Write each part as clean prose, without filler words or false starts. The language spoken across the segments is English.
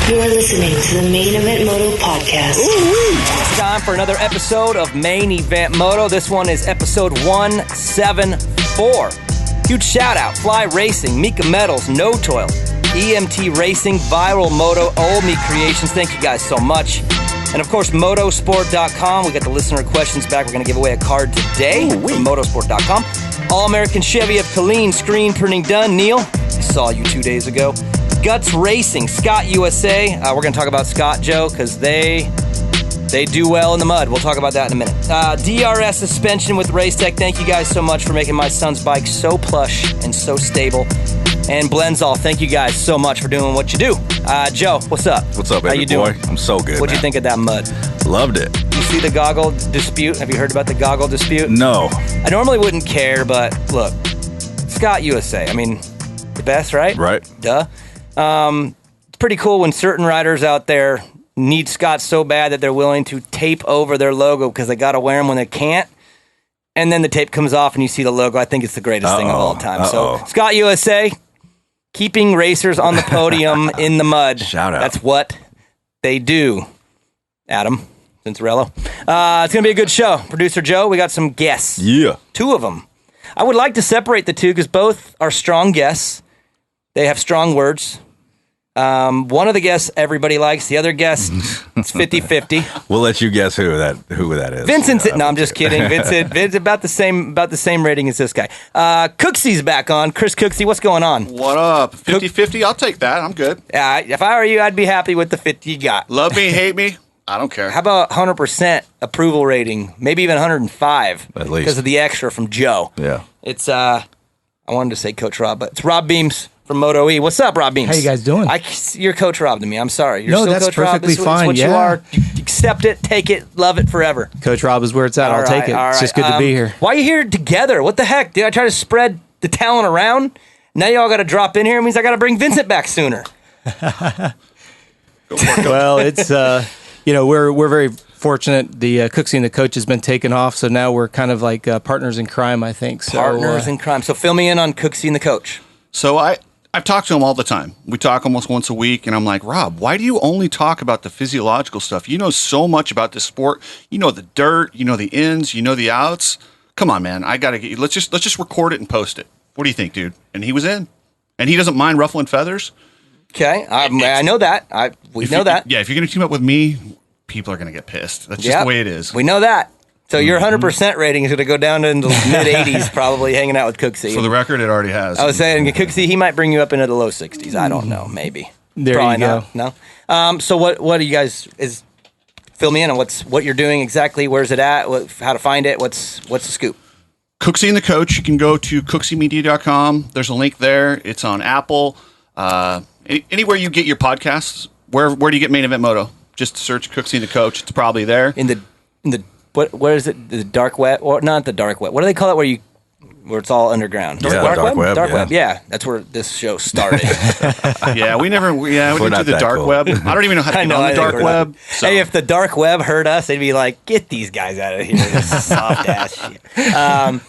You're listening to the Main Event Moto podcast. It's time for another episode of Main Event Moto. This one is episode 174. Huge shout out, Fly Racing, Mika Metals, No Toil, EMT Racing, Viral Moto, Old Me Creations. Thank you guys so much. And of course, motosport.com. We got the listener questions back. We're going to give away a card today from motosport.com. All-American Chevy of Colleen, screen printing done. Neil, I saw you 2 days ago. Guts Racing, Scott USA. We're going to talk about Scott, Joe, because they do well in the mud. We'll talk about that in a minute. DRS Suspension with Racetech. Thank you guys so much for making my son's bike so plush and so stable. And Blenzall, thank you guys so much for doing what you do. Joe, what's up? What's up, baby How you doing? boy? I'm so good, What'd you think of that mud? Loved it. You see the goggle dispute? Have you heard about the goggle dispute? No. I normally wouldn't care, but look, Scott USA. I mean, the best, right? Right. Duh. It's pretty cool when certain riders out there need Scott so bad that they're willing to tape over their logo because they got to wear them when they can't. And then the tape comes off and you see the logo. I think it's the greatest thing of all time. So, Scott USA, keeping racers on the podium in the mud. Shout out. That's what they do. Adam Cincerello. It's going to be a good show. Producer Joe, we got some guests. Yeah. 2 of them. I would like to separate the 2 because both are strong guests. They have strong words. One of the guests everybody likes. The other guest, it's 50-50. We'll let you guess who that is. Vincent's no, I'm just kidding. Vincent about the same rating as this guy. Cooksey's back on. Chris Cooksey, what's going on? What up? 50-50? I'll take that. I'm good. If I were you, I'd be happy with the 50 you got. Love me, hate me. I don't care. How about 100% approval rating? Maybe even 105. At least. Because of the extra from Joe. Yeah. It's, I wanted to say Coach Rob, but it's Rob Beams from Moto E. What's up, Rob Beams? How you guys doing? You're Coach Rob to me. I'm sorry. You're No, still that's Coach Rob. perfectly This is fine, what you yeah. are. You accept it, take it, love it forever. Coach Rob is where it's at. I'll take it. It's just good to be here. Why are you here together? What the heck? Did I try to spread the talent around? Now y'all got to drop in here. It means I got to bring Vincent back sooner. Well, it's we're very fortunate. The Cooksey and the coach has been taken off, so now we're kind of like partners in crime, I think. So, Partners in crime. So fill me in on Cooksey and the coach. So I've talked to him all the time. We talk almost once a week, and I'm like, Rob, why do you only talk about the physiological stuff? You know so much about this sport. You know the dirt. You know the ins. You know the outs. Come on, man. I gotta get you. Let's just record it and post it. What do you think, dude? And he was in, and he doesn't mind ruffling feathers. Okay, I know that. We know that. Yeah, if you're gonna team up with me, people are gonna get pissed. That's just the way it is. We know that. So your 100% rating is going to go down into the mid-80s, probably hanging out with Cooksey. For the record, it already has. I was saying, Cooksey, he might bring you up into the low 60s. I don't know, maybe. There Probably you go. not. No. So what do you guys fill me in on what you're doing exactly? Where's it at? How to find it? What's the scoop? Cooksey and the Coach. You can go to cookseymedia.com. There's a link there. It's on Apple. Anywhere you get your podcasts. Where do you get Main Event Moto? Just search Cooksey and the Coach. It's probably there. In the where is it? The dark web, or not the dark web? What do they call it? Where it's all underground? Dark web. Dark web. Yeah, that's where this show started. Yeah, we didn't do the dark cool. web. I don't even know how to get on the dark web. So. Hey, if the dark web heard us, they'd be like, "Get these guys out of here! This is soft ass shit."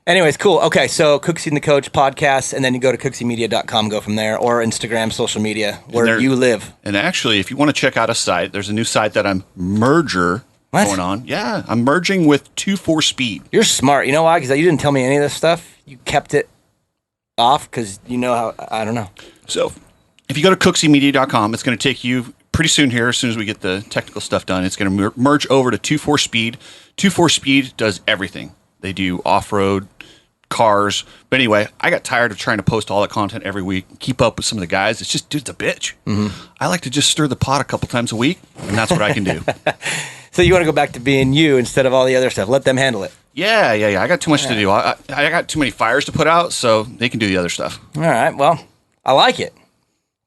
Anyways, cool. Okay, so Cooksey and the Coach podcast, and then you go to cookseymedia.com, go from there, or Instagram, social media, where you live. And actually, if you want to check out a site, there's a new site that I'm going on. Yeah, I'm merging with 2-4 Speed. You're smart. You know why? Because you didn't tell me any of this stuff. You kept it off because you know how, I don't know. So if you go to cookseymedia.com, it's going to take you pretty soon here, as soon as we get the technical stuff done, it's going to merge over to 2-4 Speed. 2-4 Speed does everything. They do off-road, cars. But anyway, I got tired of trying to post all that content every week, keep up with some of the guys. It's just, dude, it's a bitch. Mm-hmm. I like to just stir the pot a couple times a week, and that's what I can do. So you want to go back to being you instead of all the other stuff. Let them handle it. Yeah. I got too much to do. I got too many fires to put out, so they can do the other stuff. All right. Well, I like it.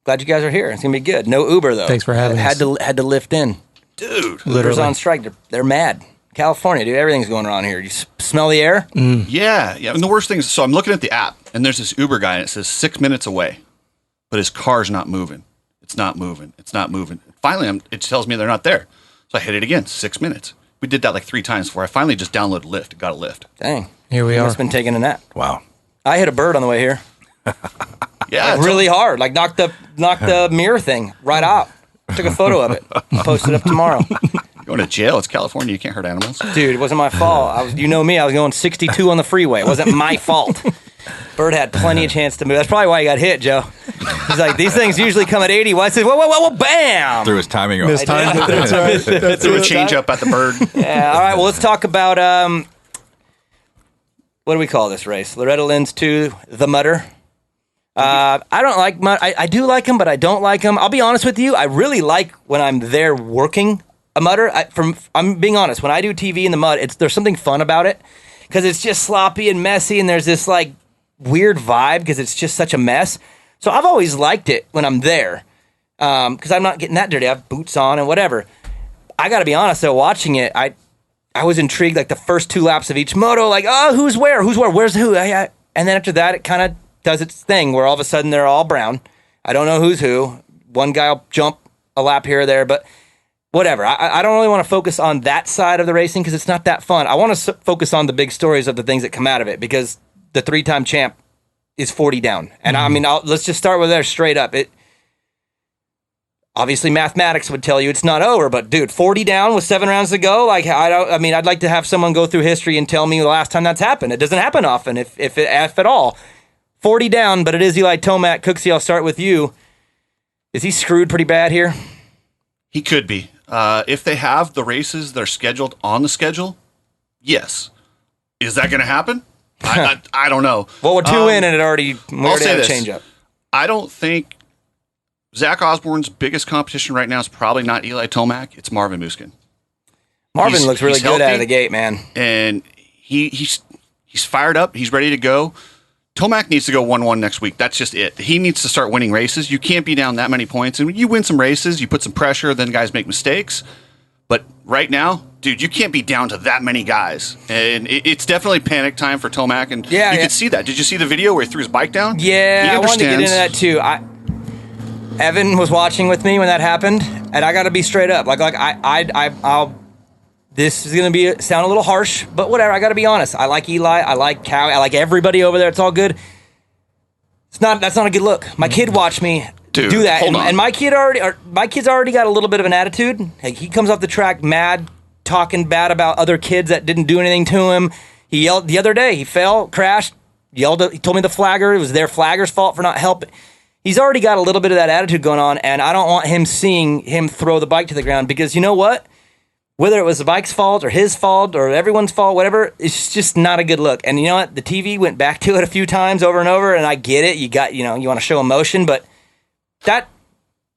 Glad you guys are here. It's going to be good. No Uber, though. Thanks for having us. Had to lift in. Dude. Uber's on strike. They're mad. California, dude. Everything's going on here. You smell the air? Mm. Yeah. And the worst thing is, so I'm looking at the app, and there's this Uber guy, and it says 6 minutes away, but his car's not moving. It's not moving. Finally, it tells me they're not there. So I hit it again, 6 minutes. We did that like 3 times before I finally just downloaded Lyft. Got a Lyft. Dang. Here we are. Must have been taking a nap. Wow. I hit a bird on the way here. Yeah. Really hard. Like knocked the mirror thing right out. Took a photo of it. Post it up tomorrow. Going to jail. It's California. You can't hurt animals. Dude, it wasn't my fault. You know me. I was going 62 on the freeway. It wasn't my fault. Bird had plenty of chance to move. That's probably why he got hit, Joe. He's like, these things usually come at 80. Why? I said, whoa, bam! Threw his timing off. Mistimed it. That's right. Threw a change up at the Bird. Yeah, all right. Well, let's talk about, what do we call this race? Loretta Lynn's 2, the Mutter. I don't like I do like him, but I don't like him. I'll be honest with you. I really like when I'm there working a Mutter. I'm being honest. When I do TV in the mud, there's something fun about it because it's just sloppy and messy, and there's this like weird vibe because it's just such a mess. So I've always liked it when I'm there because I'm not getting that dirty. I have boots on and whatever. I got to be honest though, watching it, I was intrigued like the first 2 laps of each moto, like, oh, who's where, where's who? And then after that, it kind of does its thing where all of a sudden they're all brown. I don't know who's who. One guy will jump a lap here or there, but whatever. I don't really want to focus on that side of the racing because it's not that fun. I want to focus on the big stories of the things that come out of it because the 3-time champ is 40 down. And I mean, let's just start with there straight up. Obviously, mathematics would tell you it's not over, but dude, 40 down with 7 rounds to go. Like, I'd like to have someone go through history and tell me the last time that's happened. It doesn't happen often, if at all. 40 down, but it is Eli Tomac. Cooksey, I'll start with you. Is he screwed pretty bad here? He could be. If they have the races that are scheduled on the schedule, yes. Is that going to happen? I don't know. Well, we're 2 in and we already had a change up. I don't think Zach Osborne's biggest competition right now is probably not Eli Tomac. It's Marvin Muskin. Marvin looks really good out of the gate, man. And he's fired up. He's ready to go. Tomac needs to go 1-1 next week. That's just it. He needs to start winning races. You can't be down that many points. And when you win some races, you put some pressure, then guys make mistakes. But right now, dude, you can't be down to that many guys. And it's definitely panic time for Tomac. And you can see that. Did you see the video where he threw his bike down? Yeah, I wanted to get into that too. Evan was watching with me when that happened, and I got to be straight up. I'll. This is going to sound a little harsh, but whatever. I got to be honest. I like Eli. I like Cow. I like everybody over there. It's all good. That's not a good look. My kid watched me do that, and my kid's already got a little bit of an attitude. Like, he comes off the track mad, talking bad about other kids that didn't do anything to him. He yelled the other day. He fell, crashed, yelled. He told me the flagger. It was their flagger's fault for not helping. He's already got a little bit of that attitude going on, and I don't want him seeing him throw the bike to the ground because you know what? Whether it was the bike's fault or his fault or everyone's fault, whatever, it's just not a good look. And you know what? The TV went back to it a few times over and over, and I get it. You want to show emotion, but that,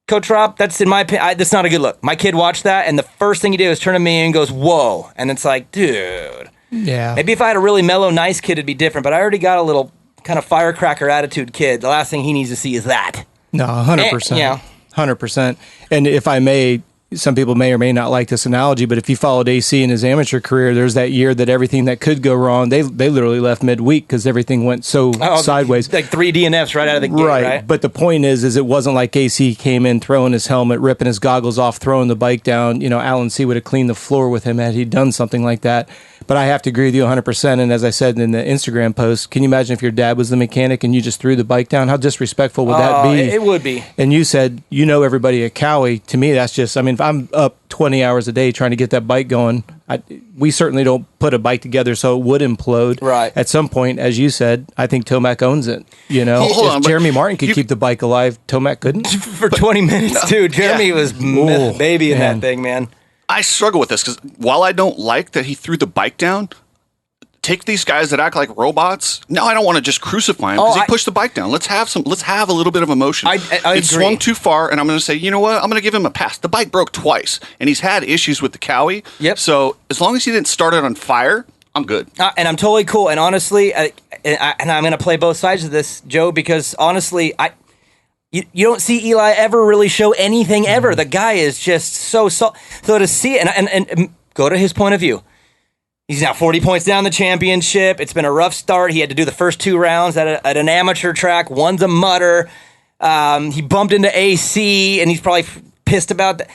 Coach Rob, that's in my opinion, that's not a good look. My kid watched that, and the first thing he did was turn to me and goes, whoa. And it's like, dude. Yeah. Maybe if I had a really mellow, nice kid, it'd be different, but I already got a little kind of firecracker attitude kid. The last thing he needs to see is that. No, 100%. 100%. And if I may, some people may or may not like this analogy, but if you followed AC in his amateur career, there's that year that everything that could go wrong, they literally left midweek because everything went so sideways. Like 3 DNFs right out of the gate, right? But the point is it wasn't like AC came in throwing his helmet, ripping his goggles off, throwing the bike down. You know, Alan C. would have cleaned the floor with him had he done something like that. But I have to agree with you 100%. And as I said in the Instagram post, can you imagine if your dad was the mechanic and you just threw the bike down? How disrespectful would that be? It would be. And you said, everybody at Cowie. To me, that's just, if I'm up 20 hours a day trying to get that bike going, we certainly don't put a bike together so it would implode. Right. At some point, as you said, I think Tomac owns it. Hold on, Jeremy Martin could keep the bike alive, Tomac couldn't. For 20 minutes, too. Jeremy was baby in that thing, man. I struggle with this because while I don't like that he threw the bike down, take these guys that act like robots. No, I don't want to just crucify him because he pushed the bike down. Let's have a little bit of emotion. I agree. Swung too far, and I'm going to say, you know what? I'm going to give him a pass. The bike broke twice, and he's had issues with the Cowie. Yep. So as long as he didn't start it on fire, I'm good. And I'm totally cool. And honestly, and I'm going to play both sides of this, Joe, because honestly, you don't see Eli ever really show anything ever. The guy is just so to see it and go to his point of view. He's now 40 points down the championship. It's been a rough start. He had to do the first 2 rounds at an amateur track. One's a mutter. He bumped into AC, and he's probably pissed about that.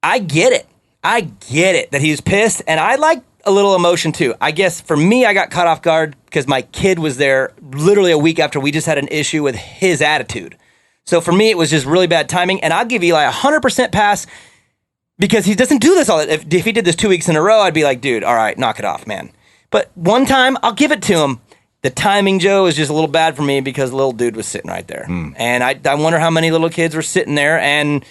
I get it that he's pissed, and I like a little emotion too. I guess for me, I got caught off guard because my kid was there literally a week after we just had an issue with his attitude. So for me, it was just really bad timing. And I'll give Eli a 100% pass because he doesn't do this all. If he did this 2 weeks in a row, I'd be like, dude, all right, knock it off, man. But one time, I'll give it to him. The timing, Joe, is just a little bad for me because the little dude was sitting right there. And I wonder how many little kids were sitting there, and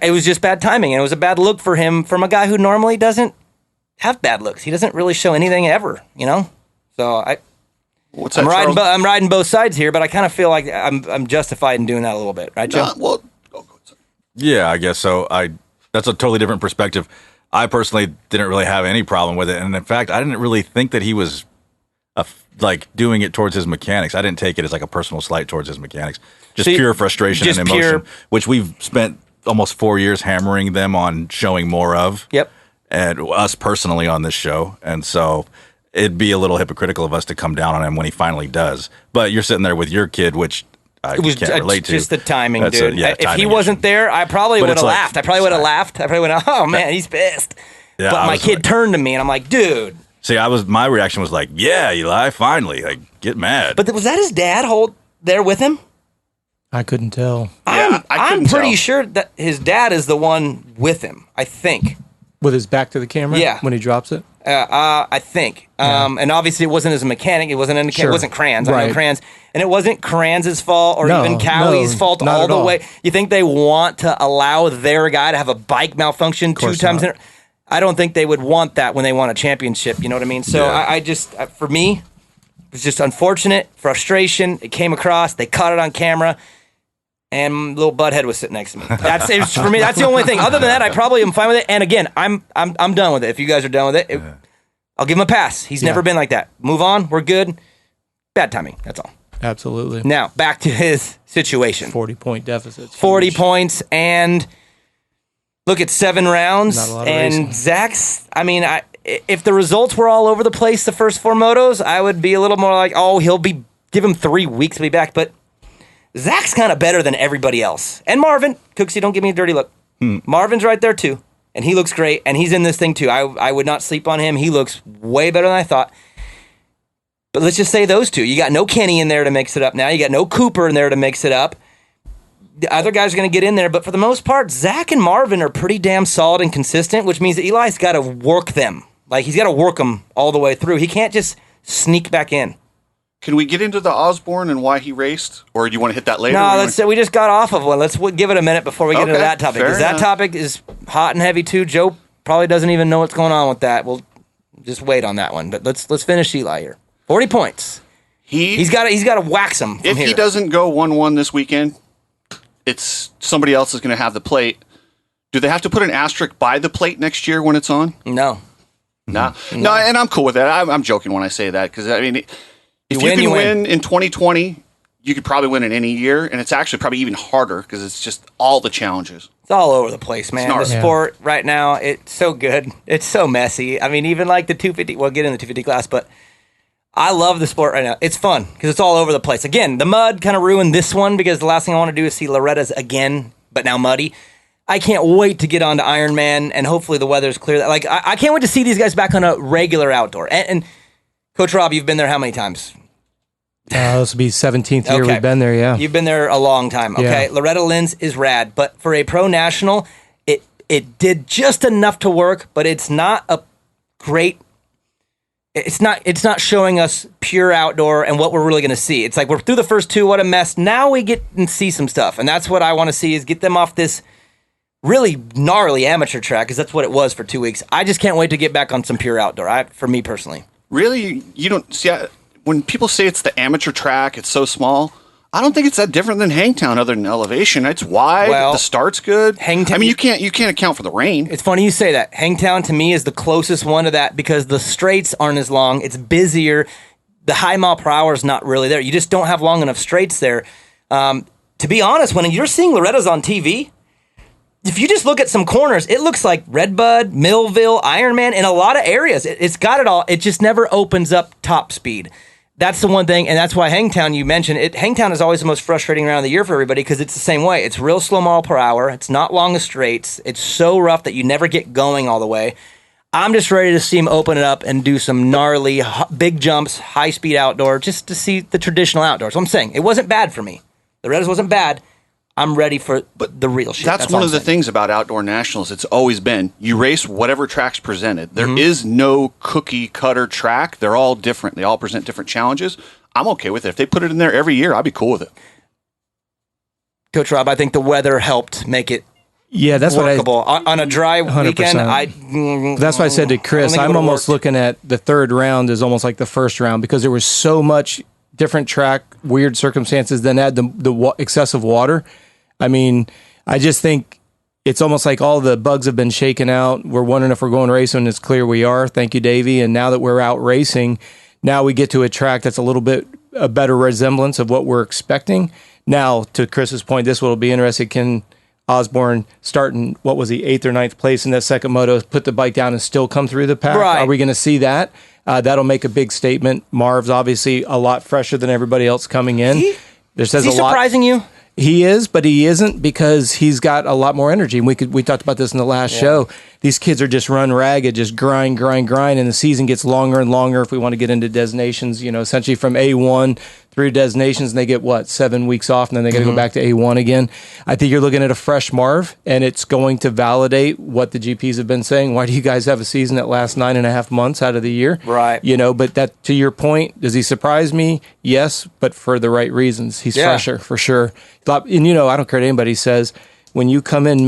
it was just bad timing. And it was a bad look for him from a guy who normally doesn't have bad looks. He doesn't really show anything ever, So I'm riding both sides here, but I kind of feel like I'm justified in doing that a little bit, right, Joe? Yeah, I guess so. That's a totally different perspective. I personally didn't really have any problem with it, and in fact, I didn't really think that he was doing it towards his mechanics. I didn't take it as like a personal slight towards his mechanics. Just pure frustration and emotion, which we've spent almost 4 years hammering them on showing more of. Yep. And us personally on this show, and so it'd be a little hypocritical of us to come down on him when he finally does. But you're sitting there with your kid, which I can't relate to. Just the timing, That's dude. If he wasn't there, I probably would have laughed. I probably would have laughed. I probably would have, oh man, he's pissed. Yeah, but my kid turned to me, and I'm like, dude. See, my reaction was like, yeah, Eli, finally, get mad. But was that his dad there with him? I couldn't tell. I'm pretty sure that his dad is the one with him, I think. With his back to the camera? Yeah. When he drops it? I think. And obviously it wasn't as a mechanic. It wasn't it wasn't Kranz. Right. I know Kranz. And it wasn't Kranz's fault or even Cowie's fault all the way. You think they want to allow their guy to have a bike malfunction 2 times in I don't think they would want that when they won a championship. You know what I mean? So I just, for me, it was just unfortunate, frustration. It came across. They caught it on camera. And little Butthead was sitting next to me. For me. That's the only thing. Other than that, I probably am fine with it. And again, I'm done with it. If you guys are done with it, I'll give him a pass. He's never been like that. Move on. We're good. Bad timing. That's all. Absolutely. Now back to his situation. 40-point deficit. 40 points and look at 7 rounds. Not a lot of and racing. Zach's. I mean, if the results were all over the place the first 4 motos, I would be a little more like, oh, give him 3 weeks to be back, but. Zach's kind of better than everybody else. And Marvin, Cooksey, don't give me a dirty look. Marvin's right there too. And he looks great. And he's in this thing too. I would not sleep on him. He looks way better than I thought. But let's just say those 2. You got no Kenny in there to mix it up now. You got no Cooper in there to mix it up. The other guys are going to get in there. But for the most part, Zach and Marvin are pretty damn solid and consistent, which means that Eli's got to work them. Like, he's got to work them all the way through. He can't just sneak back in. Can we get into the Osborne and why he raced? Or do you want to hit that later? No, we just got off of one. Let's give it a minute before we get into that topic. Because that topic is hot and heavy too. Joe probably doesn't even know what's going on with that. We'll just wait on that one. But let's finish Eli here. 40 points. He's got to wax him from If here. he doesn't go 1-1 this weekend, it's somebody else is going to have the plate. Do they have to put an asterisk by the plate next year when it's on? No. No, and I'm cool with that. I'm joking when I say that because, I mean... If you can win in 2020, you could probably win in any year, and it's actually probably even harder because it's just all the challenges. It's all over the place, man. The sport right now, it's so good. It's so messy. I mean, even like the 250, we'll get in the 250 class, but I love the sport right now. It's fun because it's all over the place. Again, the mud kind of ruined this one because the last thing I want to do is see Loretta's again, but now muddy. I can't wait to get on to Ironman, and hopefully the weather's clear. Like, I can't wait to see these guys back on a regular outdoor. And Coach Rob, you've been there how many times? This will be 17th year we've been there, yeah. You've been there a long time, okay? Yeah. Loretta Lynn's is rad, but for a pro national, it did just enough to work, but it's not a great... It's not showing us pure outdoor and what we're really going to see. It's like we're through the first 2, what a mess. Now we get and see some stuff, and that's what I want to see is get them off this really gnarly amateur track, because that's what it was for 2 weeks. I just can't wait to get back on some pure outdoor, for me personally. Really? You don't see... When people say it's the amateur track, it's so small, I don't think it's that different than Hangtown other than elevation. It's wide, the start's good. Hangtown, I mean, you can't account for the rain. It's funny you say that. Hangtown, to me, is the closest one to that because the straights aren't as long. It's busier. The high mile per hour is not really there. You just don't have long enough straights there. To be honest, when you're seeing Loretta's on TV, if you just look at some corners, it looks like Redbud, Millville, Ironman in a lot of areas. It's got it all. It just never opens up top speed. That's the one thing, and that's why Hangtown, you mentioned it. Hangtown is always the most frustrating round of the year for everybody because it's the same way. It's real slow mile per hour. It's not long as straights. It's so rough that you never get going all the way. I'm just ready to see him open it up and do some gnarly, big jumps, high-speed outdoor, just to see the traditional outdoors. So I'm saying, it wasn't bad for me. The Redders wasn't bad. I'm ready for the real shit. That's one of the things about outdoor nationals. It's always been you race whatever track's presented. There is no cookie cutter track. They're all different. They all present different challenges. I'm okay with it. If they put it in there every year, I'd be cool with it. Coach Rob, I think the weather helped make it that's workable. On a dry 100%. weekend. That's why I said to Chris, I'm almost looking at the third round as almost like the first round because there was so much different track, weird circumstances, then add the excessive water. I mean, I just think it's almost like all the bugs have been shaken out. We're wondering if we're going racing. It's clear we are. Thank you, Davey. And now that we're out racing, now we get to a track that's a little bit a better resemblance of what we're expecting. Now, to Chris's point, this will be interesting. Can Osborne starting, what was he, 8th or 9th place in that second moto, put the bike down and still come through the pack? Right. Are we going to see that? That'll make a big statement. Marv's obviously a lot fresher than everybody else coming in. Is he surprising you? He is, but he isn't because he's got a lot more energy. And we talked about this in the last show. These kids are just run ragged, just grind, and the season gets longer and longer if we want to get into designations, essentially from A1 through designations, and they get, 7 weeks off, and then they got to go back to A1 again. I think you're looking at a fresh Marv, and it's going to validate what the GPs have been saying. Why do you guys have a season that lasts 9.5 months out of the year? Right. But that, to your point, does he surprise me? Yes, but for the right reasons. He's fresher, for sure. And, I don't care what anybody says, when you come in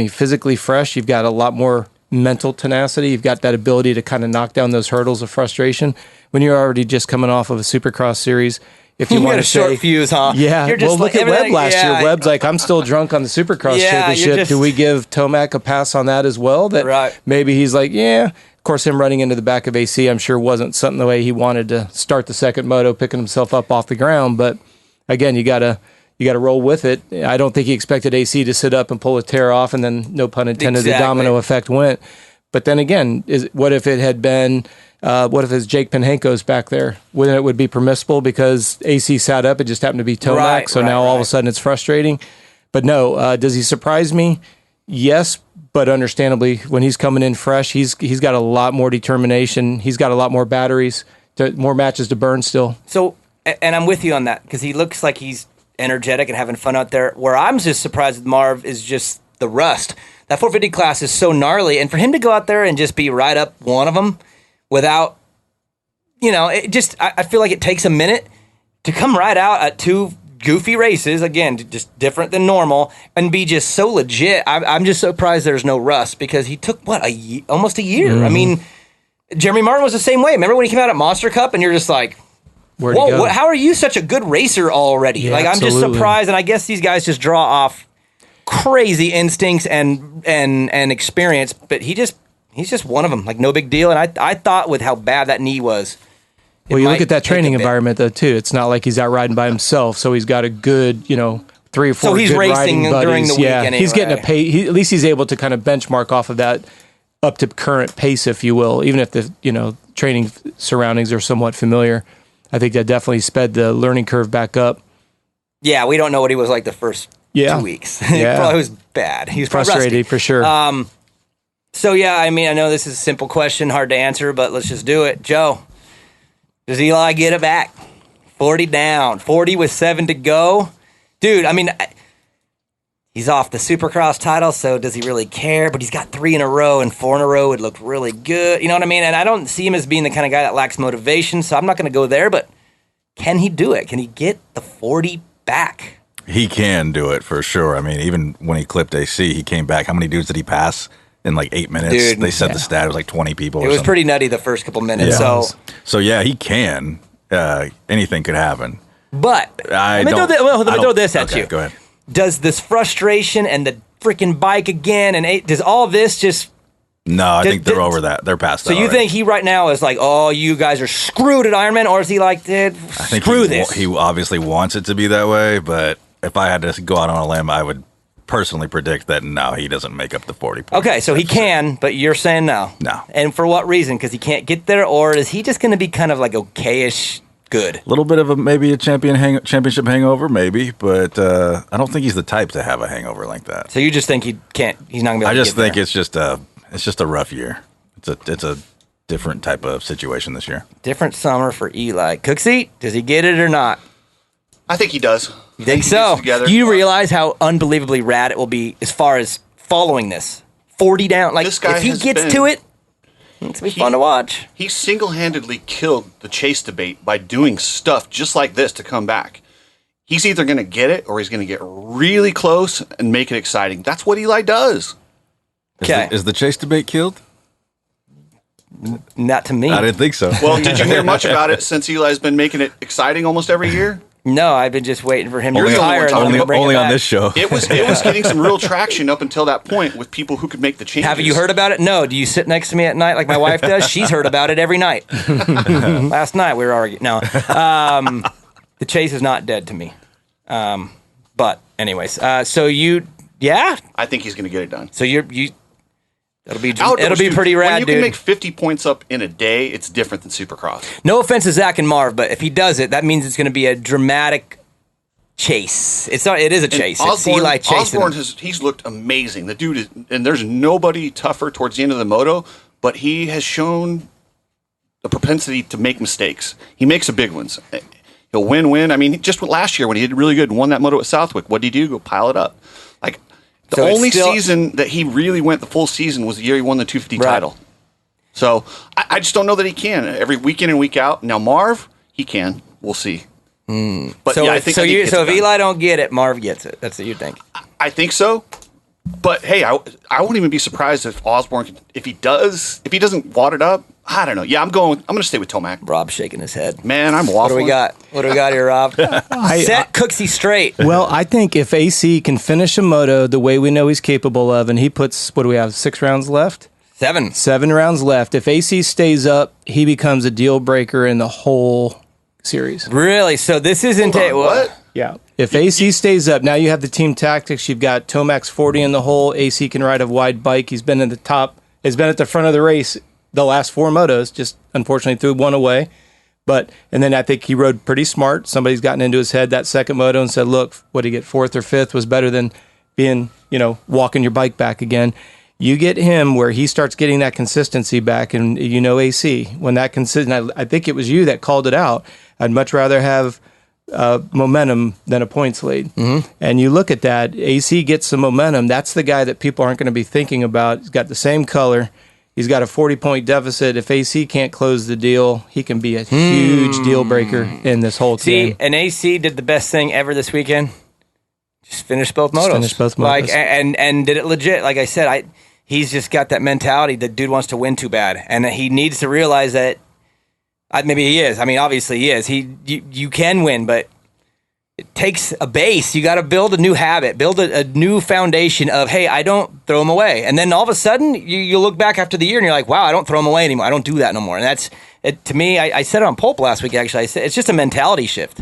physically fresh, you've got a lot more mental tenacity. You've got that ability to kind of knock down those hurdles of frustration. When you're already just coming off of a Supercross series, if you want to say, short fuse, huh? Yeah. You're just look at Webb last year. Webb's like, I'm still drunk on the Supercross championship. Do we give Tomac a pass on that as well? That maybe he's like, yeah. Of course, him running into the back of AC, I'm sure wasn't something the way he wanted to start the second moto, picking himself up off the ground. But again, you gotta roll with it. I don't think he expected AC to sit up and pull a tear off, and then, no pun intended, the domino effect went. But then again, what if it had been? What if it's Jake Penhenko's back there? Wouldn't it would be permissible because AC sat up? It just happened to be Tomac, so now all of a sudden it's frustrating. But no, does he surprise me? Yes, but understandably, when he's coming in fresh, he's got a lot more determination. He's got a lot more batteries, more matches to burn still. So, and I'm with you on that because he looks like he's energetic and having fun out there. Where I'm just surprised with Marv is just the rust. That 450 class is so gnarly, and for him to go out there and just be right up one of them without, I feel like it takes a minute to come right out at two goofy races, again, just different than normal, and be just so legit. I'm just surprised there's no rust because he took, almost a year. Mm-hmm. I mean, Jeremy Martin was the same way. Remember when he came out at Monster Cup and you're just like, whoa, how are you such a good racer already? Yeah, I'm just surprised, and I guess these guys just draw off crazy instincts and experience, but he's just one of them, like no big deal. And I thought with how bad that knee was, well, you look at that training environment though too. It's not like he's out riding by himself, so he's got a good 3 or 4 so he's good racing riding buddies. During the week anyway. He's getting a pace. At least he's able to kind of benchmark off of that up to current pace, if you will, even if the training surroundings are somewhat familiar. I think that definitely sped the learning curve back up. Yeah, we don't know what he was like the first 2 weeks. He probably was bad. He was frustrated for sure. So yeah, I mean, I know this is a simple question, hard to answer, but let's just do it. Joe, does Eli get it back? 40 down, 40 with 7 to go. Dude, I mean, he's off the Supercross title, so does he really care? But he's got 3 in a row, and 4 in a row would look really good. You know what I mean? And I don't see him as being the kind of guy that lacks motivation, so I'm not going to go there, but can he do it? Can he get the 40 back? He can do it for sure. I mean, even when he clipped AC, he came back. How many dudes did he pass in like 8 minutes? Dude, they said the stat, it was like 20 people. It was pretty nutty the first couple minutes. Yeah. So yeah, he can. Anything could happen. But let me throw this at you. Go ahead. Does this frustration and the freaking bike again, and does all this just... No, I think they're over that. They're past that. So you think he right now is like, oh, you guys are screwed at Ironman, or is he like, screw this? He obviously wants it to be that way, but if I had to go out on a limb, I would personally predict that no, he doesn't make up the 40 points. Okay, so he can, but you're saying no. No. And for what reason? Because he can't get there, or is he just going to be kind of like okayish good? A little bit of maybe a championship hangover, maybe, but I don't think he's the type to have a hangover like that. So you just think he's not going to be able to get there? I just think it's just a rough year. It's a different type of situation this year. Different summer for Eli. Cooksey, does he get it or not? I think he does. You think so? Do you realize how unbelievably rad it will be as far as following this? 40 down. Like, This guy if he has gets been- to it, it's going to be fun to watch. He single-handedly killed the chase debate by doing stuff just like this to come back. He's either going to get it or he's going to get really close and make it exciting. That's what Eli does. Okay. Is the chase debate killed? Not to me. I didn't think so. Well, did you hear much about it since Eli's been making it exciting almost every year? No, I've been just waiting for him to You're the only retire. one and talking then only we'll bring it only on back. this show. It was getting some real traction up until that point with people who could make the changes. Have you heard about it? No. Do you sit next to me at night like my wife does? She's heard about it every night. Last night we were arguing. No. The chase is not dead to me. But anyways, so yeah? I think he's going to get it done. So you it'll be Outdoors, dude, pretty rad, when you dude. can make 50 points up in a day, it's different than Supercross. No offense to Zach and Marv, but if he does it, that means it's going to be a dramatic chase. It is a chase. It's Eli chasing Osborne him. he's looked amazing. The dude is, and there's nobody tougher towards the end of the moto, but he has shown the propensity to make mistakes. He makes the big ones. He'll win. I mean, just last year when he did really good and won that moto at Southwick, what did he do? Go pile it up. Like the So it's only still- season that he really went the full season was the year he won the 250 Right. title. So I just don't know that he can every week in and week out. Now Marv, he can. We'll see. But So, yeah, I if, think so, I think you, he so gets if it done. Eli don't get it, Marv gets it. That's what you think. I think so. But hey, I wouldn't even be surprised if Osborne, if he doesn't wad it up. I don't know. Yeah, I'm going to stay with Tomac. Rob's shaking his head. Man, I'm waffling. What do we got? What do we got here, Rob? Set Cooksey straight. Well, I think if AC can finish a moto the way we know he's capable of, and he puts, what do we have, 6 rounds left? 7. 7 rounds left. If AC stays up, he becomes a deal breaker in the whole series. Really? So this isn't Hold on, what? Yeah. If AC stays up, now you have the team tactics. You've got Tomac's 40 in the hole. AC can ride a wide bike. He's been in the top. He's been at the front of the race the last 4 motos. Just unfortunately threw one away. And then I think he rode pretty smart. Somebody's gotten into his head that second moto and said, "Look, what did he get 4th or 5th was better than being, walking your bike back again." You get him where he starts getting that consistency back, and AC when that consistent. I think it was you that called it out. I'd much rather have momentum than a points lead. Mm-hmm. And you look at that, AC gets some momentum. That's the guy that people aren't going to be thinking about. He's got the same color. He's got a 40-point deficit. If AC can't close the deal, he can be a huge deal breaker in this whole team. See, and AC did the best thing ever this weekend. Just finished both motos. Like, and did it legit. Like I said, he's just got that mentality that dude wants to win too bad. And he needs to realize that maybe he is. I mean, obviously he is. You can win, but it takes a base. You got to build a new habit, build a new foundation of, hey, I don't throw them away. And then all of a sudden, you look back after the year and you're like, wow, I don't throw them away anymore. I don't do that no more. And that's, to me, I said it on Pulp last week, actually. I said it's just a mentality shift.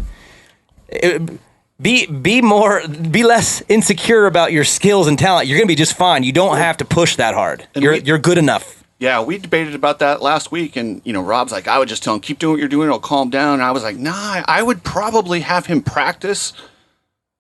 Be less insecure about your skills and talent. You're going to be just fine. You don't have to push that hard. You're good enough. Yeah, we debated about that last week, and Rob's like, I would just tell him, keep doing what you're doing, it'll calm down. And I was like, nah, I would probably have him practice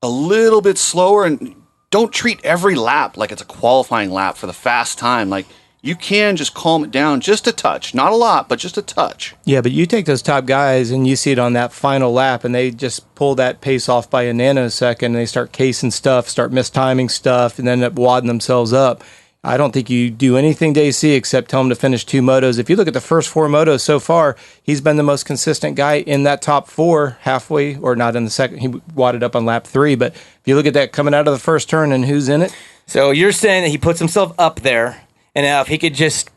a little bit slower, and don't treat every lap like it's a qualifying lap for the fast time. Like, you can just calm it down just a touch, not a lot, but just a touch. Yeah, but you take those top guys and you see it on that final lap, and they just pull that pace off by a nanosecond, and they start casing stuff, start mistiming stuff, and then end up wadding themselves up. I don't think you do anything to AC except tell him to finish 2 motos. If you look at the first 4 motos so far, he's been the most consistent guy in that top 4 halfway, or not in the second. He wadded up on lap 3. But if you look at that coming out of the first turn and who's in it. So you're saying that he puts himself up there, and if he could just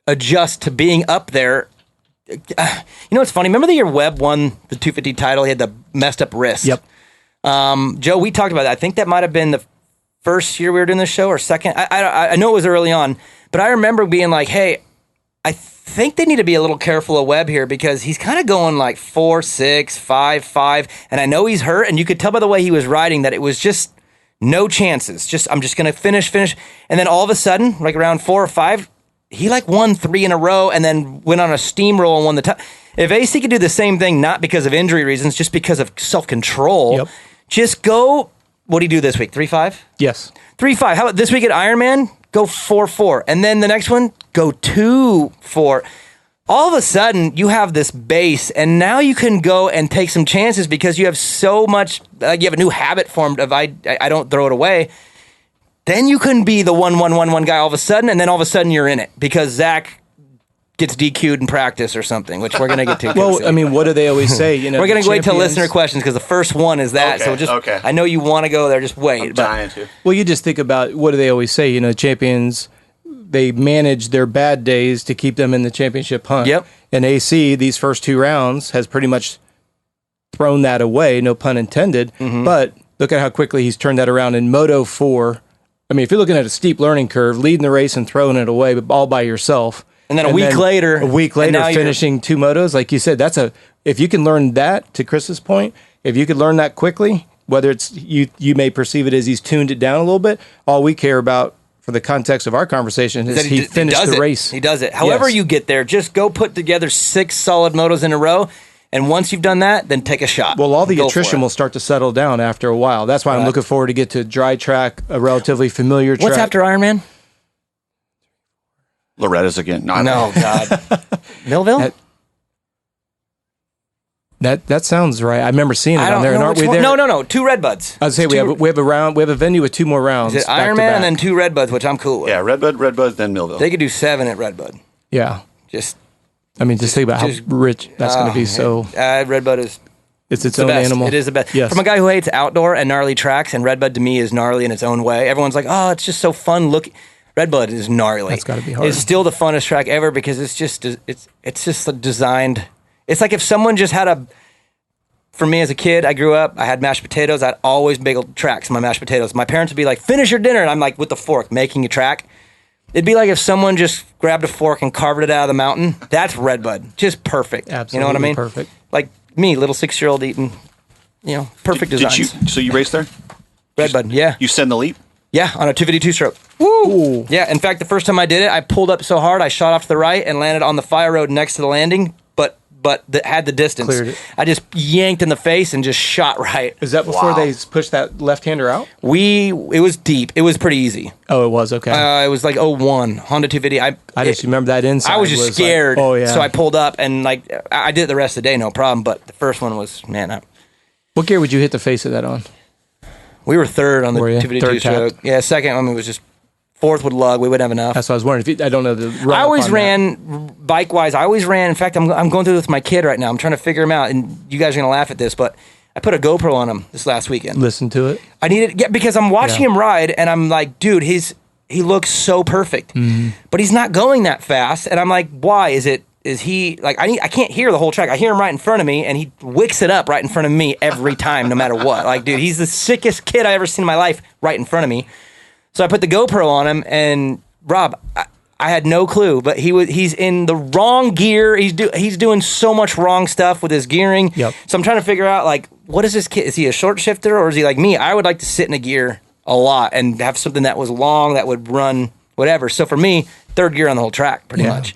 adjust to being up there. What's funny? Remember the year Webb won the 250 title? He had the messed up wrist. Yep. Joe, we talked about that. I think that might have been the first year we were doing this show, or second. I know it was early on, but I remember being like, hey, I think they need to be a little careful of Webb here because he's kind of going like 4, 6, 5, 5, and I know he's hurt, and you could tell by the way he was riding that it was just no chances. I'm just going to finish. And then all of a sudden, like around 4 or 5, he like won 3 in a row and then went on a steamroll and won the time. If AC could do the same thing, not because of injury reasons, just because of self-control, just go. What do you do this week? 3-5? Yes. 3-5. How about this week at Ironman? Go 4-4. And then the next one, go 2-4. all of a sudden you have this base, and now you can go and take some chances because you have so much, like you have a new habit formed of I don't throw it away. Then you can be the 1-1-1-1 guy all of a sudden, and then all of a sudden you're in it because Zach gets DQ'd in practice or something, which we're going to get to. Well, I mean, what do they always say? You know, we're going to wait till champions- listener questions because the first one is that. Okay, so okay. I know you want to go there. Just wait. I'm dying to. Well, you just think about what do they always say? You know, champions, they manage their bad days to keep them in the championship hunt. Yep. And AC, these first 2 rounds, has pretty much thrown that away, no pun intended. Mm-hmm. But look at how quickly he's turned that around in Moto 4. I mean, if you're looking at a steep learning curve, leading the race and throwing it away, but all by yourself. And then a week later, finishing 2 motos, like you said, if you can learn that, to Chris's point, if you could learn that quickly, whether it's you may perceive it as he's tuned it down a little bit, all we care about for the context of our conversation is he finished the race. He does it. However you get there, just go put together 6 solid motos in a row, and once you've done that, then take a shot. Well, all the Go attrition for it. will start to settle down after a while. That's why I'm looking forward to get to dry track, a relatively familiar track. What's after Ironman? Loretta's again. No, God. Millville? That sounds right. I remember seeing it I on don't there, know and aren't which we one. there? No. 2 Redbuds. I'd say we have a round. We have a venue with 2 more rounds. Is it back to Ironman back. and then 2 Redbuds, which I'm cool with. Yeah, Redbud, then Millville. They could do 7 at Redbud. Yeah. Just I mean, just think about how rich that's going to be. So Redbud is it's its the own best. animal. It is the best. Yes. From a guy who hates outdoor and gnarly tracks, and Redbud to me is gnarly in its own way. Everyone's like, oh, it's just so fun. Look, Redbud is gnarly. That's gotta be hard. It's still the funnest track ever because it's just designed. It's like if someone just had a. For me as a kid, I grew up, I had mashed potatoes. I'd always bagel tracks in my mashed potatoes. My parents would be like, finish your dinner. And I'm like, with the fork, making a track. It'd be like if someone just grabbed a fork and carved it out of the mountain. That's Redbud. Just perfect. Absolutely you know what I mean? perfect. Like me, little 6-year-old eating, perfect designs. So you race there? Redbud, yeah. You send the leap? Yeah, on a 252 stroke. Woo! Yeah, in fact, the first time I did it, I pulled up so hard, I shot off to the right and landed on the fire road next to the landing, but had the distance. Cleared it. I just yanked in the face and just shot right. Is that before they pushed that left-hander out? It was deep. It was pretty easy. Oh, it was, okay. It was like 01, Honda 250. I just remember that inside. I was just scared. Like, oh, yeah. So I pulled up and I did it the rest of the day, no problem. But the first one was, What gear would you hit the face of that on? we were third on the Were you? 252 Third tap? stroke. Yeah, second one was just fourth with lug. We wouldn't have enough. That's what I was wondering. I don't know the run I up always on ran bike-wise. I always ran. In fact, I'm going through this with my kid right now. I'm trying to figure him out, and you guys are going to laugh at this, but I put a GoPro on him this last weekend. that. Listen to it. I needed because I'm watching him ride, and I'm like, dude, he looks so perfect, but he's not going that fast, and I'm like, why? Is he like I can't hear the whole track. I hear him right in front of me, and he wicks it up right in front of me every time, no matter what. Like, dude, he's the sickest kid I ever seen in my life right in front of me. So I put the GoPro on him, and Rob, I had no clue, but he's in the wrong gear. He's doing so much wrong stuff with his gearing. Yep. So I'm trying to figure out, like, what is this kid? Is he a short shifter, or is he like me? I would like to sit in a gear a lot and have something that was long that would run whatever. So for me, third gear on the whole track, pretty much.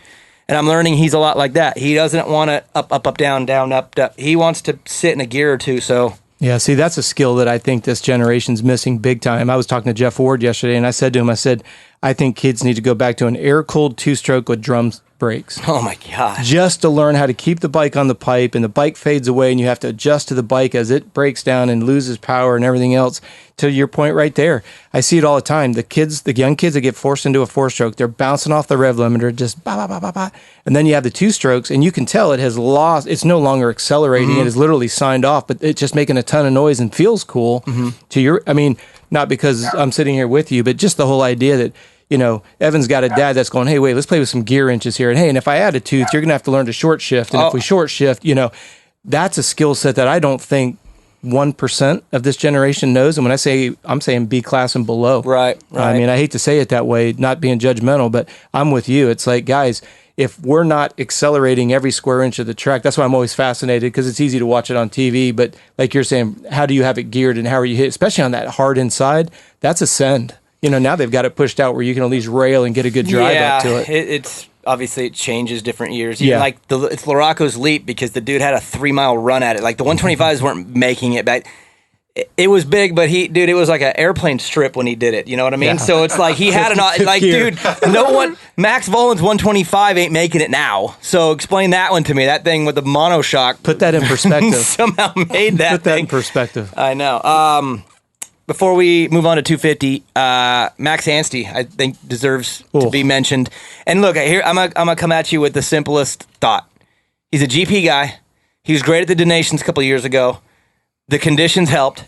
And I'm learning he's a lot like that. He doesn't want to up, down, up. He wants to sit in a gear or two. So Yeah, see, that's a skill that I think this generation's missing big time. I was talking to Jeff Ward yesterday, and I said to him, I think kids need to go back to an air-cooled two-stroke with drum brakes. oh my God. Just to learn how to keep the bike on the pipe, and the bike fades away, and you have to adjust to the bike as it breaks down and loses power and everything else. To your point right there, I see it all the time. The young kids that get forced into a four-stroke, they're bouncing off the rev limiter, just ba ba ba ba ba, and then you have the two strokes, and you can tell it has lost. It's no longer accelerating; it is literally signed off, but it's just making a ton of noise and feels cool. Not because I'm sitting here with you, but just the whole idea that, Evan's got a dad that's going, hey, wait, let's play with some gear inches here. And hey, and if I add a tooth, you're going to have to learn to short shift. And if we short shift, that's a skill set that I don't think 1% of this generation knows. And when I say, I'm saying B class and below. Right. I mean, I hate to say it that way, not being judgmental, but I'm with you. It's like, guys, if we're not accelerating every square inch of the track, that's why I'm always fascinated, because it's easy to watch it on TV. But like you're saying, how do you have it geared and how are you hit, especially on that hard inside? That's a send. Now they've got it pushed out where you can at least rail and get a good drive up to it. It's obviously it changes different years. Even like it's Laraco's leap, because the dude had a 3-mile run at it. Like the 125s weren't making it, but It was big, but it was like an airplane strip when he did it. You know what I mean? Yeah. So it's like he had dude, no one, Max Volan's 125 ain't making it now. So explain that one to me. That thing with the monoshock. Put that in perspective. Somehow made that Put that thing. in perspective. I know. Before we move on to 250, Max Anstey, I think, deserves to be mentioned. And look, here I'm gonna come at you with the simplest thought. He's a GP guy. He was great at the Donations a couple of years ago. The conditions helped,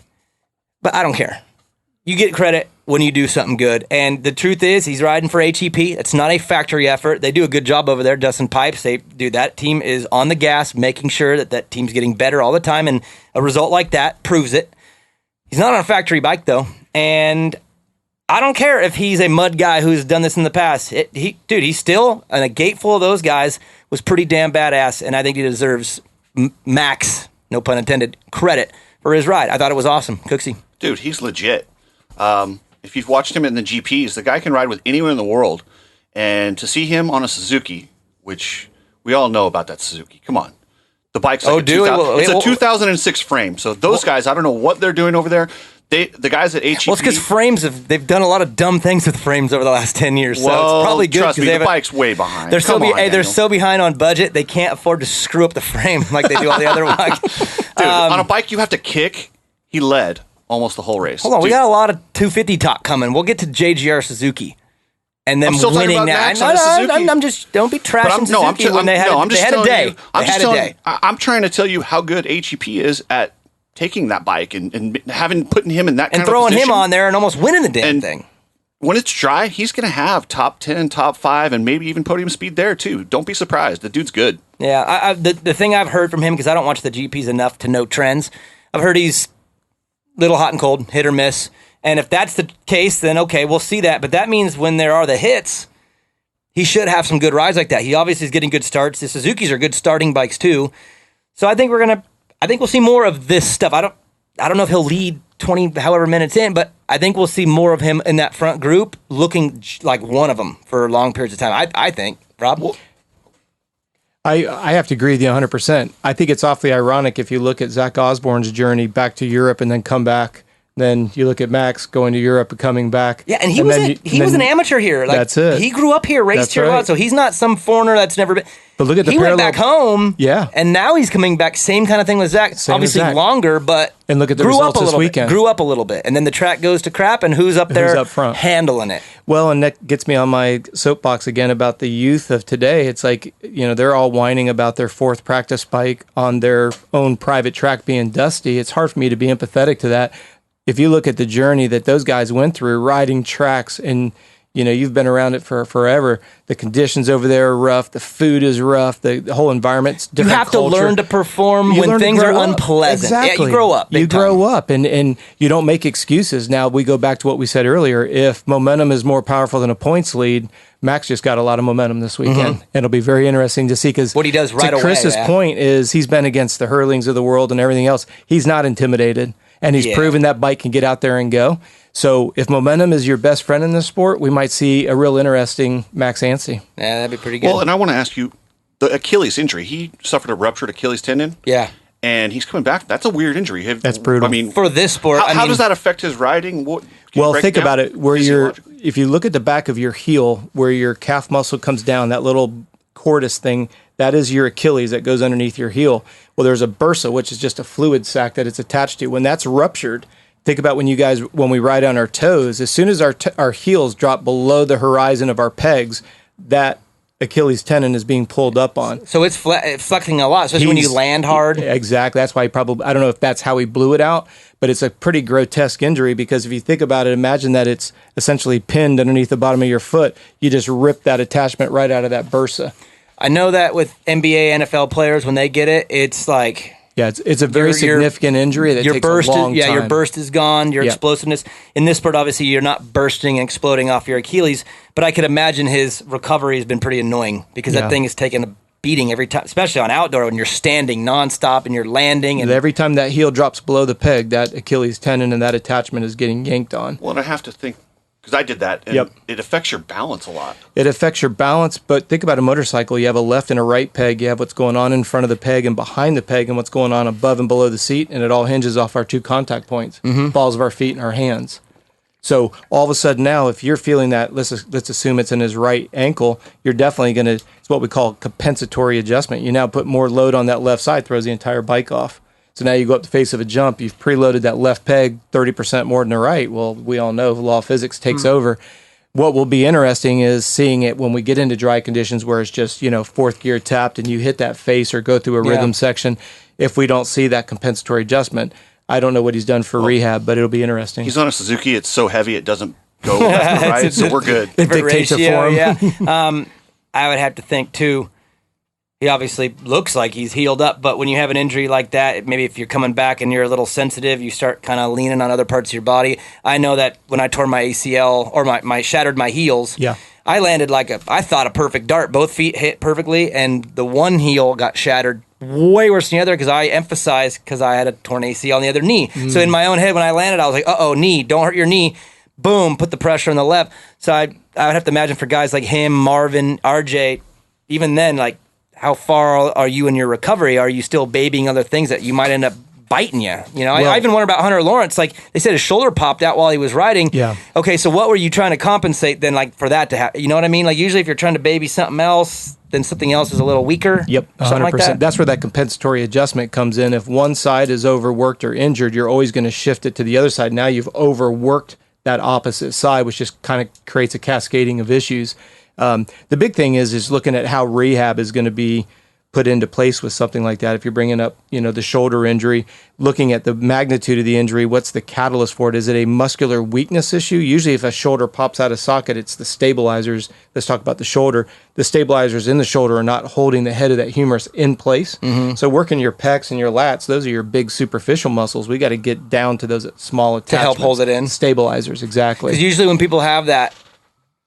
but I don't care. You get credit when you do something good. And the truth is, he's riding for HEP. It's not a factory effort. They do a good job over there. Dustin Pipes, that team is on the gas, making sure that team's getting better all the time. And a result like that proves it. He's not on a factory bike, though. And I don't care if he's a mud guy who's done this in the past. He's still, and a gate full of those guys was pretty damn badass. And I think he deserves max, no pun intended, credit for his ride. I thought it was awesome. Cooksey. Dude, he's legit. If you've watched him in the GPs, the guy can ride with anyone in the world. And to see him on a Suzuki, which we all know about that Suzuki. Come on. The bike's like it's a 2006 frame. So those guys, I don't know what they're doing over there. The guys at HEP... Well, it's because they've done a lot of dumb things with frames over the last 10 years. So well, it's probably good. Trust me, the bike's way behind. They're so behind on budget, they can't afford to screw up the frame like they do all the other bikes. Dude, on a bike you have to kick, he led almost the whole race. Hold on, we got a lot of 250 talk coming. We'll get to JGR Suzuki. And then winning that. I'm just, don't be trashing Suzuki when they had a day. I'm trying to tell you how good HEP is at taking that bike and putting him in that kind of position. And throwing him on there and almost winning the damn thing. When it's dry, he's going to have top 10, top 5, and maybe even podium speed there, too. Don't be surprised. The dude's good. Yeah, the thing I've heard from him, because I don't watch the GPs enough to know trends, I've heard he's a little hot and cold, hit or miss. And if that's the case, then okay, we'll see that. But that means when there are the hits, he should have some good rides like that. He obviously is getting good starts. The Suzukis are good starting bikes, too. So I think we'll see more of this stuff. I don't know if he'll lead 20 however minutes in, but I think we'll see more of him in that front group looking like one of them for long periods of time. I think. Rob? I have to agree with you 100%. I think it's awfully ironic if you look at Zach Osborne's journey back to Europe and then come back. Then you look at Max going to Europe and coming back. Yeah, and he was an amateur here. Like, that's it. He grew up here, raced here a lot, so he's not some foreigner that's never been. But look at the parallel. He went back home, yeah, and now he's coming back. Same kind of thing with Zach. Obviously longer, but and look at the results this weekend. Grew up a little bit, and then the track goes to crap, and who's up there front handling it? Well, and that gets me on my soapbox again about the youth of today. It's like, they're all whining about their fourth practice bike on their own private track being dusty. It's hard for me to be empathetic to that. If you look at the journey that those guys went through, riding tracks, and you've been around it for forever, the conditions over there are rough, the food is rough, the whole environment's different. You have to learn to perform when things are unpleasant. Exactly. Yeah, you grow up. Grow up, and you don't make excuses. Now, we go back to what we said earlier. If momentum is more powerful than a points lead, Max just got a lot of momentum this weekend. Mm-hmm. It'll be very interesting to see, because what he does right away. Chris's point is he's been against the Hurlings of the world and everything else. He's not intimidated. And he's proven that bike can get out there and go. So if momentum is your best friend in this sport, we might see a real interesting Max Anstey. Yeah, that'd be pretty good. Well, and I want to ask you, the Achilles injury, he suffered a ruptured Achilles tendon. Yeah. And he's coming back. That's a weird injury. That's brutal. I mean, for this sport. How does that affect his riding? Well, think about it. If you look at the back of your heel, where your calf muscle comes down, that little cordis thing, that is your Achilles that goes underneath your heel. Well, there's a bursa, which is just a fluid sac that it's attached to. When that's ruptured, think about when we ride on our toes, as soon as our heels drop below the horizon of our pegs, that Achilles tendon is being pulled up on. So it's flexing a lot, especially when you land hard. Exactly. That's why I don't know if that's how he blew it out, but it's a pretty grotesque injury, because if you think about it, imagine that it's essentially pinned underneath the bottom of your foot. You just rip that attachment right out of that bursa. I know that with NBA, NFL players, when they get it, it's like... Yeah, it's a very significant injury that takes a long time. Yeah, your burst is gone, your explosiveness. In this sport, obviously, you're not bursting and exploding off your Achilles, but I could imagine his recovery has been pretty annoying, because that thing is taking a beating every time, especially on outdoor when you're standing nonstop and you're landing. And every time that heel drops below the peg, that Achilles tendon and that attachment is getting yanked on. Well, and I have to think, Because I did that, and Yep. it affects your balance a lot. It affects your balance, but think about a motorcycle. You have a left and a right peg. You have what's going on in front of the peg and behind the peg and what's going on above and below the seat, and it all hinges off our two contact points, balls of our feet and our hands. So all of a sudden now, if you're feeling that, let's assume it's in his right ankle, you're definitely going to, it's what we call compensatory adjustment. You now put more load on that left side, throws the entire bike off. So now you go up the face of a jump, you've preloaded that left peg 30% more than the right. Well, we all know the law of physics takes over. What will be interesting is seeing it when we get into dry conditions where it's just, fourth gear tapped and you hit that face or go through a rhythm section. If we don't see that compensatory adjustment, I don't know what he's done for rehab, but it'll be interesting. He's on a Suzuki. It's so heavy it doesn't go left or right, so we're good. It dictates it for him. Yeah. I would have to think, too, he obviously looks like he's healed up, but when you have an injury like that, maybe if you're coming back and you're a little sensitive, you start kind of leaning on other parts of your body. I know that when I tore my ACL or my shattered my heels, I landed like I thought a perfect dart. Both feet hit perfectly, and the one heel got shattered way worse than the other because I emphasized because I had a torn ACL on the other knee. So in my own head, when I landed, I was like, uh-oh, knee, don't hurt your knee. Boom, put the pressure on the left. So I would have to imagine for guys like him, Marvin, RJ, even then, like, how far are you in your recovery? Are you still babying other things that you might end up biting you? I even wonder about Hunter Lawrence. Like, they said his shoulder popped out while he was riding. Yeah. Okay, so what were you trying to compensate then, like, for that to happen? You know what I mean? Like, usually if you're trying to baby something else, then something else is a little weaker. Yep, 100%. Like that? That's where that compensatory adjustment comes in. If one side is overworked or injured, you're always going to shift it to the other side. Now you've overworked that opposite side, which just kind of creates a cascading of issues. The big thing is looking at how rehab is going to be put into place with something like that. If you're bringing up, the shoulder injury, looking at the magnitude of the injury, what's the catalyst for it? Is it a muscular weakness issue? Usually if a shoulder pops out of socket, it's the stabilizers. Let's talk about the shoulder. The stabilizers in the shoulder are not holding the head of that humerus in place. So working your pecs and your lats, those are your big superficial muscles. We got to get down to those small attachments. To help hold it in. Stabilizers, exactly. Because usually when people have that,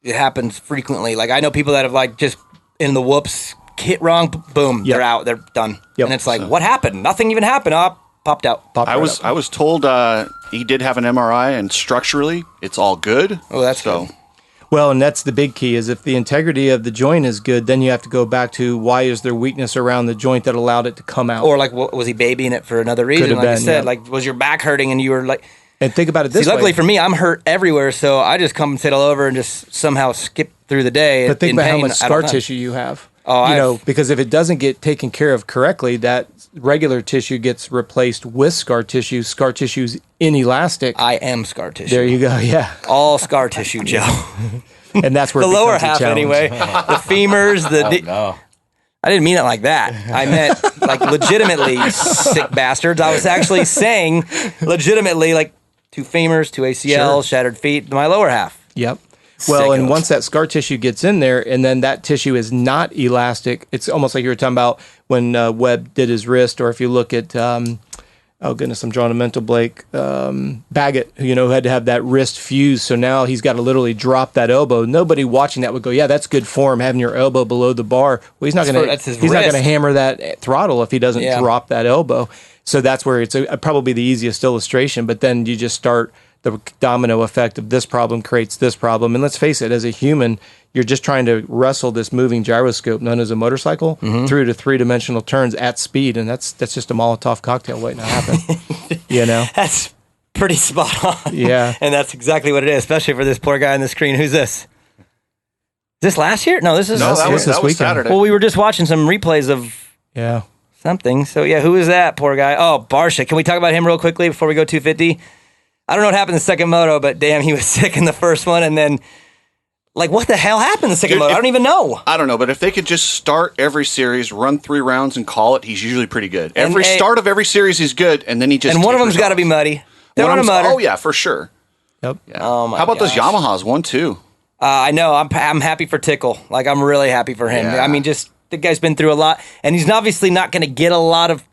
it happens frequently. Like, I know people that have, like, just in the whoops, hit wrong, boom, they're out, they're done. And it's like, what happened? Nothing even happened. Popped out. I was told he did have an MRI, and structurally, it's all good. Oh, that's good. Well, and that's the big key, is if the integrity of the joint is good, then you have to go back to why is there weakness around the joint that allowed it to come out. Or, like, was he babying it for another reason? Like you said, like, was your back hurting and you were like... And think about it this way. Luckily for me, I'm hurt everywhere, so I just compensate all over and just somehow skip through the day. But think about how much scar tissue you have. Oh, because if it doesn't get taken care of correctly, that regular tissue gets replaced with scar tissue. Scar tissue's inelastic. I am scar tissue. There you go. Yeah. All scar tissue, Joe. And that's where the it lower becomes half, a challenge. anyway. The femurs, No. I didn't mean it like that. I meant, like, legitimately, sick bastards. I was actually saying legitimately, like, 2 femurs, 2 ACLs, shattered feet, my lower half. Yep. Well, and Sickos. once that scar tissue gets in there and then that tissue is not elastic, it's almost like you were talking about when Webb did his wrist, or if you look at, oh goodness, I'm drawing a mental blank, Baggett, who had to have that wrist fused. So now he's got to literally drop that elbow. Nobody watching that would go, yeah, that's good form, having your elbow below the bar. Well, he's not going to hammer that throttle if he doesn't drop that elbow. So that's where it's probably the easiest illustration. But then you just start the domino effect of this problem creates this problem. And let's face it, as a human, you're just trying to wrestle this moving gyroscope known as a motorcycle through to 3-dimensional turns at speed. And that's just a Molotov cocktail waiting to happen. That's pretty spot on. Yeah. And that's exactly what it is, especially for this poor guy on the screen. Who's this? Is this last year? No, this is that was weekend. Saturday. Well, we were just watching some replays of something. So, yeah, who is that poor guy? Oh, Barsha. Can we talk about him real quickly before we go 250? I don't know what happened in the second moto, but damn, he was sick in the first one. And then, like, what the hell happened in the second moto? I don't even know. I don't know, but if they could just start every series, run 3 rounds, and call it, he's usually pretty good. Every start of every series, he's good, and then he just. And one of them's got to be muddy. One of them's, oh yeah, for sure. Yep. Yeah. Oh my How about those Yamahas? 1-2. I know. I'm happy for Tickle. Like, I'm really happy for him. Yeah. I mean, just the guy's been through a lot, and he's obviously not going to get a lot of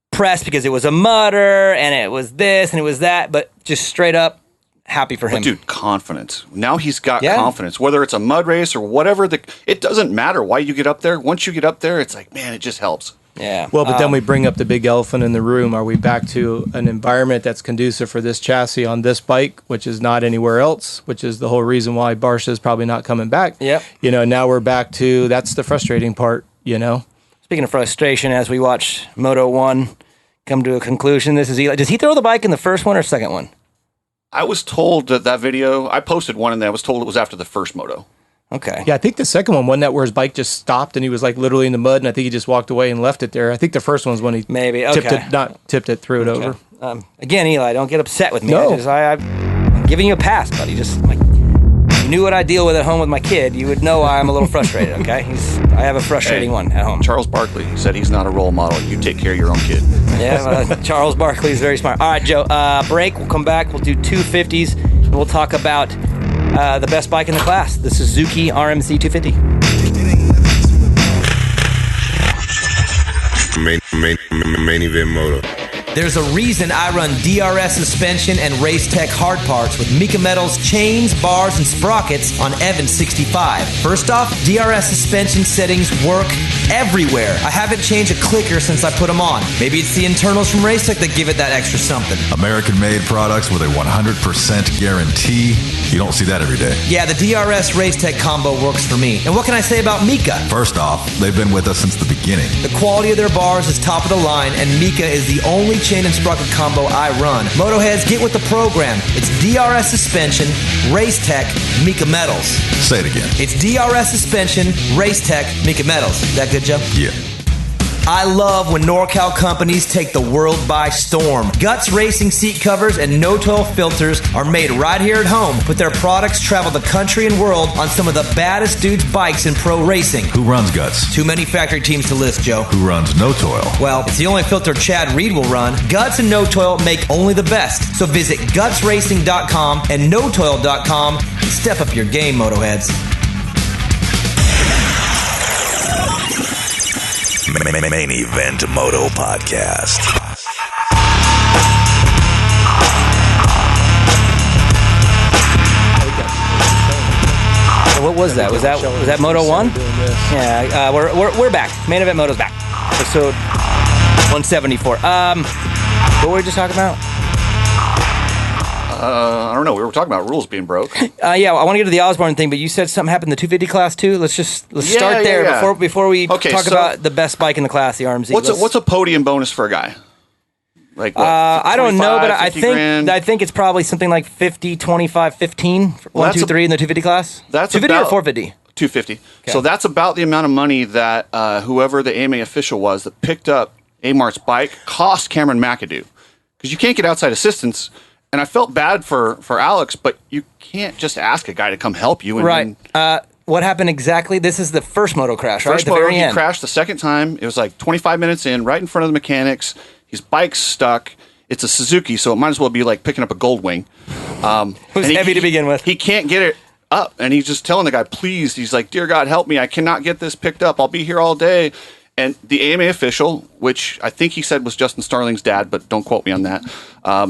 press because it was a mudder and it was this and it was that, but just straight up happy for him. But dude, confidence. Now he's got confidence. Whether it's a mud race or whatever, it doesn't matter why you get up there. Once you get up there, it's like, man, it just helps. Yeah. Well, but then we bring up the big elephant in the room. Are we back to an environment that's conducive for this chassis on this bike, which is not anywhere else, which is the whole reason why Barsha is probably not coming back? Yep. Now we're back to, that's the frustrating part, Speaking of frustration, as we watch Moto 1 come to a conclusion, this is Eli. Does he throw the bike in the first one or second one? I was told that video, I posted one and I was told it was after the first moto. Okay. Yeah, I think the second one wasn't that where his bike just stopped and he was like literally in the mud, and I think he just walked away and left it there. I think the first one's when he Maybe, tipped it, threw it over. Again, Eli, don't get upset with me. No. I'm giving you a pass, buddy. Just like you knew what I deal with at home with my kid, you would know I'm a little frustrated. Okay, I have a frustrating one at home. Charles Barkley said he's not a role model. You take care of your own kid. Yeah, Charles Barkley is very smart. All right, Joe. Break. We'll come back. We'll do 250s, and we'll talk about the best bike in the class, the Suzuki RMC 250. Main event moto. There's a reason I run DRS suspension and Race Tech hard parts with Mika Metals chains, bars, and sprockets on Evans 65. First off, DRS suspension settings work everywhere. I haven't changed a clicker since I put them on. Maybe it's the internals from Race Tech that give it that extra something. American-made products with a 100% guarantee. You don't see that every day. Yeah, the DRS Race Tech combo works for me. And what can I say about Mika? First off, they've been with us since the beginning. The quality of their bars is top of the line, and Mika is the only chain and sprocket combo I run. Motoheads, get with the program. It's DRS suspension, Race Tech, Mika Metals. Say it again. It's DRS suspension, Race Tech, Mika Metals. Is that good, Joe? Yeah. I love when NorCal companies take the world by storm. Guts Racing seat covers and no-toil filters are made right here at home, but their products travel the country and world on some of the baddest dudes' bikes in pro racing. Who runs Guts? Too many factory teams to list, Joe. Who runs No Toil? Well, it's the only filter Chad Reed will run. Guts and No Toil make only the best. So visit gutsracing.com and notoil.com and step up your game, Motoheads. Main Event Moto Podcast. What was that? Was that Moto 1? Yeah, we're back. Main Event Moto's back. Episode 174. What were we just talking about? I don't know. We were talking about rules being broke. Yeah, I want to get to the Osborne thing, but you said something happened in the 250 class too. Let's start there. Yeah. Before we talk about the best bike in the class, the RMZ. What's a podium bonus for a guy? Like what, I don't know, but I $50,000? think it's probably something like 50, 25, 15, 1, 2, 3 in the 250 class. That's 250 about, or 450? 250. Okay. So that's about the amount of money that whoever the AMA official was that picked up Amart's bike cost Cameron McAdoo. Because you can't get outside assistance. And I felt bad for Alex, but you can't just ask a guy to come help you. Right. What happened exactly? This is the first moto crash, right? First moto, he crashed the second time. It was like 25 minutes in, right in front of the mechanics. His bike's stuck. It's a Suzuki, so it might as well be like picking up a Goldwing. It was heavy to begin with. He can't get it up, and he's just telling the guy, please. He's like, dear God, help me. I cannot get this picked up. I'll be here all day. And the AMA official, which I think he said was Justin Starling's dad, but don't quote me on that,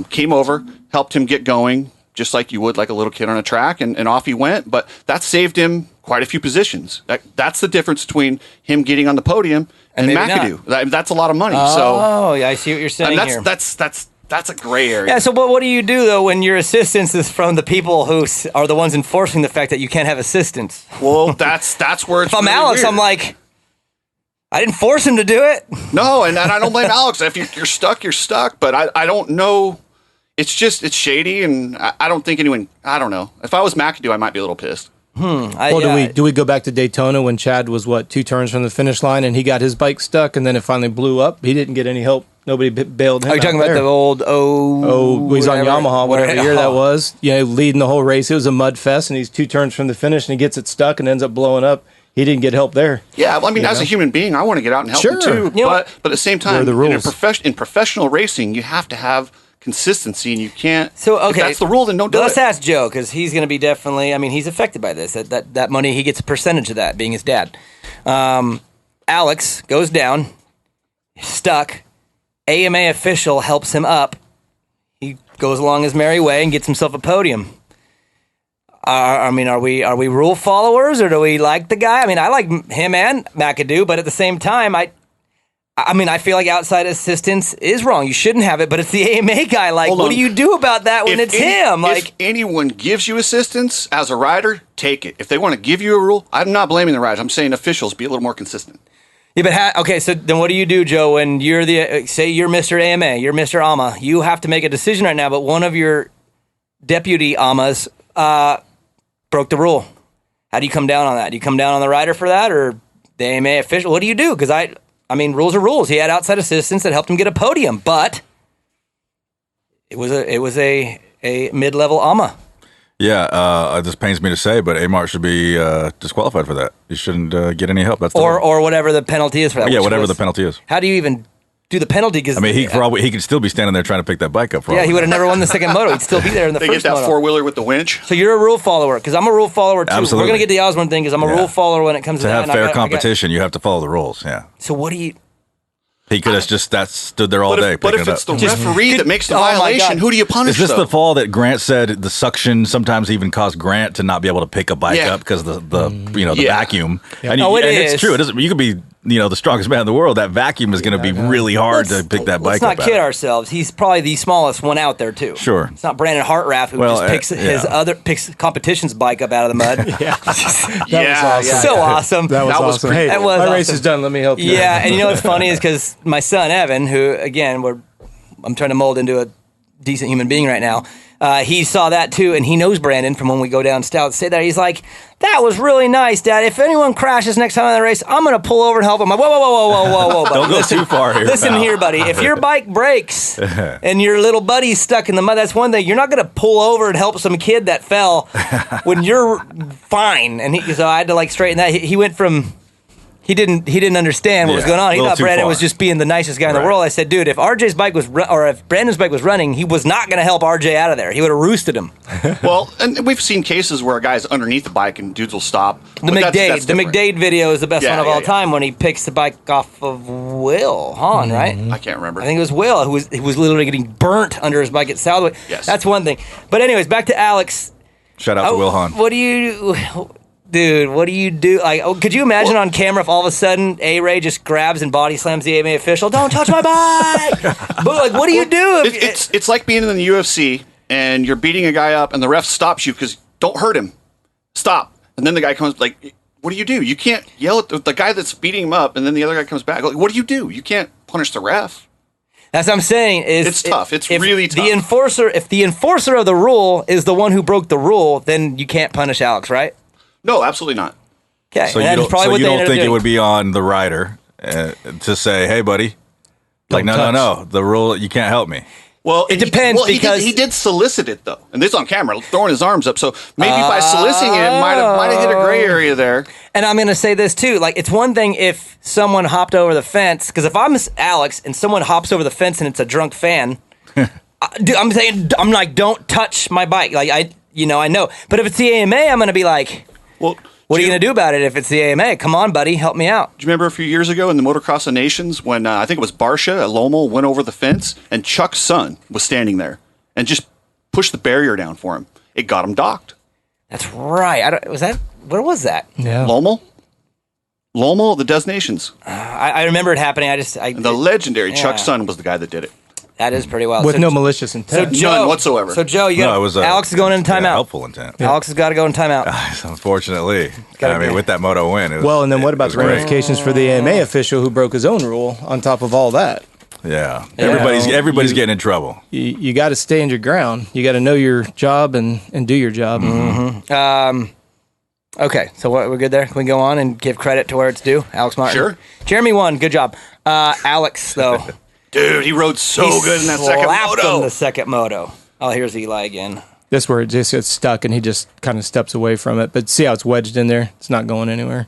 came over, helped him get going, just like you would like a little kid on a track, and off he went. But that saved him quite a few positions. That's the difference between him getting on the podium and McAdoo. That's a lot of money. Oh, yeah, I see what you're saying here. That's a gray area. Yeah, so what do you do, though, when your assistance is from the people who are the ones enforcing the fact that you can't have assistance? Well, that's where it's If I'm really Alex, weird. I'm like, I didn't force him to do it. No, and I don't blame Alex. If you're stuck, you're stuck. But I don't know. It's shady, and I don't think anyone. I don't know. If I was McAdoo, I might be a little pissed. Do we go back to Daytona when Chad was 2 turns from the finish line and he got his bike stuck and then it finally blew up? He didn't get any help. Nobody bailed him. Are you talking about the old he's on Yamaha, whatever year that was. Leading the whole race. It was a mud fest, and he's 2 turns from the finish, and he gets it stuck and ends up blowing up. He didn't get help there. Yeah, well, I mean, as a human being, I want to get out and help him too. But at the same time, the rules. In professional racing, you have to have consistency, and you can't. So okay, if that's the rule, then don't do Let's it. ask Joe, because he's going to be definitely. I mean, he's affected by this. That money, he gets a percentage of that, being his dad. Alex goes down, stuck. AMA official helps him up. He goes along his merry way and gets himself a podium. Are we rule followers, or do we like the guy? I mean, I like him and McAdoo, but at the same time, I mean, I feel like outside assistance is wrong. You shouldn't have it, but it's the AMA guy. Like, what do you do about that when it's him? Like, if anyone gives you assistance as a rider, take it. If they want to give you a rule, I'm not blaming the riders. I'm saying officials be a little more consistent. Yeah, but okay, so then what do you do, Joe, when you're say you're Mr. AMA, you're Mr. AMA, you have to make a decision right now, but one of your deputy AMAs broke the rule. How do you come down on that? Do you come down on the rider for that, or the AMA official? What do you do? Because I mean, rules are rules. He had outside assistance that helped him get a podium, but it was a mid-level AMA. Yeah, this pains me to say, but Amart should be disqualified for that. He shouldn't get any help. That's or whatever the penalty is for that. Yeah, whatever the penalty is. How do you even do the penalty? Because I mean, he could still be standing there trying to pick that bike up. Yeah, he would have never won the second moto. He'd still be there in the they first get that moto. four-wheeler with the winch. So you're a rule follower, because I'm a rule follower too. Absolutely. We're going to get the Osborne thing, because I'm a rule follower when it comes to have that. fair competition. You have to follow the rules. Yeah. So what do you? He could have just stood there all day. But if it's the referee that makes the Oh my violation, God. who do you punish? Is this though? the fall that Grant said the suction sometimes even caused Grant to not be able to pick a bike Yeah. up because the vacuum? And, Oh, it it's is. true. It doesn't. You could be the strongest man in the world. That vacuum is going to be really hard to pick that bike Let's up. not kid ourselves. He's probably the smallest one out there too. Sure. It's not Brandon Hartraff who just picks competition's bike up out of the mud. That Yeah, was awesome. So awesome. That was That was awesome. pretty Hey, cool. That was my race awesome. is done. Let me help you. Yeah, and you know what's funny is because my son Evan, who again I'm trying to mold into a decent human being right now. He saw that too, and he knows Brandon from when we go down Stout. Say that he's like, "That was really nice, Dad. If anyone crashes next time in the race, I'm gonna pull over and help him." I'm like, whoa, buddy. Don't go too far here. Listen pal. here, buddy. If your bike breaks and your little buddy's stuck in the mud, that's one thing. You're not gonna pull over and help some kid that fell when you're fine. And so I had to straighten that. He went from. He didn't understand what was going on. He a little thought too Brandon far. was just being the nicest guy in the Right. world. I said, dude, if RJ's bike was or if Brandon's bike was running, he was not going to help RJ out of there. He would have roosted him. Well, and we've seen cases where a guy's underneath the bike and dudes will stop. The But that's the different. McDade video is the best Yeah, one of all yeah. time when he picks the bike off of Will Hahn, right? I can't remember. I think it was Will who was literally getting burnt under his bike at Southwick. Yes. That's one thing. But anyways, back to Alex. Shout out to Will Hahn. What do you, dude? What do you do? Could you imagine on camera if all of a sudden A-Ray just grabs and body slams the AMA official? Don't touch my bike! But what do you do? It's like being in the UFC and you're beating a guy up and the ref stops you because don't hurt him. Stop. And then the guy comes like, what do? You can't yell at the guy that's beating him up and then the other guy comes back. Like, what do? You can't punish the ref. That's what I'm saying. It's tough. It's really tough. If the enforcer of the rule is the one who broke the rule, then you can't punish Alex, right? No, absolutely not. Okay. So and you that's don't, probably what they ended up think it doing. would be on the rider to say, "Hey, buddy, no, the rule you can't help me." Well, It depends because- he did solicit it though, and this on camera, throwing his arms up. So maybe by soliciting it, might have hit a gray area there. And I'm going to say this too. It's one thing if someone hopped over the fence, because if I'm Alex and someone hops over the fence and it's a drunk fan, I'm saying, I'm like, don't touch my bike. I know. But if it's the AMA, I'm going to be like, Well, what are you going to do about it if it's the AMA? Come on, buddy, help me out. Do you remember a few years ago in the Motocross of Nations when I think it was Barsha at Lommel went over the fence and Chuck's son was standing there and just pushed the barrier down for him? It got him docked. That's right. Where was that? Yeah. Lommel, the Des Nations. I remember it happening. The legendary Chuck's son was the guy that did it. That is pretty wild. With no malicious intent. None whatsoever. So Joe, you got No, it was Alex is going in timeout. Helpful intent. Alex has got to go in timeout. Unfortunately, Gotta be- with that moto win. And then what about it was the great. ramifications for the AMA official who broke his own rule on top of all that? Yeah, Yeah. everybody's getting in trouble. You got to stand your ground. You got to know your job and do your job. Okay, so we're good there. Can we go on and give credit to where it's due? Alex Martin. Sure. Jeremy won. Good job. Alex, though. Dude, he rode so he good in that second slapped moto. in the second moto. Oh, here's Eli again. That's where it just gets stuck, and he just kind of steps away from it. But see how it's wedged in there? It's not going anywhere.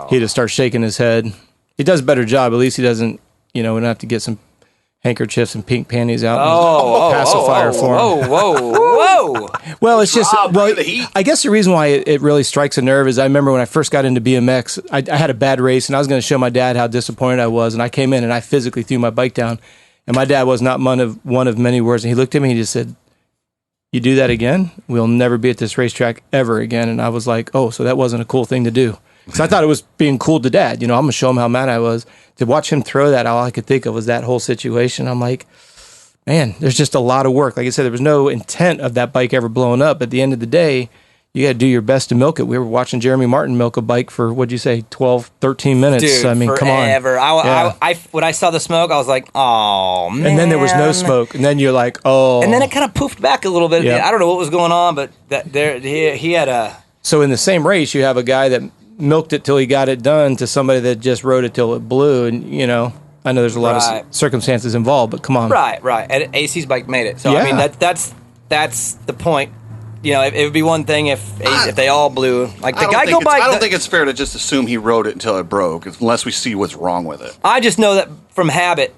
He just starts shaking his head. He does a better job. At least he doesn't, we don't have to get some handkerchiefs and pink panties out and pacifier for him. Whoa. Well, it's just, Rob, bring the heat. I guess the reason why it really strikes a nerve is I remember when I first got into BMX, I had a bad race, and I was going to show my dad how disappointed I was, and I came in and I physically threw my bike down, and my dad was not one of many words, and he looked at me and he just said, "You do that again, we'll never be at this racetrack ever again." And I was like, oh, so that wasn't a cool thing to do. Because I thought it was being cool to dad. I'm going to show him how mad I was. To watch him throw that, all I could think of was that whole situation. I'm like, man, there's just a lot of work. Like I said, there was no intent of that bike ever blowing up. At the end of the day, you got to do your best to milk it. We were watching Jeremy Martin milk a bike for, what'd you say, 12, 13 minutes. Dude, I mean, come on. Forever. When I saw the smoke, I was like, oh, man. And then there was no smoke. And then you're like, oh. And then it kind of poofed back a little bit. Yep. I don't know what was going on, but he had a... So in the same race, you have a guy that milked it till he got it done to somebody that just rode it till it blew. And, I know there's a lot of circumstances involved, but come on. Right. And AC's bike made it. So, Yeah. I mean, that's the point. It would be one thing if they all blew. Like, the Geico bike... I don't think it's fair to just assume he rode it until it broke, unless we see what's wrong with it. I just know that from habit,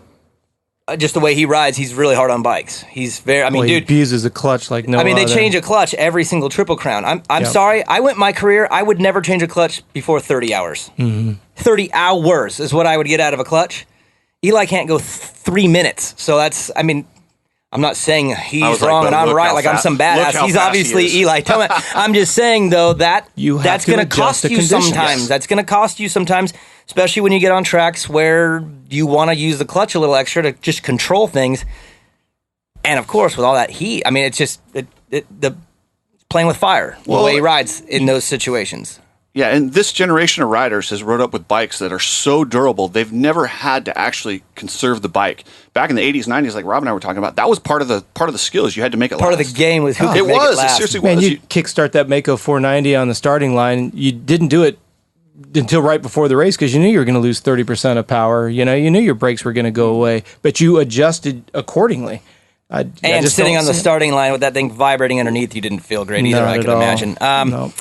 just the way he rides, he's really hard on bikes. He's very... He abuses a clutch like no other. They change a clutch every single Triple Crown. I'm sorry. I went my career, I would never change a clutch before 30 hours. Mm-hmm. 30 hours is what I would get out of a clutch. Eli can't go 3 minutes. So that's... I'm not saying he's wrong and I'm right, like I'm some badass. He's obviously Eli. I'm just saying, though, that's going to cost you sometimes. Yes. That's going to cost you sometimes, especially when you get on tracks where you want to use the clutch a little extra to just control things. And, of course, with all that heat, it's just playing with fire, the way he rides in those situations. Yeah, and this generation of riders has rode up with bikes that are so durable, they've never had to actually conserve the bike. Back in the 80s, 90s, like Rob and I were talking about, that was part of the skills. You had to make it part last. Of the game was who could it make was. it last. It seriously Man, was. you kickstart that Mako 490 on the starting line. You didn't do it until right before the race because you knew you were going to lose 30% of power. You knew your brakes were going to go away, but you adjusted accordingly. And sitting on the starting line with that thing vibrating underneath you didn't feel great either, I can imagine. No.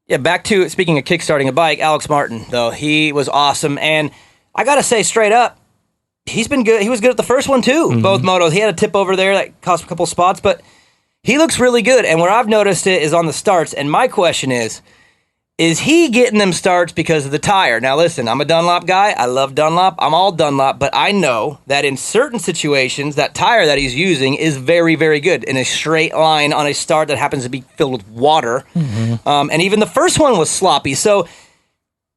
Yeah, back to, speaking of kickstarting a bike, Alex Martin, though, he was awesome. And I got to say, straight up, he's been good. He was good at the first one, too, both motos. He had a tip over there that cost a couple spots, but he looks really good. And where I've noticed it is on the starts. And my question is he getting them starts because of the tire? Now, listen, I'm a Dunlop guy. I love Dunlop. I'm all Dunlop. But I know that in certain situations, that tire that he's using is very, very good in a straight line on a start that happens to be filled with water. And even the first one was sloppy. So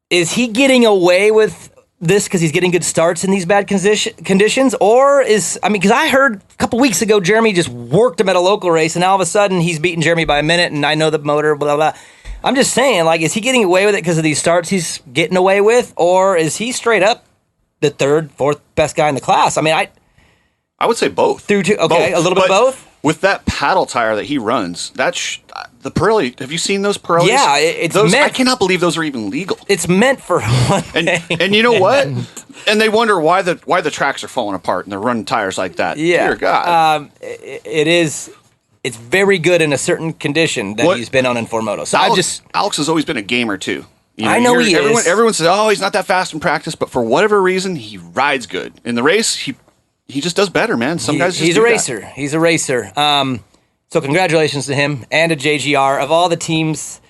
is he getting away with this because he's getting good starts in these bad conditions? Or because I heard a couple weeks ago, Jeremy just worked him at a local race, and all of a sudden he's beating Jeremy by a minute, and I know the motor, blah, blah. I'm just saying, is he getting away with it because of these starts he's getting away with, or is he straight up the third, fourth best guy in the class? I would say both. Okay, both. A little bit of both? With that paddle tire that he runs, the Pirelli, have you seen those Pirellis? Yeah, it's meant... I cannot believe those are even legal. It's meant for one thing. And you know what? And they wonder why the tracks are falling apart and they're running tires like that. Yeah. Dear God. It is... It's very good in a certain condition that he's been on in 4Moto. So Alex has always been a gamer too. I know he is. Everyone says, "Oh, he's not that fast in practice," but for whatever reason, he rides good in the race. He just does better, man. He's a racer. He's a racer. So congratulations to him and to JGR. Of all the teams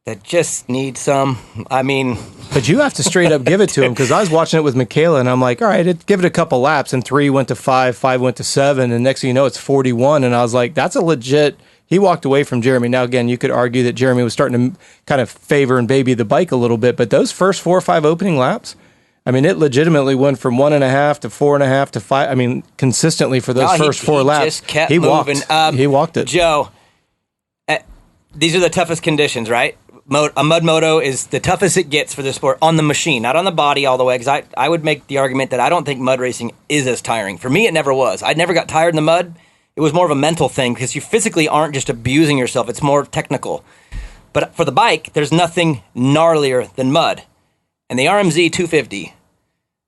that just need some, But you have to straight up give it to him, because I was watching it with Michaela, and I'm like, all right, give it a couple laps, and 3 went to 5, 5 went to 7, and next thing you know, it's 41, and I was like, that's a legit... He walked away from Jeremy. Now, again, you could argue that Jeremy was starting to kind of favor and baby the bike a little bit, but those first 4 or 5 opening laps, it legitimately went from 1.5 to 4.5 to 5. Consistently for those first 4 laps, just kept moving. He walked it. Joe, these are the toughest conditions, right? A mud moto is the toughest it gets for the sport on the machine, not on the body all the way, because I would make the argument that I don't think mud racing is as tiring. For me, it never was. I never got tired in the mud. It was more of a mental thing, because you physically aren't just abusing yourself. It's more technical. But for the bike, there's nothing gnarlier than mud. And the RMZ 250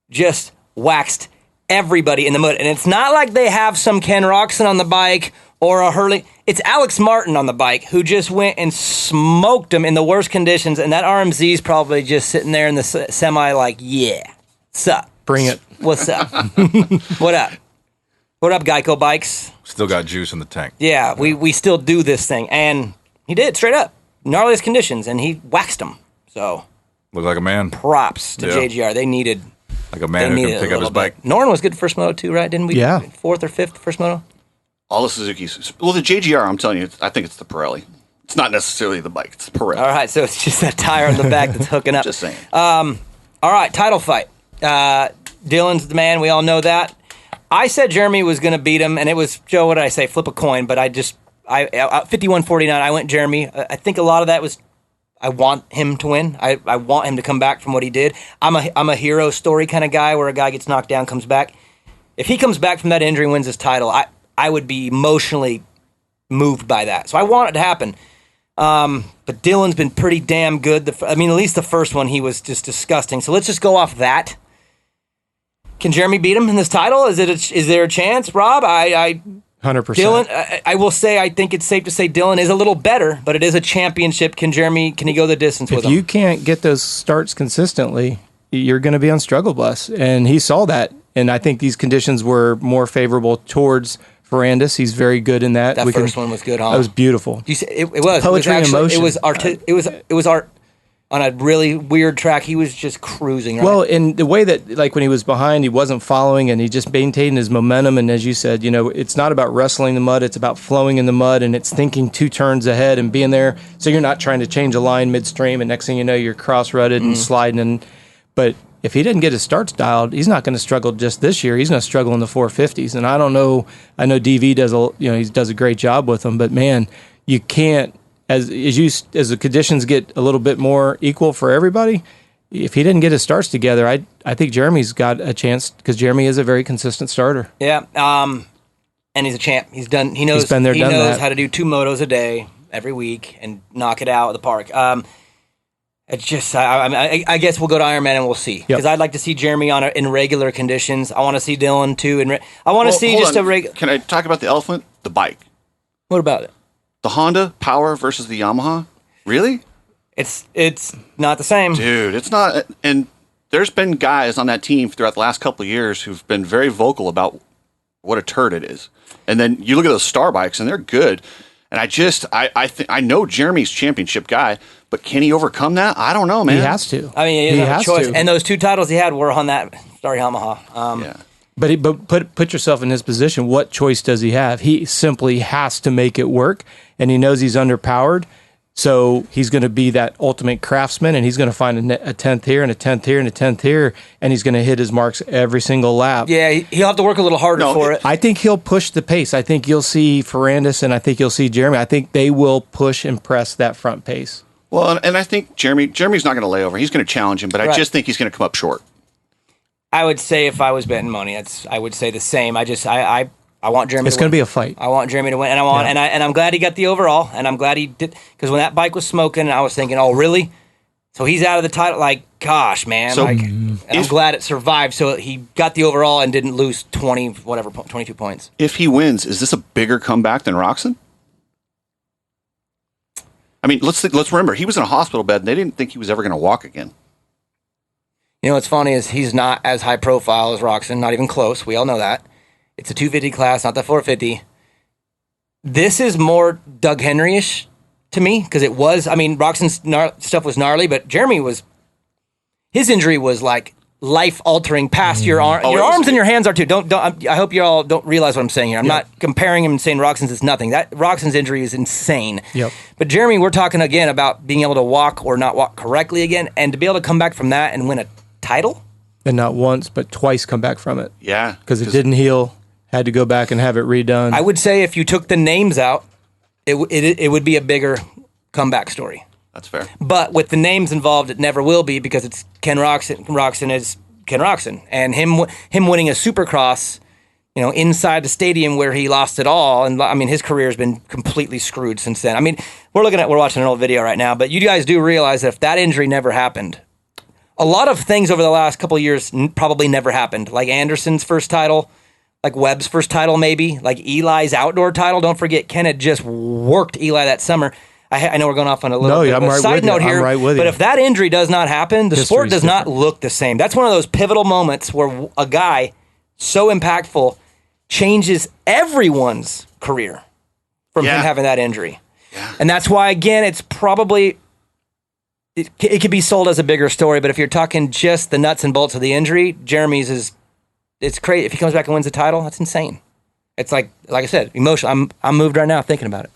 just waxed everybody in the mud. And it's not like they have some Ken Roxon on the bike or a Hurley. It's Alex Martin on the bike who just went and smoked them in the worst conditions. And that RMZ's probably just sitting there in the semi like, yeah, what's up? Bring it. What's up? What up? What up, Geico Bikes? Still got juice in the tank. Yeah, we still do this thing. And he did, straight up. Gnarliest conditions, and he waxed them. So, looked like a man. Props to JGR. They needed... Like a man who can pick up his bike. Norton was good first moto too, right? Didn't we? Yeah. 4th or 5th first moto? All the Suzuki's. Well, the JGR, I'm telling you, I think it's the Pirelli. It's not necessarily the bike. It's the Pirelli. All right, so it's just that tire on the back that's hooking up. Just saying. All right, title fight. Dylan's the man. We all know that. I said Jeremy was going to beat him, and it was, Joe, what did I say? Flip a coin, but I 51-49, I went Jeremy. I think a lot of that was I want him to win. I want him to come back from what he did. I'm a hero story kind of guy where a guy gets knocked down, comes back. If he comes back from that injury and wins his title, I would be emotionally moved by that. So I want it to happen. But Dylan's been pretty damn good. At least the first one, he was just disgusting. So let's just go off that. Can Jeremy beat him in this title? Is there a chance, Rob? 100%. Dylan, I will say, I think it's safe to say Dylan is a little better, but it is a championship. Can he go the distance with him? If you can't get those starts consistently, you're going to be on struggle bus. And he saw that. And I think these conditions were more favorable towards Ferrandis. He's very good in that. That first one was good, huh? That was beautiful. It was. Poetry and emotion. It was art on a really weird track. He was just cruising, right? Well, in the way that, like, when he was behind, he wasn't following, and he just maintained his momentum. And as you said, it's not about wrestling the mud. It's about flowing in the mud, and it's thinking 2 turns ahead and being there. So you're not trying to change a line midstream, and next thing you know, you're cross-rutted and sliding. But if he didn't get his starts dialed, he's not going to struggle just this year. He's going to struggle in the 450s. And I don't know. I know DV does a great job with them, but man, you can't. As the conditions get a little bit more equal for everybody, if he didn't get his starts together, I think Jeremy's got a chance because Jeremy is a very consistent starter. Yeah, and he's a champ. He knows. He's been there, done that. How to do 2 motos a day every week and knock it out of the park. It's just, I guess we'll go to Ironman and we'll see. Because I'd like to see Jeremy in regular conditions. I want to see Dylan too. I want to see just a regular. Can I talk about the elephant? The bike. What about it? The Honda Power versus the Yamaha? Really? It's not the same. Dude, it's not. And there's been guys on that team throughout the last couple of years who've been very vocal about what a turd it is. And then you look at those Star bikes, and they're good. And I know Jeremy's championship guy, but can he overcome that? I don't know, man. He has to. He has a choice. And those 2 titles he had were on that Star Yamaha. Yeah. But put yourself in his position. What choice does he have? He simply has to make it work, and he knows he's underpowered. So he's going to be that ultimate craftsman, and he's going to find a 10th here and a 10th here and a 10th here, and he's going to hit his marks every single lap. Yeah, he'll have to work a little harder for it. I think he'll push the pace. I think you'll see Ferrandis, and I think you'll see Jeremy. I think they will push and press that front pace. Well, and I think Jeremy's not going to lay over. He's going to challenge him, but I just think he's going to come up short. I would say if I was betting money, I would say the same. I want Jeremy. It's going to be a fight. I want Jeremy to win, and I'm glad he got the overall, and I'm glad he did because when that bike was smoking, I was thinking, oh really? So he's out of the title. Like, gosh, man. So I'm glad it survived. So he got the overall and didn't lose 22 points. If he wins, is this a bigger comeback than Roczen? I mean, let's remember he was in a hospital bed, and they didn't think he was ever going to walk again. You know what's funny is he's not as high profile as Roczen, not even close. We all know that. It's a 250 class, not the 450. This is more Doug Henry-ish to me because it was. I mean, Roczen's stuff was gnarly, but his injury was like life-altering past your arm. Your arms and your hands are too. I hope you all don't realize what I'm saying here. I'm not comparing him and saying Roczen's is nothing. That Roczen's injury is insane. Yep. But Jeremy, we're talking again about being able to walk or not walk correctly again, and to be able to come back from that and win a title. And not once, but twice come back from it. Yeah. Because it didn't heal. Had to go back and have it redone. I would say if you took the names out, it would be a bigger comeback story. That's fair. But with the names involved, it never will be because it's Ken Roczen. Roczen is Ken Roczen, and him winning a Supercross, inside the stadium where he lost it all. And I mean, his career has been completely screwed since then. I mean, we're watching an old video right now, but you guys do realize that if that injury never happened, a lot of things over the last couple of years probably never happened. Like Anderson's first title. Like Webb's first title, maybe. Like Eli's outdoor title. Don't forget, Ken had just worked Eli that summer. I know we're going off on a little bit of a side note here. But if that injury does not happen, the sport does not look the same. That's one of those pivotal moments where a guy so impactful changes everyone's career from him having that injury. Yeah. And that's why, again, it's probably... It could be sold as a bigger story, but if you're talking just the nuts and bolts of the injury, Jeremy's is... It's crazy. If he comes back and wins the title, that's insane. It's like I said, emotional. I'm moved right now thinking about it.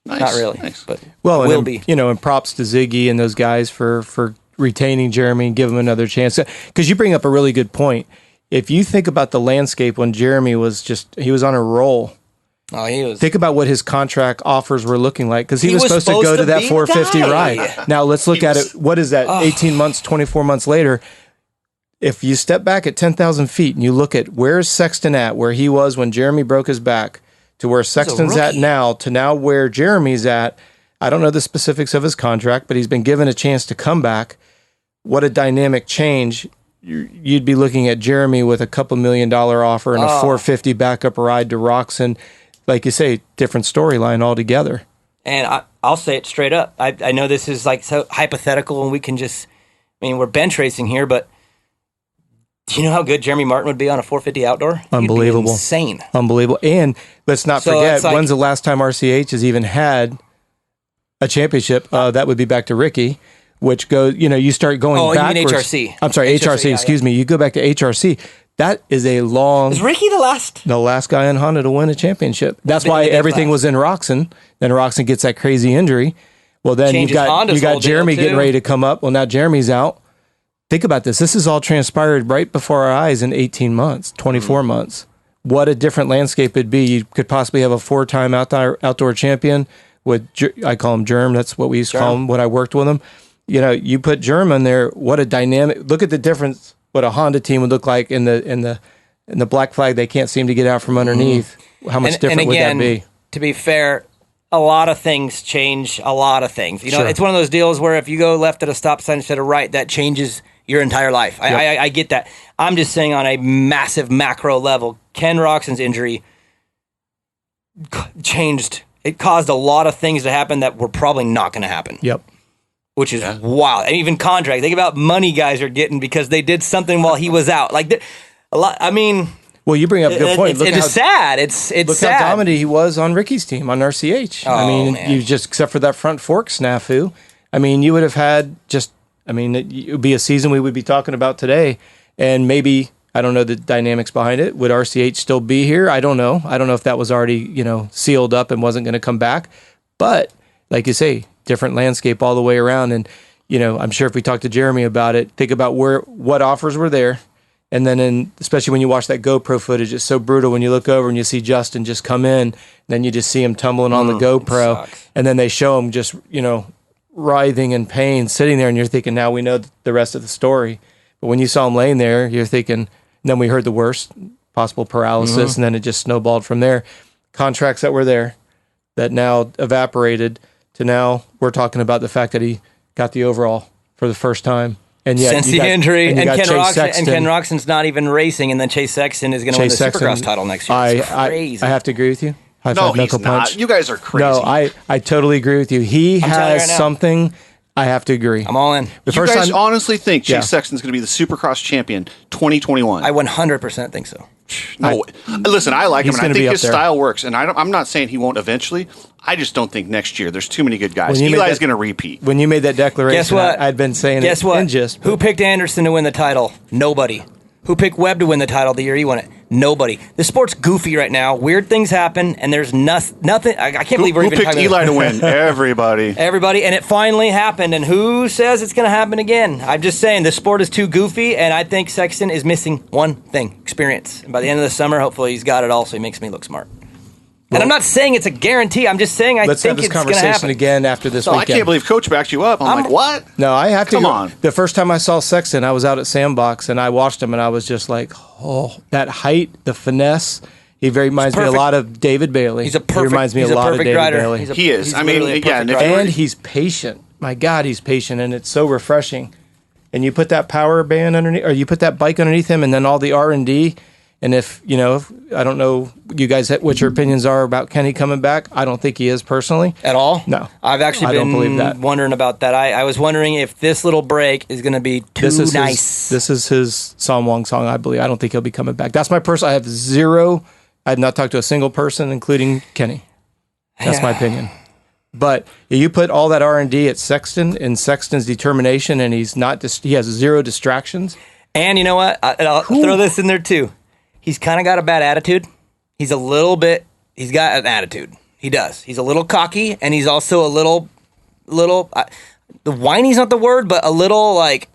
Nice, Not really, nice. but Well, will and, be. and props to Ziggy and those guys for retaining Jeremy and give him another chance. Because you bring up a really good point. If you think about the landscape when Jeremy he was on a roll. Oh, he was. Think about what his contract offers were looking like, because he He was was supposed to go supposed to to that be the 450 guy. ride. Now let's look at it. What is that? 18 months, 24 months later. If you step back at 10,000 feet and you look at where's Sexton at, where he was when Jeremy broke his back, to where Sexton's at now, to now where Jeremy's at. I don't know the specifics of his contract, but he's been given a chance to come back. What a dynamic change. You'd be looking at Jeremy with a couple $1 million offer and a 450 backup ride to Roxon. Like you say, different storyline altogether. And I'll say it straight up. I know this is like so hypothetical, and we can just, we're bench racing here, but do you know how good Jeremy Martin would be on a 450 outdoor? He'd be Unbelievable. insane. Unbelievable. And let's not So forget, it's like- when's the last time RCH has even had a championship? That would be back to Ricky, which goes, you start going Oh, you mean backwards. HRC. I'm sorry, HRC, yeah, excuse me. You go back to HRC. That is a long... Is Ricky the last guy in Honda to win a championship. That's why everything was in Roxon. Then Roxon gets that crazy injury. Well, then Changes you got Honda's whole Jeremy deal, getting too. ready to come up. Well, now Jeremy's out. Think about this. This is all transpired right before our eyes in 18 months, 24 months. What a different landscape it'd be. You could possibly have a 4-time outdoor champion with, I call him Germ. That's what we used to call him when I worked with him. You put Germ in there. What a dynamic! Look at the difference. What a Honda team would look like in the black flag. They can't seem to get out from underneath. How much different would that be? To be fair, a lot of things change a lot of things. Sure. It's one of those deals where if you go left at a stop sign instead of right, that changes your entire life. I get that. I'm just saying on a massive macro level, Ken Roxon's injury changed. It caused a lot of things to happen that were probably not going to happen. Yep. Which is wild. And even contract. Think about money guys are getting because they did something while he was out. Like a lot. Well, you bring up a good point. It's just sad. It's look sad. how dominant he was on Ricky's team on RCH. Oh, man. You just except for that front fork snafu. You would have had it would be a season we would be talking about today, and maybe I don't know the dynamics behind it. Would RCH still be here? I don't know. I don't know if that was already sealed up and wasn't going to come back. But like you say, different landscape all the way around. And I'm sure if we talk to Jeremy about it, think about what offers were there. And then, especially when you watch that GoPro footage, it's so brutal when you look over and you see Justin just come in, and then you just see him tumbling on the GoPro, and then they show him just, writhing in pain, sitting there, and you're thinking, now we know the rest of the story. But when you saw him laying there, you're thinking, and then we heard the worst, possible paralysis, and then it just snowballed from there. Contracts that were there that now evaporated to now we're talking about the fact that he got the overall for the first time. And yet since the injury, and Ken Sexton. Roxon's not even racing, and then Chase Sexton is going to win the Supercross title next year. It's crazy. I have to agree with you. No, he's not. You guys are crazy. No, I totally agree with you. He has something. I have to agree. I'm all in. You guys honestly think Chase Sexton's going to be the Supercross champion 2021? I 100% think so. No, listen, I like him, and I think his there. style works. And I'm not saying he won't eventually. I just don't think next year. There's too many good guys. Eli's going to repeat. When you made that declaration, guess what? I'd been saying guess it. What? Who picked Anderson to win the title? Nobody. Who picked Webb to win the title the year he won it? Nobody. The sport's goofy right now. Weird things happen, and there's nothing. I can't believe we're even talking Who picked about Eli to win? Everybody. Everybody, and it finally happened. And who says it's going to happen again? I'm just saying the sport is too goofy, and I think Sexton is missing one thing: experience. And by the end of the summer, hopefully he's got it all, so he makes me look smart. And I'm not saying it's a guarantee. I'm just saying let's think have this it's going to conversation happen again after this weekend. I can't believe Coach backed you up. I'm like, what? No, I have to. Come on. The first time I saw Sexton, I was out at Sandbox, and I watched him, and I was just like, oh, that height, the finesse. He reminds me a lot of David Bailey. He reminds me a lot of David Bailey. He is. I mean, again, and he's patient. My God, he's patient, and it's so refreshing. And you put that power band underneath, or you put that bike underneath him, and then all the R&D. And if I don't know you guys what your opinions are about Kenny coming back. I don't think he is personally. At all? No. I've actually been wondering about that. I was wondering if this little break is going to be too nice. This is his Sam Wong song, I believe. I don't think he'll be coming back. That's my personal. I have not talked to a single person, including Kenny. That's my opinion. But you put all that R&D at Sexton and Sexton's determination, and he has zero distractions. And you know what? I'll throw this in there too. He's kind of got a bad attitude. He's got an attitude. He does. He's a little cocky, and he's also a little. The whiny's not the word, but a little like.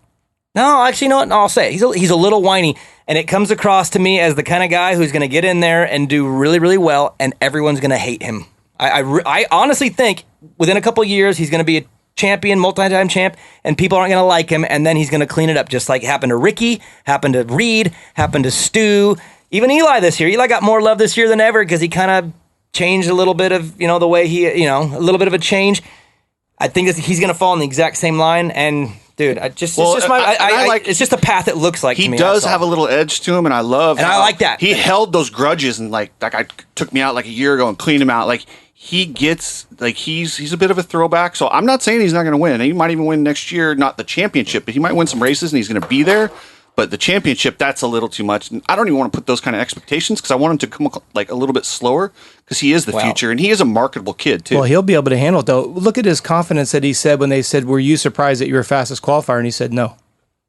No, actually, you know what? No, I'll say it. He's a little whiny, and it comes across to me as the kind of guy who's going to get in there and do really, really well, and everyone's going to hate him. I honestly think within a couple of years he's going to be a champion, multi-time champ, and people aren't going to like him, and then he's going to clean it up, just like it happened to Ricky, happened to Reed, happened to Stu, even Eli this year. Eli got more love this year than ever because he kind of changed a little bit of, the way he, a little bit of a change. I think he's going to fall in the exact same line, and dude, it's just a path it looks like to me. He does have a little edge to him, and I love and I like that. He held those grudges, and like that guy took me out like a year ago and cleaned him out. Like he gets like he's a bit of a throwback. So I'm not saying he's not going to win. He might even win next year, not the championship, but he might win some races, and he's going to be there. But the championship, that's a little too much. And I don't even want to put those kind of expectations because I want him to come like a little bit slower because he is the future, and he is a marketable kid too. Well, he'll be able to handle it though. Look at his confidence that he said when they said, "Were you surprised that you were fastest qualifier?" And he said, "No,"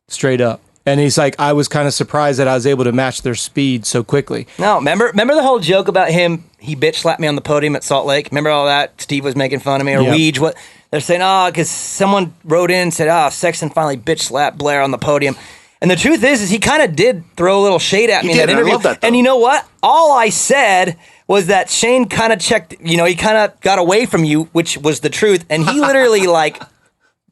straight up. And he's like, "I was kind of surprised that I was able to match their speed so quickly." No, remember the whole joke about him? He bitch slapped me on the podium at Salt Lake. Remember all that? Steve was making fun of me, or Weege. What they're saying? Because someone wrote in and said, Sexton finally bitch slapped Blair on the podium. And the truth is he kind of did throw a little shade at me in that interview. I love that, and you know what? All I said was that Shane kind of checked, he kind of got away from you, which was the truth. And he literally like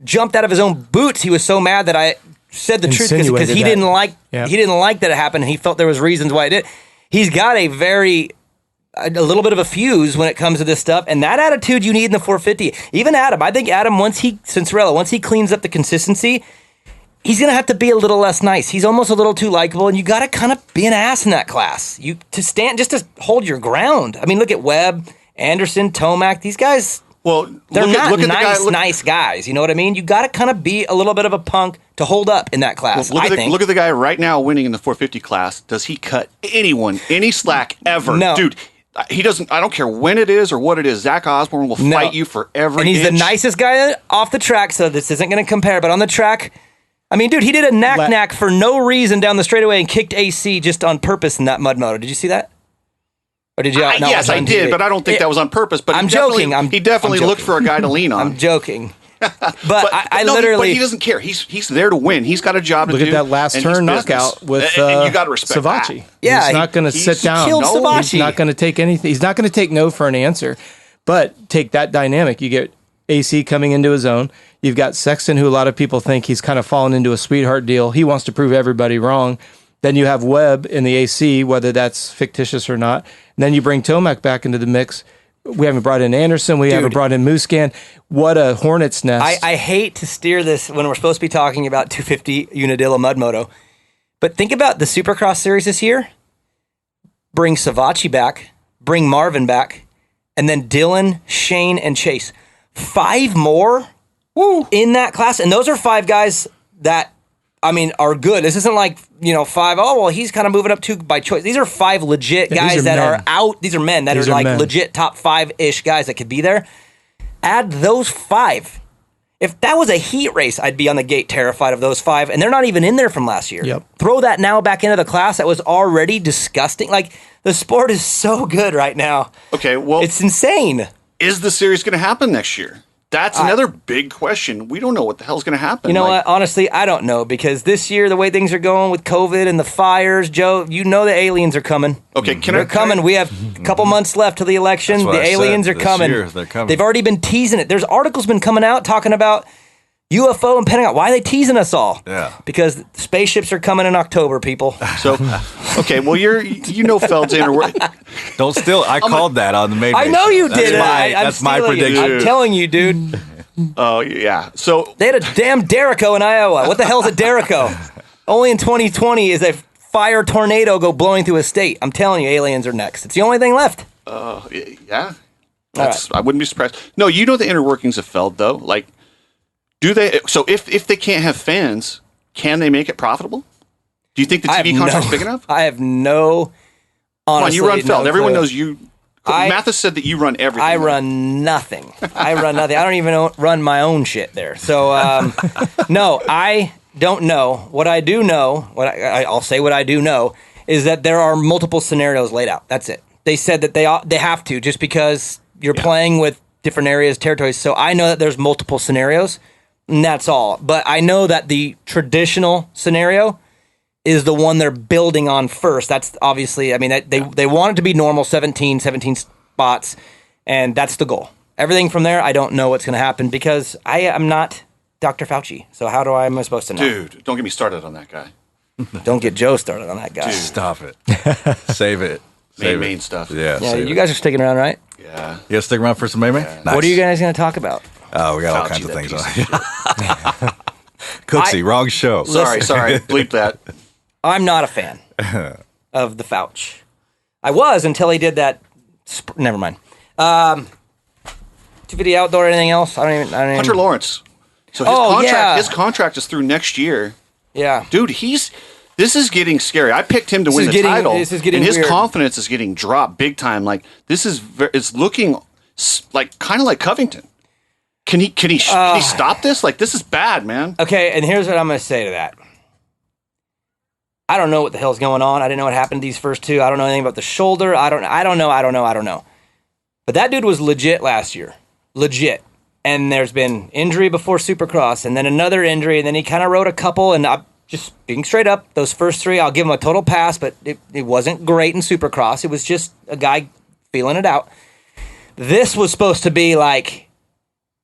jumped out of his own boots. He was so mad that I said the truth because he didn't like that it happened. And he felt there was reasons why it did. He's got a little bit of a fuse when it comes to this stuff. And that attitude you need in the 450. Even Adam, I think Adam, once he cleans up the consistency, he's going to have to be a little less nice. He's almost a little too likable, and you got to kind of be an ass in that class. To hold your ground. I mean, look at Webb, Anderson, Tomac. These guys, they're not nice guys. You know what I mean? You got to kind of be a little bit of a punk to hold up in that class. Look at the guy right now winning in the 450 class. Does he cut anyone any slack ever? No. Dude. He doesn't. I don't care when it is or what it is. Zach Osborne will fight you for every And he's inch. the nicest guy off the track, so this isn't going to compare. But on the track, I mean, dude, he did a knack for no reason down the straightaway and kicked AC just on purpose in that mud moto. Did you see that? Or did you? Yes, I did, but I don't think that was on purpose. But I'm joking. He definitely looked for a guy to lean on. I'm joking. But But he doesn't care. He's there to win. He's got a job to do. Look at that last turn knockout with and you got to respect Savachi. that. Yeah, he's not going to sit down. Killed Savachi. He's not going to take anything. He's not going to take no for an answer. But take that dynamic. You get AC coming into his own. You've got Sexton, who a lot of people think he's kind of fallen into a sweetheart deal. He wants to prove everybody wrong. Then you have Webb in the AC, whether that's fictitious or not. And then you bring Tomac back into the mix. We haven't brought in Anderson. We haven't brought in Muscan. What a hornet's nest. I hate to steer this when we're supposed to be talking about 250 Unadilla Mud Moto. But think about the Supercross series this year. Bring Savachi back. Bring Marvin back. And then Dylan, Shane, and Chase. 5 more in that class. And those are 5 guys that, are good. This isn't like, 5, he's kind of moving up too by choice. These are 5 legit guys that are out. These are men that are like legit top 5-ish guys that could be there. Add those 5. If that was a heat race, I'd be on the gate terrified of those 5. And they're not even in there from last year. Yep. Throw that now back into the class that was already disgusting. Like, the sport is so good right now. Okay, well, it's insane. Is the series going to happen next year? That's another big question. We don't know what the hell's going to happen. You know what? Honestly, I don't know, because this year, the way things are going with COVID and the fires, Joe, the aliens are coming. Okay, they're coming. We have a couple months left to the election. The aliens are coming. They're coming. They've already been teasing it. There's articles been coming out talking about UFO and Pentagon. Why are they teasing us all? Yeah. Because spaceships are coming in October, people. So, okay, well, Feld's in. Don't steal. I called that on the main. I know you did. That's my prediction. I'm telling you, dude. Oh, yeah. So they had a damn Derico in Iowa. What the hell is a Derico? Only in 2020 is a fire tornado go blowing through a state. I'm telling you, aliens are next. It's the only thing left. Yeah. I wouldn't be surprised. No, you know the inner workings of Feld, though. Like, do they? So if they can't have fans, can they make it profitable? Do you think the TV contract's big enough? I have no. Honestly, come on, you run Feld. No Everyone knows you. Mathis said that you run everything. I run nothing. I don't even run my own shit there. So, no, I don't know. What I do know, I'll say what I do know, is that there are multiple scenarios laid out. That's it. They said that they have to, just because you're playing with different areas, territories. So I know that there's multiple scenarios, and that's all. But I know that the traditional scenario is the one they're building on first. That's obviously, I mean, they want it to be normal, 17 spots, and that's the goal. Everything from there, I don't know what's going to happen because I am not Dr. Fauci. So how am I supposed to know? Dude, don't get me started on that guy. Don't get Joe started on that guy. Dude. Stop it. Save it. Main stuff. Yeah, Yeah, save you it. guys are sticking around, right? Yeah. You guys stick around for some May? Nice. What are you guys going to talk about? Oh, we got all Fauci, kinds of that things piece on. of Cooksey, wrong show. Sorry. Bleep that. I'm not a fan of the Fauci. I was until he did that. Never mind. 250 outdoor. Anything else? I don't even. Hunter Lawrence. So his contract is through next year. Yeah, Dude, this is getting scary. I picked him to win the title. This is getting and his weird. confidence is getting dropped big time. Like it's looking like kind of like Covington. Can he stop this? Like this is bad, man. Okay, and here's what I'm going to say to that. I don't know what the hell's going on. I didn't know what happened to these first two. I don't know anything about the shoulder. I don't know. But that dude was legit last year. Legit. And there's been injury before Supercross, and then another injury, and then he kind of rode a couple, and I'm just being straight up, those first three, I'll give him a total pass, but it wasn't great in Supercross. It was just a guy feeling it out. This was supposed to be like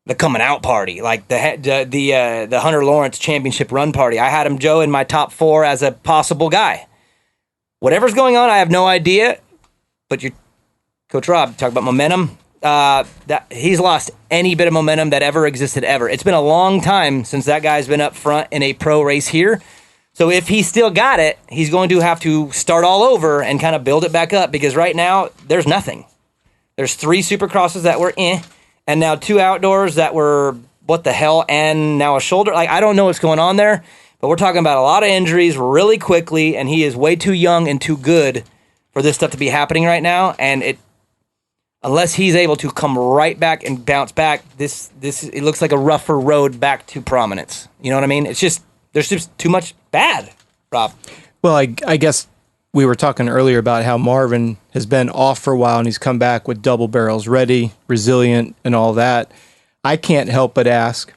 the coming out party, like the Hunter Lawrence championship run party. I had him, Joe, in my top 4 as a possible guy. Whatever's going on, I have no idea. But Coach Rob, talk about momentum. That he's lost any bit of momentum that ever existed ever. It's been a long time since that guy's been up front in a pro race here. So if he still got it, he's going to have to start all over and kind of build it back up because right now there's nothing. There's 3 Supercrosses that were and now 2 outdoors that were what the hell, and now a shoulder. Like I don't know what's going on there, but we're talking about a lot of injuries really quickly, and he is way too young and too good for this stuff to be happening right now. And unless he's able to come right back and bounce back, it looks like a rougher road back to prominence. You know what I mean? It's just there's just too much bad, Rob. Well, I guess we were talking earlier about how Marvin has been off for a while and he's come back with double barrels ready, resilient, and all that. I can't help but ask,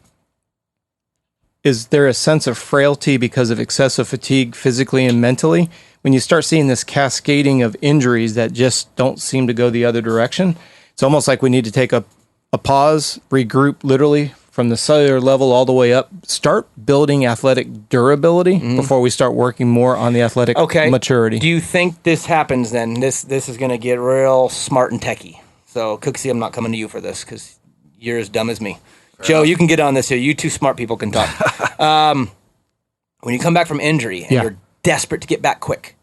is there a sense of frailty because of excessive fatigue physically and mentally? When you start seeing this cascading of injuries that just don't seem to go the other direction, it's almost like we need to take a pause, regroup literally from the cellular level all the way up, start building athletic durability before we start working more on the athletic maturity. Do you think this happens then? This is going to get real smart and techie. So, Cooksey, I'm not coming to you for this because you're as dumb as me. Joe, you can get on this here. You two smart people can talk. When you come back from injury and you're desperate to get back quick,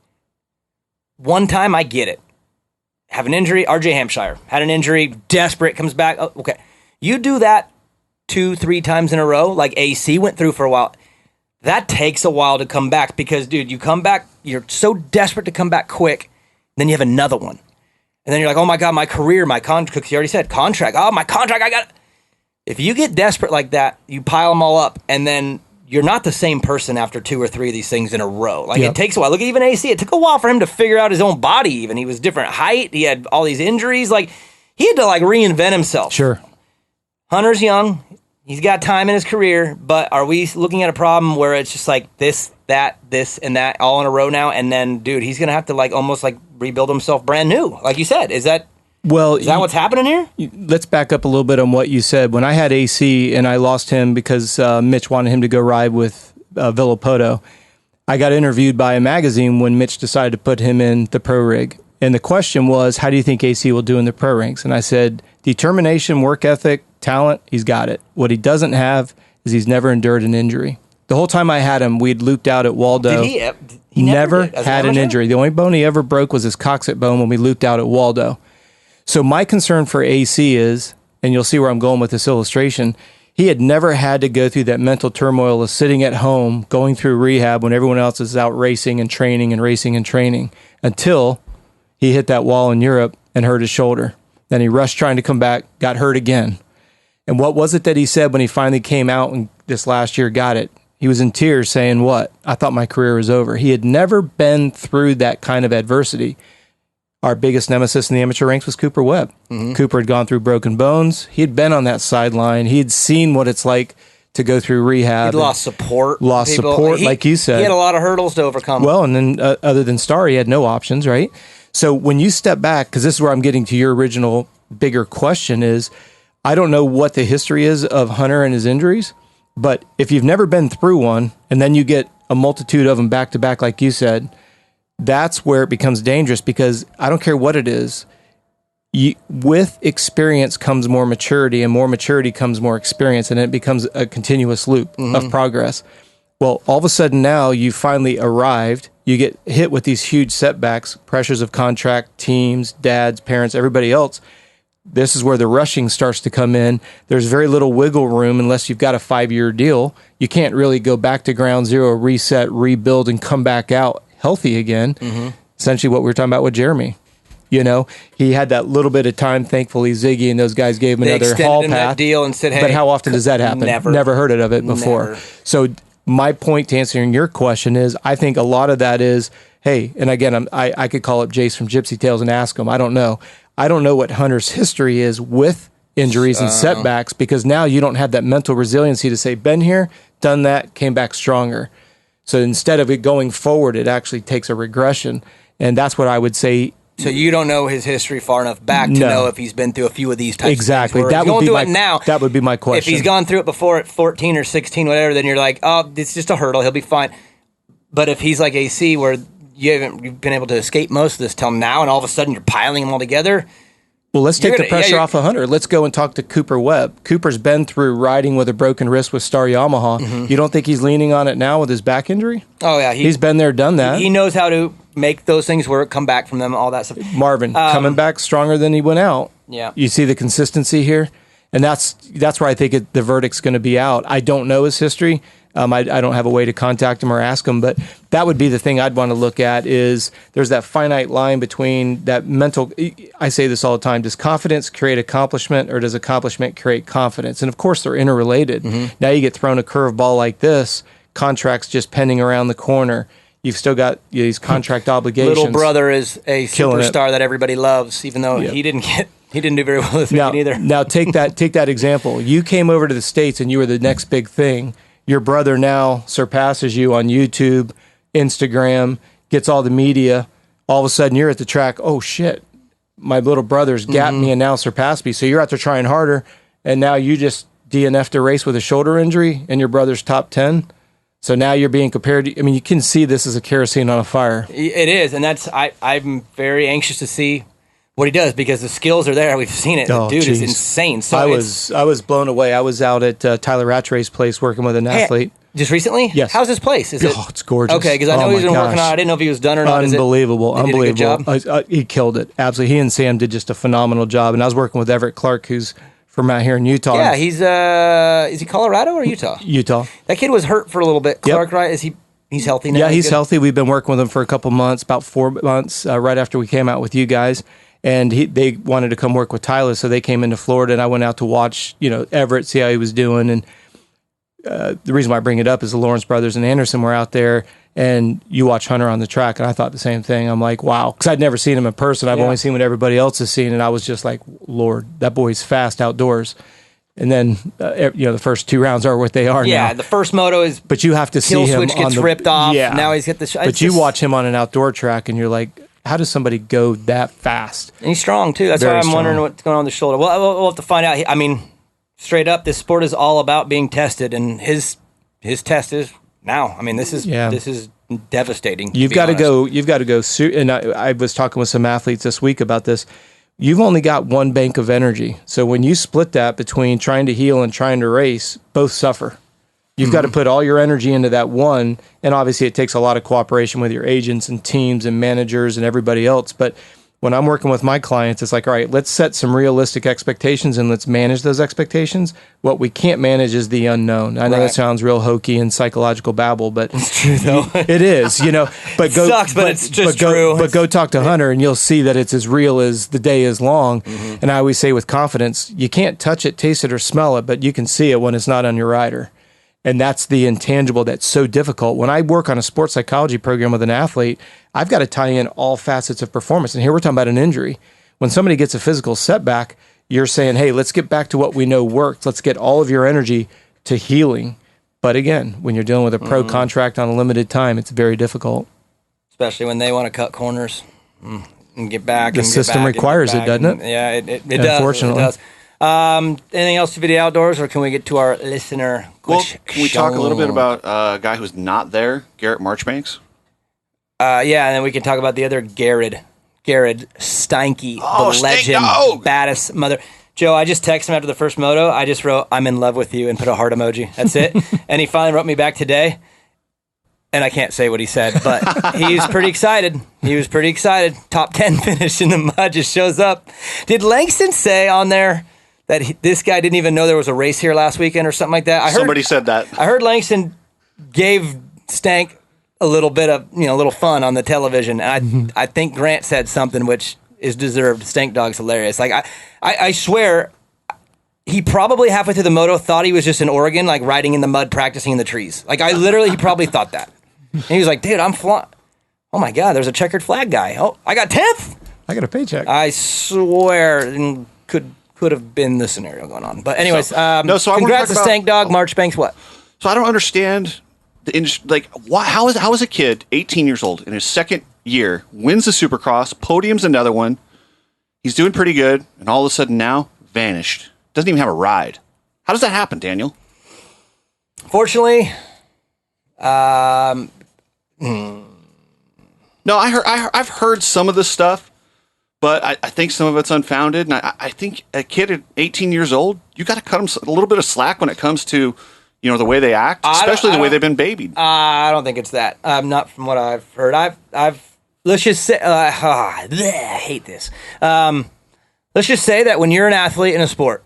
one time I get it. Have an injury, RJ Hampshire had an injury, desperate, comes back. Oh, okay. You do that 2-3 times in a row, like AC went through for a while. That takes a while to come back because, dude, you come back, you're so desperate to come back quick, then you have another one. And then you're like, oh my God, my career, my contract, you already said contract. Oh, my contract, I got it. If you get desperate like that, you pile them all up, and then you're not the same person after 2 or 3 of these things in a row. Like, it takes a while. Look at even AC. It took a while for him to figure out his own body even. He was different height. He had all these injuries. Like, he had to, like, reinvent himself. Sure. Hunter's young. He's got time in his career, but are we looking at a problem where it's just like this, and that all in a row now? And then, dude, he's going to have to, like, almost, like, rebuild himself brand new. Like you said, is that what's happening here? Let's back up a little bit on what you said. When I had AC and I lost him because Mitch wanted him to go ride with Villapoto, I got interviewed by a magazine when Mitch decided to put him in the pro rig. And the question was, how do you think AC will do in the pro ranks? And I said, determination, work ethic, talent, he's got it. What he doesn't have is he's never endured an injury. The whole time I had him, we'd looped out at Waldo. Did he never had an injury. The only bone he ever broke was his coccyx bone when we looped out at Waldo. So my concern for AC is, and you'll see where I'm going with this illustration, he had never had to go through that mental turmoil of sitting at home, going through rehab when everyone else is out racing and training and racing and training, until he hit that wall in Europe and hurt his shoulder. Then he rushed trying to come back, got hurt again. And what was it that he said when he finally came out and this last year got it? He was in tears saying, what? I thought my career was over. He had never been through that kind of adversity. Our biggest nemesis in the amateur ranks was Cooper Webb. Cooper had gone through broken bones. He had been on that sideline. He had seen what it's like to go through rehab. He'd lost support. Like you said. He had a lot of hurdles to overcome. Well, and then other than Star, he had no options, right? So when you step back, because this is where I'm getting to your original bigger question is, I don't know what the history is of Hunter and his injuries, but if you've never been through one and then you get a multitude of them back to back, like you said, that's where it becomes dangerous, because I don't care what it is. With experience comes more maturity, and more maturity comes more experience, and it becomes a continuous loop of progress. Well, all of a sudden now you finally arrived. You get hit with these huge setbacks, pressures of contract, teams, dads, parents, everybody else. This is where the rushing starts to come in. There's very little wiggle room unless you've got a 5-year deal. You can't really go back to ground zero, reset, rebuild, and come back out healthy again. Essentially what we were talking about with Jeremy. You know, he had that little bit of time. Thankfully, Ziggy and those guys gave him another hall pass. That deal and said, hey, but how often does that happen? Never heard of it before. Never. So my point to answering your question is, I think a lot of that is, hey, and again, I could call up Jace from Gypsy Tales and ask him. I don't know. I don't know what Hunter's history is with injuries and setbacks, because now you don't have that mental resiliency to say, been here, done that, came back stronger. So instead of it going forward, it actually takes a regression. And that's what I would say. So you don't know his history far enough back to know if he's been through a few of these types exactly. of things. That would be my question. If he's gone through it before at 14 or 16, whatever, then you're like, oh, it's just a hurdle. He'll be fine. But if he's like AC, where you've been able to escape most of this till now, and all of a sudden you're piling them all together. Well, let's take the pressure off of Hunter. Let's go and talk to Cooper Webb. Cooper's been through riding with a broken wrist with Star Yamaha. You don't think he's leaning on it now with his back injury? Oh, yeah. He's been there, done that. He knows how to make those things work, come back from them, all that stuff. Marvin, coming back stronger than he went out. Yeah. You see the consistency here? And that's where I think the verdict's going to be out. I don't know his history. I don't have a way to contact him or ask him, but that would be the thing I'd want to look at is there's that finite line between that mental, I say this all the time, does confidence create accomplishment or does accomplishment create confidence? And of course they're interrelated. Now you get thrown a curveball like this, contracts just pending around the corner. You've still got these contract obligations. Little brother is a superstar that everybody loves, even though he didn't do very well this weekend either. Now take that example. You came over to the States and you were the next big thing. Your brother now surpasses you on YouTube, Instagram, gets all the media. All of a sudden, you're at the track. Oh, shit. My little brother's gapped me and now surpassed me. So you're out there trying harder, and now you just DNF'd a race with a shoulder injury, and your brother's top 10. So now you're being compared to, I mean, you can see this as a kerosene on a fire. It is, and I'm very anxious to see what he does, because the skills are there. We've seen it. The dude is insane. So I was blown away. I was out at Tyler Rattray's place working with an athlete. Just recently? Yes. How's his place? It's gorgeous. Okay, because I know he's been working on it. I didn't know if he was done or not. Unbelievable. Did he do a good job? He killed it. Absolutely. He and Sam did just a phenomenal job. And I was working with Everett Clark, who's from out here in Utah. Yeah, he's is he Colorado or Utah? Utah. That kid was hurt for a little bit. Clark, right? He's healthy now? Yeah, he's healthy. We've been working with him for a couple months, about 4 months, right after we came out with you guys. And they wanted to come work with Tyler, so they came into Florida, and I went out to watch, Everett, see how he was doing. And the reason why I bring it up is the Lawrence brothers and Anderson were out there, and you watch Hunter on the track, and I thought the same thing. I'm like, wow, because I'd never seen him in person. I've only seen what everybody else has seen, and I was just like, Lord, that boy's fast outdoors. And then, the first 2 rounds are what they are now. Yeah, the first moto is. But you have to see him. Kill switch gets ripped off. Yeah. Now he's got the. But you watch him on an outdoor track, and you're like, how does somebody go that fast? And he's strong too. That's why I'm wondering what's going on with the shoulder. Well, we'll have to find out. I mean, straight up, this sport is all about being tested, and his test is now. I mean, this is devastating. You've got to go. And I was talking with some athletes this week about this. You've only got one bank of energy. So when you split that between trying to heal and trying to race, both suffer. You've got to put all your energy into that one. And obviously it takes a lot of cooperation with your agents and teams and managers and everybody else. But when I'm working with my clients, it's like, all right, let's set some realistic expectations and let's manage those expectations. What we can't manage is the unknown. I know that sounds real hokey and psychological babble, but it's true though. It is, But go, sucks, but it's just true. But go talk to Hunter, and you'll see that it's as real as the day is long. And I always say with confidence, you can't touch it, taste it, or smell it, but you can see it when it's not on your rider. And that's the intangible that's so difficult. When I work on a sports psychology program with an athlete, I've got to tie in all facets of performance. And here we're talking about an injury. When somebody gets a physical setback, you're saying, hey, let's get back to what we know works. Let's get all of your energy to healing. But again, when you're dealing with a pro contract on a limited time, it's very difficult. Especially when they want to cut corners and get back. The system requires it, doesn't it? Yeah, it does. Unfortunately. It does. Anything else to be the outdoors, or can we get to our listener Well, question? can we talk a little bit about a guy who's not there, Garrett Marchbanks? Yeah, and then we can talk about the other Garrett Steinke, Oh, the Stank legend, Dog! baddest mother. Joe, I just texted him after the first moto. I just wrote, I'm in love with you, and put a heart emoji. That's it. And he finally wrote me back today, and I can't say what he said, but he's pretty excited. He was pretty excited. Top 10 finish in the mud just shows up. Did Langston say on there that this guy didn't even know there was a race here last weekend or something like that? Somebody said that. I heard Langston gave Stank a little bit of, a little fun on the television. And I think Grant said something which is deserved. Stank Dog's hilarious. Like, I swear, he probably halfway through the moto thought he was just in Oregon, like riding in the mud, practicing in the trees. Like, he probably thought that. And he was like, dude, I'm flying. Oh my God, there's a checkered flag guy. Oh, I got 10th. I got a paycheck. I swear, could have been the scenario going on. But anyways, So I wanna congrats talk to Stank Dog, Marchbanks, what? So I don't understand the industry. Like, how is a kid, 18 years old, in his second year, wins the Supercross, podiums another one, he's doing pretty good, and all of a sudden now, vanished. Doesn't even have a ride. How does that happen, Daniel? Fortunately, No, I've heard some of this stuff, but I think some of it's unfounded. And I think a kid at 18 years old, you got to cut them a little bit of slack when it comes to, the way they act, especially the way they've been babied. I don't think it's that. Not from what I've heard. I've let's just say, I hate this. Let's just say that when you're an athlete in a sport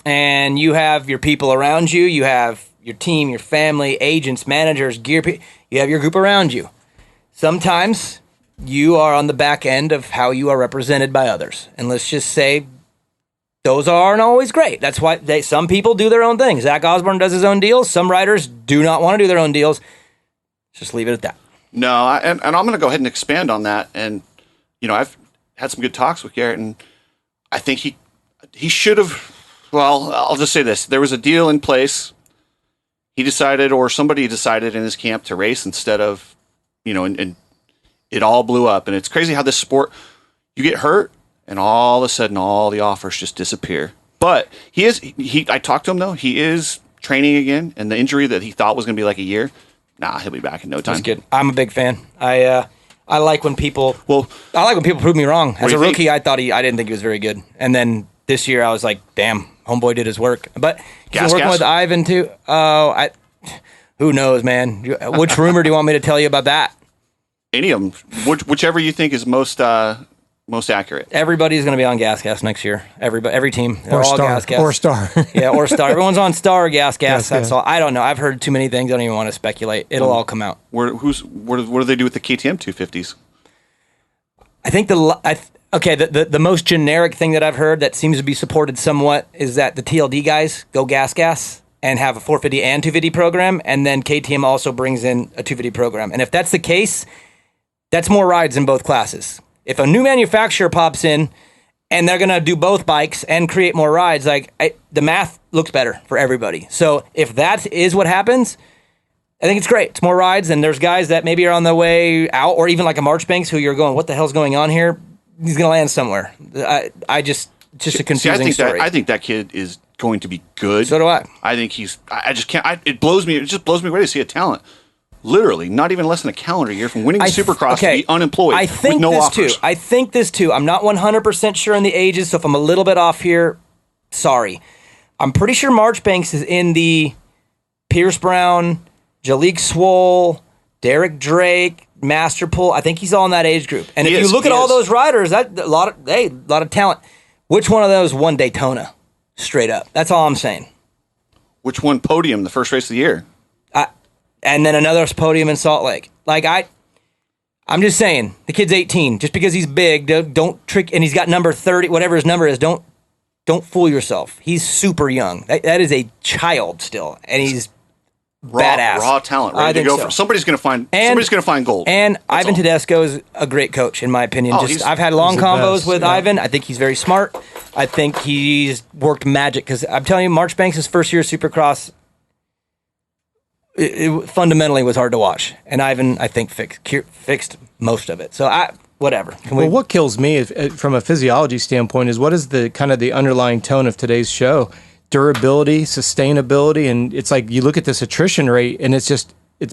and you have your people around you, you have your team, your family, agents, managers, you have your group around you. Sometimes you are on the back end of how you are represented by others. And let's just say those aren't always great. That's why some people do their own thing. Zach Osborne does his own deals. Some riders do not want to do their own deals. Just leave it at that. No, and I'm going to go ahead and expand on that. And, I've had some good talks with Garrett, and I think he should have, well, I'll just say this. There was a deal in place. He decided, or somebody decided in his camp to race instead of, and it all blew up. And it's crazy how this sport, you get hurt, and all of a sudden, all the offers just disappear. But I talked to him, though. He is training again, and the injury that he thought was going to be like a year, he'll be back in no time. That's good. I'm a big fan. I like when people prove me wrong. As a rookie, I didn't think he was very good. And then this year, I was like, damn, homeboy did his work. But he's working with Ivan, too. Oh, who knows, man? Which rumor do you want me to tell you about that? Any of them. Whichever you think is most accurate. Everybody's going to be on Gas next year. Every team. They're Or all Star. Gas. Or Star. Yeah, or Star. Everyone's on Star or Gas. Gas. That's all. I don't know. I've heard too many things. I don't even want to speculate. It'll all come out. What do they do with the KTM 250s? I think the most generic thing that I've heard that seems to be supported somewhat is that the TLD guys go gas and have a 450 and 250 program, and then KTM also brings in a 250 program. And if that's the case, that's more rides in both classes. If a new manufacturer pops in and they're going to do both bikes and create more rides, the math looks better for everybody. So if that is what happens, I think it's great. It's more rides, and there's guys that maybe are on the way out, or even like a Marchbanks who you're going, what the hell's going on here? He's going to land somewhere. Just a confusing story. I think that kid is going to be good. So do I. I think I just can't. It just blows me away to see a talent. Literally, not even less than a calendar year from winning the Supercross to be unemployed with no offers. I think this too. I'm not 100% sure on the ages, so if I'm a little bit off here, sorry. I'm pretty sure Marchbanks is in the Pierce Brown, Jalik Swoll, Derek Drake, Masterpool. I think he's all in that age group. And if you look at all those riders, a lot of talent. Which one of those won Daytona? Straight up. That's all I'm saying. Which one podium the first race of the year? And then another podium in Salt Lake. I'm just saying, the kid's 18. Just because he's big, don't trick, and he's got number 30, whatever his number is, don't fool yourself. He's super young. That is a child still, and he's badass. Raw talent, I ready to think go. so. Somebody's going to find gold. And That's Ivan all. Tedesco is a great coach, in my opinion. I've had long he's the combos best, with yeah. Ivan. I think he's very smart. I think he's worked magic because I'm telling you, Marchbanks' first year of Supercross, it fundamentally was hard to watch. And Ivan, I think, fixed most of it. So whatever. What kills me is, from a physiology standpoint is what is the kind of the underlying tone of today's show? Durability, sustainability, and it's like you look at this attrition rate and it's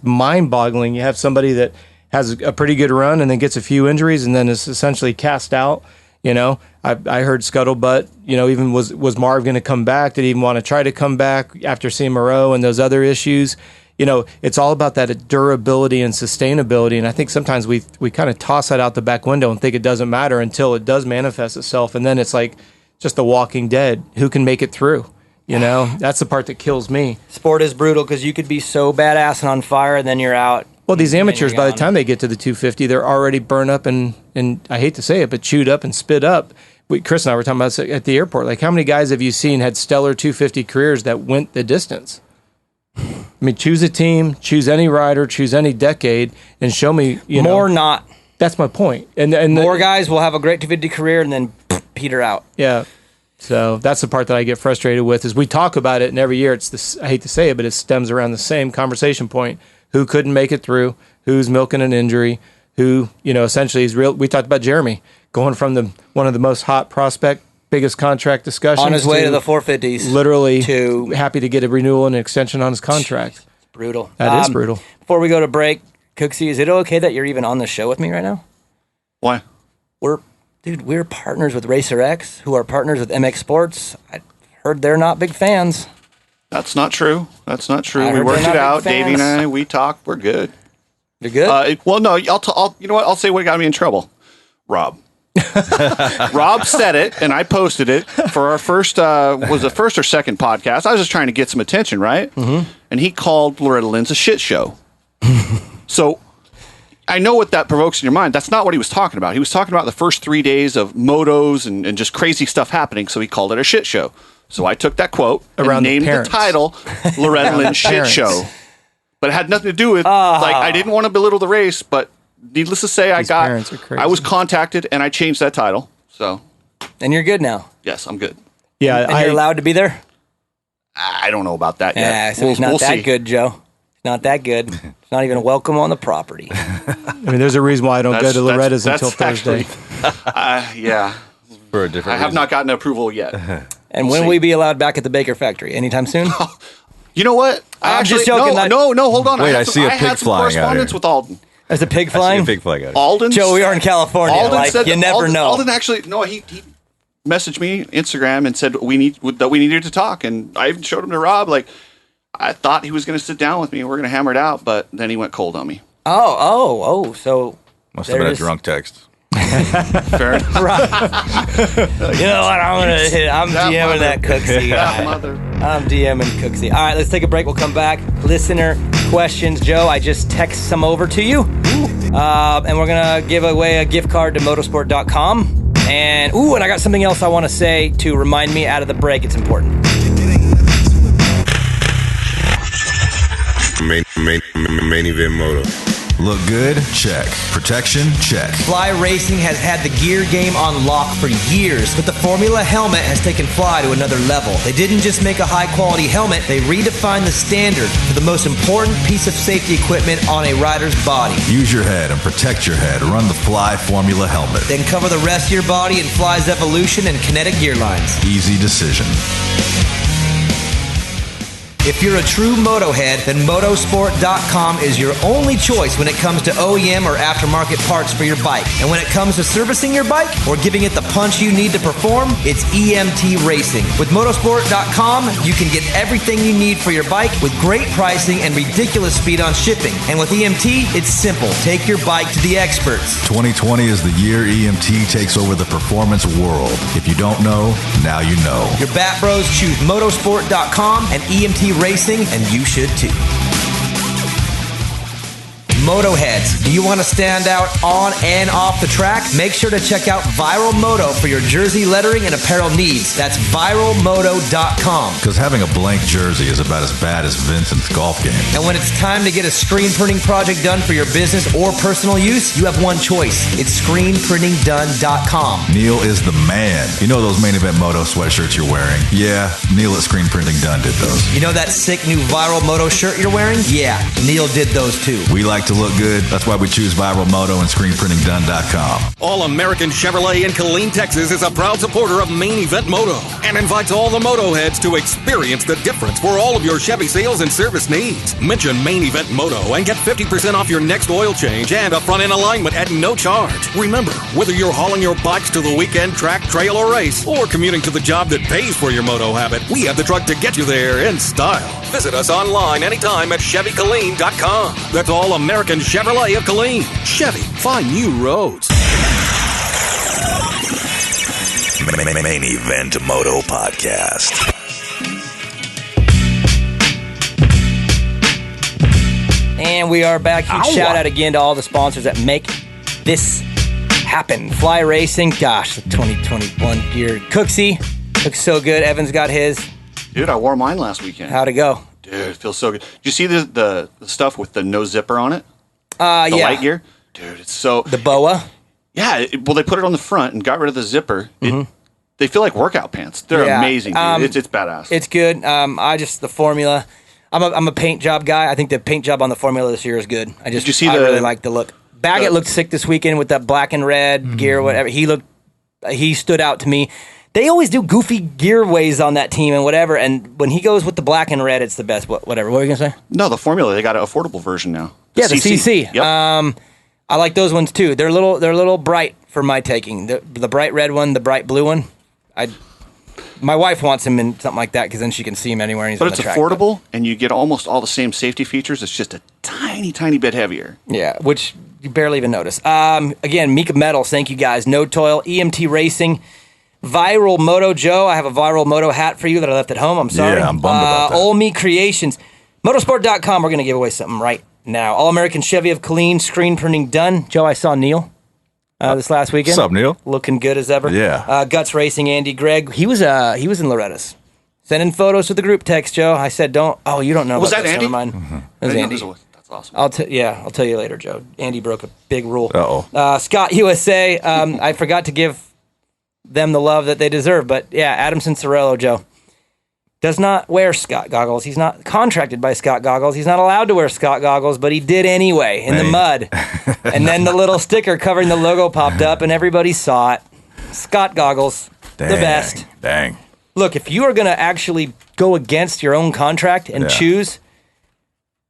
mind-boggling. You have somebody that has a pretty good run and then gets a few injuries and then is essentially cast out. You know, I heard scuttlebutt, you know, even was Marv going to come back? Did he even want to try to come back after seeing Moreau and those other issues? You know, it's all about that durability and sustainability. And I think sometimes we kind of toss that out the back window and think it doesn't matter until it does manifest itself. And then it's like just the Walking Dead. Who can make it through? You know, that's the part that kills me. Sport is brutal because you could be so badass and on fire and then you're out. Well, these amateurs, by the gone. time they get to the 250, they're already burned up and I hate to say it, but chewed up and spit up. Chris and I were talking about this at the airport. Like, how many guys have you seen had stellar 250 careers that went the distance? I mean, choose a team, choose any rider, choose any decade, and show me, More not. That's my point. And More guys will have a great 250 career and then peter out. Yeah. So that's the part that I get frustrated with is we talk about it, and every year it's this. I hate to say it, but it stems around the same conversation point: who couldn't make it through, who's milking an injury, who essentially is real. We talked about Jeremy going from one of the most hot prospect, biggest contract discussions on his way to the 450s, literally to happy to get a renewal and an extension on his contract. It's brutal. That is brutal. Before we go to break, Cooksey, is it okay that you're even on the show with me right now? Why? We're partners with Racer X, who are partners with MX Sports. I heard they're not big fans. That's not true. We heard worked they're it not out. big Davey and fans. I, we talked. We're good. You're good? Well, no, I'll you know what? I'll say what got me in trouble. Rob. Rob said it, and I posted it for our first, was the first or second podcast. I was just trying to get some attention, right? Mm-hmm. And he called Loretta Lynn's a shit show. So I know what that provokes in your mind. That's not what he was talking about. He was talking about the first 3 days of motos and just crazy stuff happening, so he called it a shit show. So I took that quote Around and the named the parents. title Loretta Lynn's shit parents. show. But it had nothing to do with, I didn't want to belittle the race, but needless to say, parents are crazy. I was contacted and I changed that title. So, and you're good now. yes, I'm good. Yeah, And you're allowed to be there? I don't know about that Yeah, yet. so he's not that see. good, Joe. He's not that good. He's not even welcome on the property. I mean, there's a reason why I don't go to Loretta's until Thursday. Yeah. For a different I have reason. not gotten approval yet. And when will we be allowed back at the Baker factory? Anytime soon? You know what? I'm just joking. No, hold on. Wait, I had see a I pig had some flying out correspondence here. with Alden. There's a pig I see flying? a big flag out. Alden. Joe, we are in California. Alden Like, said you that- never know. Alden actually, no, he messaged me Instagram and said that we needed to talk, and I even showed him to Rob. Like, I thought he was going to sit down with me and we're going to hammer it out, but then he went cold on me. So Must have been a drunk text. Fair enough. you know what? I'm DMing that Cooksey That guy. mother. I'm DMing Cooksey. All right, let's take a break. We'll come back. Listener questions. Joe, I just text some over to you. And we're going to give away a gift card to motosport.com. And I got something else I want to say to remind me out of the break. It's important. Main event moto. Look good? Check. Protection? Check. Fly Racing has had the gear game on lock for years, but the Formula helmet has taken Fly to another level. They didn't just make a high-quality helmet, they redefined the standard for the most important piece of safety equipment on a rider's body. Use your head and protect your head. Run the Fly Formula helmet. Then cover the rest of your body in Fly's Evolution and Kinetic gear lines. Easy decision. If you're a true Motohead, then Motosport.com is your only choice when it comes to OEM or aftermarket parts for your bike. And when it comes to servicing your bike or giving it the punch you need to perform, it's EMT Racing. With Motosport.com, you can get everything you need for your bike with great pricing and ridiculous speed on shipping. And with EMT, it's simple. Take your bike to the experts. 2020 is the year EMT takes over the performance world. If you don't know, now you know. Your Bat Bros choose Motosport.com and EMT Racing, and you should too. Motoheads. Do you want to stand out on and off the track? Make sure to check out Viral Moto for your jersey lettering and apparel needs. That's viralmoto.com. Because having a blank jersey is about as bad as Vincent's golf game. And when it's time to get a screen printing project done for your business or personal use, you have one choice. It's screenprintingdone.com. Neil is the man. You know those Main Event Moto sweatshirts you're wearing? Yeah, Neil at Screen Printing Done did those. You know that sick new Viral Moto shirt you're wearing? Yeah, Neil did those too. We like to look good. That's why we choose Viral Moto and ScreenPrintingDone.com. All American Chevrolet in Killeen, Texas is a proud supporter of Main Event Moto and invites all the Moto heads to experience the difference for all of your Chevy sales and service needs. Mention Main Event Moto and get 50% off your next oil change and a front end alignment at no charge. Remember, whether you're hauling your bikes to the weekend track, trail, or race, or commuting to the job that pays for your moto habit, we have the truck to get you there in style. Visit us online anytime at ChevyKilleen.com. That's All American Chevrolet of Killeen. Chevy, find new roads. Main Event Moto Podcast. And we are back. Huge shout out again to all the sponsors that make this happen. Fly Racing, gosh, the 2021 gear. Cooksey, looks so good. Evan's got his. Dude, I wore mine last weekend. How'd it go? Dude, it feels so good. Did you see the stuff with the no zipper on it? The Yeah. light gear? Dude, it's so... The BOA? Yeah, well, they put it on the front and got rid of the zipper. They feel like workout pants. They're amazing, dude. It's badass. It's good. The formula. I'm a paint job guy. I think the paint job on the formula this year is good. Did you see I really like the look. Baggett looked sick this weekend with that black and red gear, whatever. He stood out to me. They always do goofy gearways on that team and whatever. And when he goes with the black and red, it's the best. Whatever. What were you gonna say? No, the formula. They got an affordable version now. The CC. Yep. I like those ones too. They're a little bright for my taking. The bright red one, the bright blue one. My wife wants him in something like that because then she can see him anywhere. And he's but on it's the track. affordable, and you get almost all the same safety features. It's just a tiny, tiny bit heavier. Yeah, which you barely even notice. Again, Mika Metals, thank you guys. No Toil, EMT Racing, Viral Moto. Joe, I have a Viral Moto hat for you that I left at home. I'm sorry. Yeah, I'm bummed about that. Ole Me Creations. Motorsport.com, we're going to give away something right now. All American Chevy of Killeen, screen printing done. Joe, I saw Neil this last weekend. What's up, Neil? Looking good as ever. Yeah. Guts Racing, Andy Gregg. He was in Loretta's. Sending photos to the group text, Joe. I said, you don't know Was about that this. Andy? Never mind. It was Andy. That's awesome. I'll tell you later, Joe. Andy broke a big rule. Uh-oh. Scott USA, I forgot to give them the love that they deserve, but yeah, Adamson Sorello, Joe, does not wear Scott goggles. He's not contracted by Scott goggles. He's not allowed to wear Scott goggles, but he did anyway in the mud. And then the little sticker covering the logo popped up, and everybody saw it. Scott goggles, the best. Dang. Look, if you are going to actually go against your own contract and choose,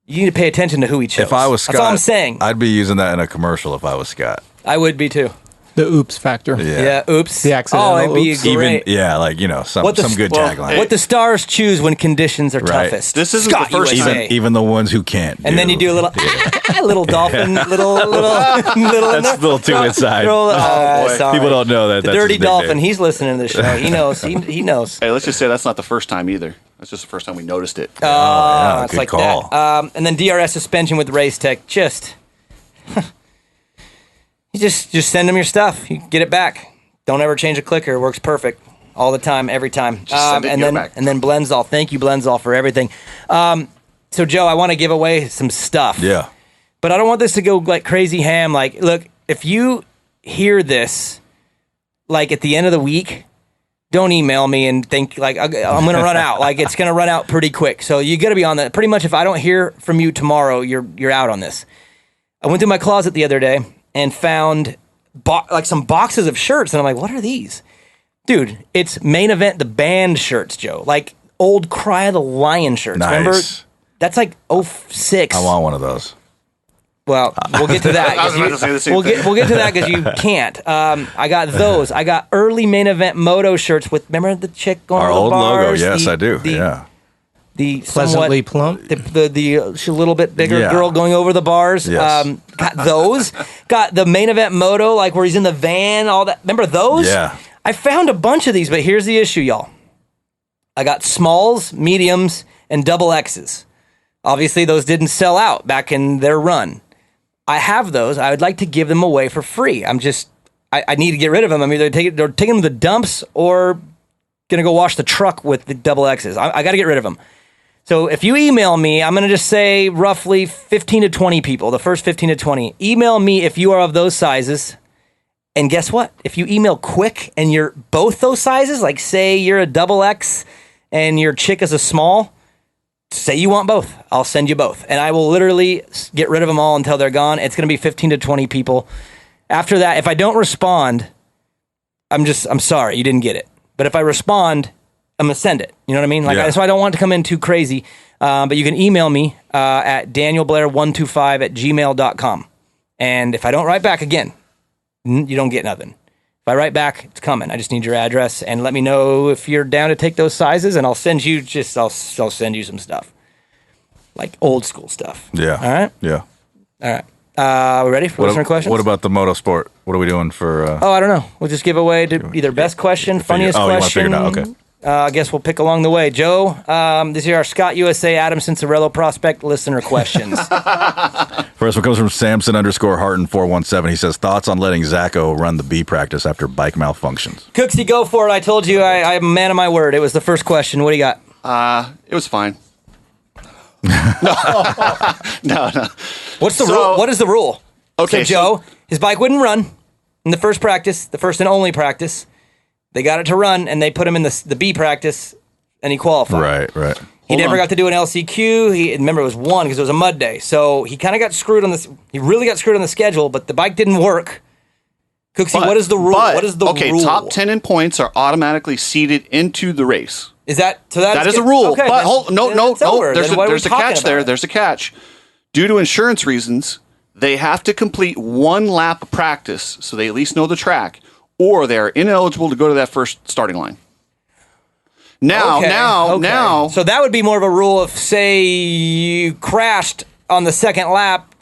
you need to pay attention to who he chose. If I was Scott, that's all I'm saying. I'd be using that in a commercial if I was Scott. I would be too. The oops factor. Yeah, oops. The accidental it'd be oops. great. Some good tagline. What the stars choose when conditions are Right. toughest. This isn't Scott the first USA. time. Even the ones who can't. And then you do a little, little dolphin, little. That's a little too inside. Sorry. People don't know that. The That's dirty his nickname. dolphin. He's listening to the show. He knows. He knows. Hey, let's just say that's not the first time either. That's just the first time we noticed it. Yeah, It's good like call. that. And then DRS suspension with Race Tech. You just send them your stuff. You get it back. Don't ever change a clicker. It works perfect all the time, every time. Just send it and get it back. And then Blenzall. Thank you, Blenzall, for everything. So, Joe, I want to give away some stuff. Yeah. But I don't want this to go like crazy ham. Like, look, if you hear this, like at the end of the week, don't email me and think like I'm going to run out. Like it's going to run out pretty quick. So you got to be on that. Pretty much, if I don't hear from you tomorrow, you're out on this. I went through my closet the other day and found like some boxes of shirts, and I'm like, what are these? Dude, it's Main Event, the band shirts, Joe. Like old Cry of the Lion shirts. Nice. Remember? That's like 06. I want one of those. Well, we'll get to that. I was about to say the same thing. We'll get to that because you can't. I got those. I got early Main Event Moto shirts with, remember the chick going Our to the old logo. bars? Yes, I do. The Pleasantly somewhat, plump. the she's a little bit bigger Yeah. girl going over the bars. Yes. Got those. Got the Main Event Moto, like where he's in the van, all that. Remember those? Yeah. I found a bunch of these, but here's the issue, y'all. I got smalls, mediums, and double X's. Obviously, those didn't sell out back in their run. I have those. I would like to give them away for free. I need to get rid of them. I'm either taking them to the dumps or going to go wash the truck with the double X's. I got to get rid of them. So if you email me, I'm going to just say roughly 15 to 20 people, the first 15 to 20. Email me if you are of those sizes. And guess what? If you email quick and you're both those sizes, like say you're a double X and your chick is a small, say you want both. I'll send you both. And I will literally get rid of them all until they're gone. It's going to be 15 to 20 people. After that, if I don't respond, I'm sorry, you didn't get it. But if I respond, I'm going to send it. You know what I mean? So I don't want to come in too crazy. But you can email me at danielblair125@gmail.com. And if I don't write back again, you don't get nothing. If I write back, it's coming. I just need your address and let me know if you're down to take those sizes, and I'll send you I'll send you some stuff. Like old school stuff. Yeah. All right? Yeah. All right. We ready for listener questions? What about the motorsport? What are we doing for... I don't know. We'll just give away to either best question, funniest question. You want to figure it out? Okay. I guess we'll pick along the way. Joe, this is our Scott USA Adam Cincerello prospect listener questions. First one comes from Samson_Harton417. He says, thoughts on letting Zacho run the B practice after bike malfunctions? Cooksey, go for it. I told you I'm a man of my word. It was the first question. What do you got? It was fine. No. What's the rule? What is the rule? Okay, so Joe, his bike wouldn't run in the first practice, the first and only practice. They got it to run, and they put him in the B practice, and he qualified. Right. He never got to do an LCQ. Remember, it was one because it was a mud day. So he kind of got screwed on this. He really got screwed on the schedule, but the bike didn't work. Cooksey, what is the rule? What is the rule? Top 10 in points are automatically seeded into the race. Is that so? That is a rule. Okay, but no. There's a catch there. It? There's a catch. Due to insurance reasons, they have to complete one lap of practice so they at least know the track, or they are ineligible to go to that first starting line. Now. So that would be more of a rule if, say, you crashed on the second lap,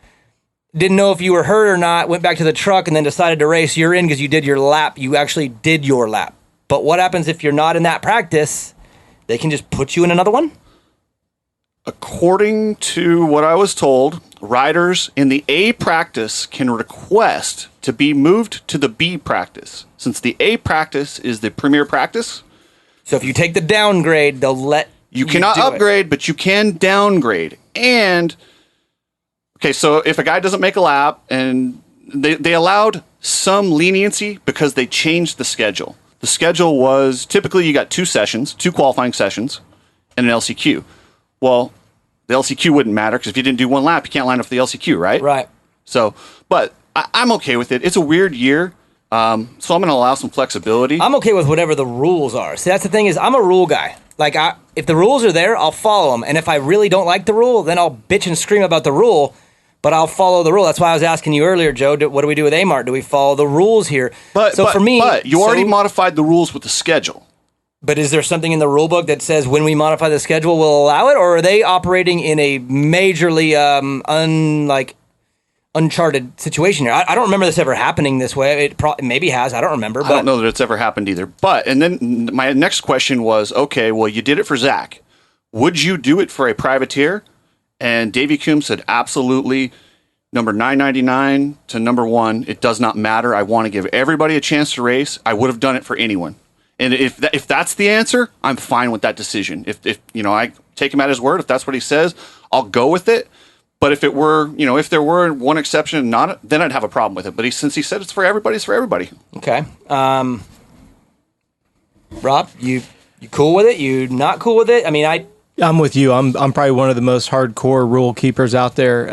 didn't know if you were hurt or not, went back to the truck, and then decided to race. You're in because you did your lap. You actually did your lap. But what happens if you're not in that practice? They can just put you in another one? According to what I was told, riders in the A practice can request to be moved to the B practice. Since the A practice is the premier practice. So if you take the downgrade, they'll let you cannot upgrade, but you can downgrade. And, okay, so if a guy doesn't make a lap, and they allowed some leniency because they changed the schedule. The schedule was, typically you got two qualifying sessions, and an LCQ. Well, the LCQ wouldn't matter because if you didn't do one lap, you can't line up for the LCQ, right? Right. So, but I'm okay with it. It's a weird year, so I'm going to allow some flexibility. I'm okay with whatever the rules are. See, that's the thing is, I'm a rule guy. Like, if the rules are there, I'll follow them. And if I really don't like the rule, then I'll bitch and scream about the rule, but I'll follow the rule. That's why I was asking you earlier, Joe, what do we do with AMART? Do we follow the rules here? But you already modified the rules with the schedule. But is there something in the rule book that says when we modify the schedule, we'll allow it? Or are they operating in a majorly uncharted situation here? I don't remember this ever happening this way. It maybe has. I don't remember. I don't know that it's ever happened either. And then my next question was, okay, well, you did it for Zach. Would you do it for a privateer? And Davey Coombs said, absolutely. Number 999 to number 1, it does not matter. I want to give everybody a chance to race. I would have done it for anyone. And if that's the answer, I'm fine with that decision. If I take him at his word, if that's what he says, I'll go with it. But if it were, if there were one exception, then I'd have a problem with it. But since he said it's for everybody, it's for everybody. Okay. Rob, you cool with it? You not cool with it? I mean, I'm with you. I'm probably one of the most hardcore rule keepers out there.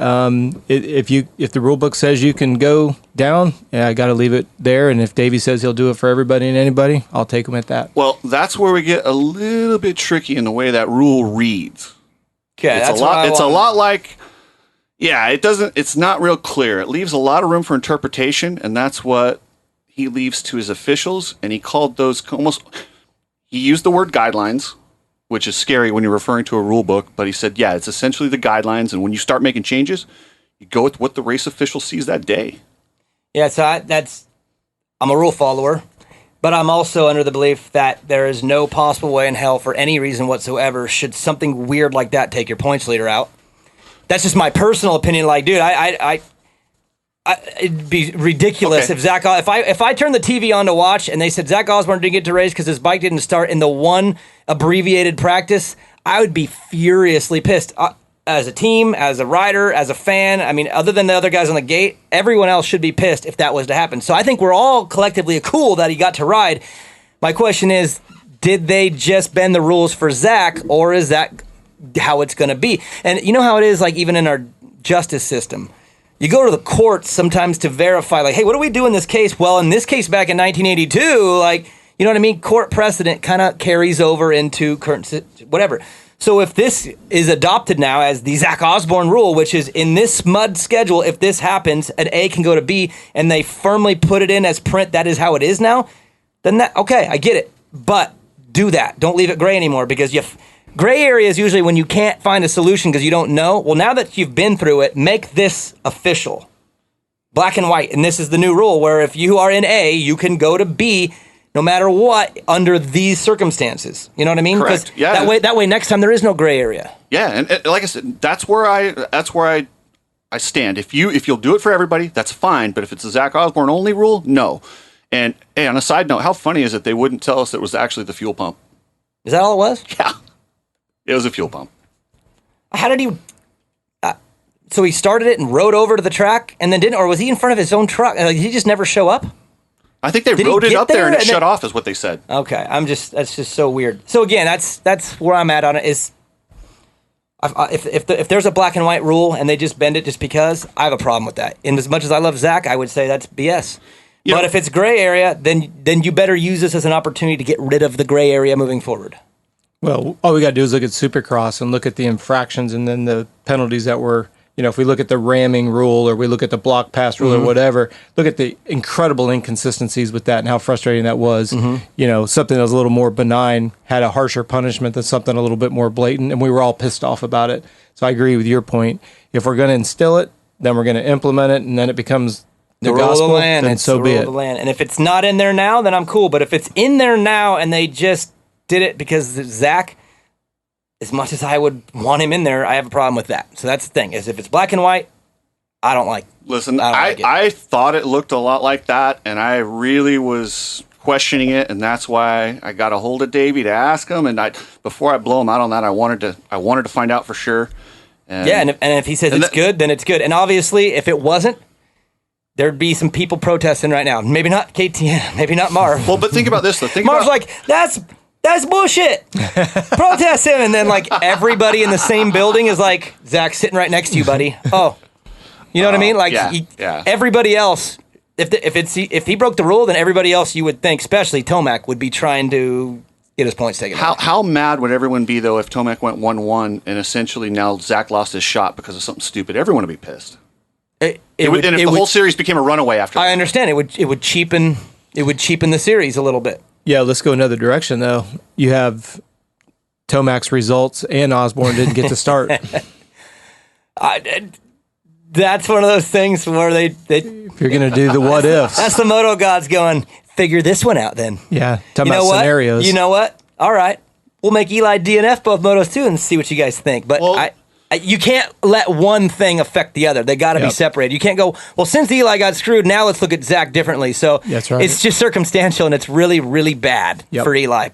If the rule book says you can go down, I got to leave it there. And if Davey says he'll do it for everybody and anybody, I'll take him at that. Well, that's where we get a little bit tricky in the way that rule reads. Okay, it's a lot like, it's not real clear. It leaves a lot of room for interpretation, and that's what he leaves to his officials. And he called those he used the word guidelines, which is scary when you're referring to a rule book, but he said, it's essentially the guidelines, and when you start making changes, you go with what the race official sees that day. Yeah, so I'm a rule follower, but I'm also under the belief that there is no possible way in hell for any reason whatsoever should something weird like that take your points leader out. That's just my personal opinion. Like, dude, It'd be ridiculous if if I turned the TV on to watch and they said Zach Osborne didn't get to race because his bike didn't start in the one abbreviated practice, I would be furiously pissed. As a team, as a rider, as a fan, I mean, other than the other guys on the gate, everyone else should be pissed if that was to happen. So I think we're all collectively cool that he got to ride. My question is, did they just bend the rules for Zach, or is that how it's going to be? And you know how it is, like, even in our justice system. You go to the courts sometimes to verify, like, hey, what do we do in this case? Well, in this case back in 1982, like, you know what I mean? Court precedent kind of carries over into current, whatever. So if this is adopted now as the Zach Osborne rule, which is in this mud schedule, if this happens, an A can go to B, and they firmly put it in as print, that is how it is now, then that, okay, I get it. But do that. Don't leave it gray anymore, because gray area is usually when you can't find a solution because you don't know. Well, now that you've been through it, make this official. Black and white. And this is the new rule where if you are in A, you can go to B no matter what under these circumstances. You know what I mean? Correct. Yeah. That way next time there is no gray area. Yeah, and like I said, that's where I stand. If you'll do it for everybody, that's fine. But if it's a Zach Osborne only rule, no. And hey, on a side note, how funny is it they wouldn't tell us it was actually the fuel pump? Is that all it was? Yeah. It was a fuel pump. How did he... so he started it and rode over to the track and then didn't... Or was he in front of his own truck? Did he just never show up? I think they rode it up there and it shut off is what they said. Okay. That's just so weird. So again, that's where I'm at on it is... If there's a black and white rule and they just bend it just because, I have a problem with that. And as much as I love Zach, I would say that's BS. But if it's gray area, then you better use this as an opportunity to get rid of the gray area moving forward. Well, all we got to do is look at Supercross and look at the infractions and then the penalties that were, if we look at the ramming rule or we look at the block pass rule or whatever, look at the incredible inconsistencies with that and how frustrating that was. Something that was a little more benign had a harsher punishment than something a little bit more blatant, and we were all pissed off about it. So I agree with your point. If we're going to instill it, then we're going to implement it, and then it becomes the gospel, rule of the land, then so be it. And if it's not in there now, then I'm cool. But if it's in there now and they just did it because Zach, as much as I would want him in there, I have a problem with that. So that's the thing, is if it's black and white, I don't like it. Listen, I thought it looked a lot like that, and I really was questioning it, and that's why I got a hold of Davey to ask him. And before I blow him out on that, I wanted to find out for sure. And if he says it's good, then it's good. And obviously, if it wasn't, there'd be some people protesting right now. Maybe not KTM, maybe not Marv. Well, but think about this, though. Marv's like, that's bullshit. Protest him. And then, like, everybody in the same building is like, Zach, sitting right next to you, buddy. Oh, you know what I mean? Like, everybody else, if he broke the rule, then everybody else, you would think, especially Tomac, would be trying to get his points taken. How mad would everyone be, though, if Tomac went 1-1 and essentially now Zach lost his shot because of something stupid? Everyone would be pissed. If the whole series became a runaway after that. I understand. It would cheapen the series a little bit. Yeah, let's go another direction, though. You have Tomac's results, and Osborne didn't get to start. That's one of those things where they if you're going to do the what ifs. That's the moto gods going, figure this one out then. Yeah, talking about scenarios. You know what? All right. We'll make Eli DNF both motos too and see what you guys think. But you can't let one thing affect the other. They got to be separated. You can't go, well, since Eli got screwed, now let's look at Zach differently. So that's right. It's just circumstantial, and it's really, really bad for Eli.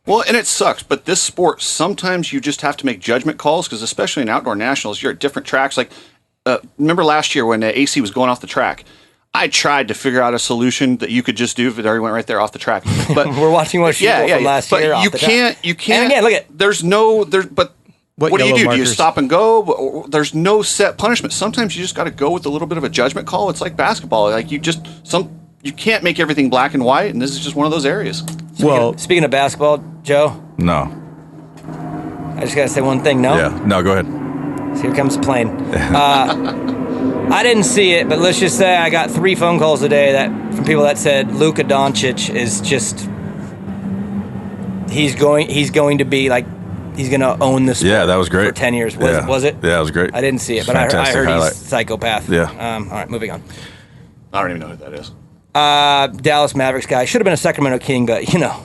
Well, and it sucks, but this sport, sometimes you just have to make judgment calls, because especially in outdoor nationals, you're at different tracks. Like, remember last year when AC was going off the track? I tried to figure out a solution that you could just do if it already went right there off the track. But we're watching what she from last year. But you can't. And again, look at what do you do? Do you stop and go? There's no set punishment. Sometimes you just got to go with a little bit of a judgment call. It's like basketball. Like you can't make everything black and white, and this is just one of those areas. Speaking of basketball, Joe. No. I just got to say one thing. No. Yeah. No. Go ahead. So here comes the plane. I didn't see it, but let's just say I got 3 phone calls a day from people that said Luka Doncic is just he's going to be like. He's going to own this sport. Yeah, that was great. For 10 years. Was it? Yeah, it was great. I didn't see it, but I heard he's a psychopath. Yeah. All right, moving on. I don't even know who that is. Dallas Mavericks guy. Should have been a Sacramento King, but,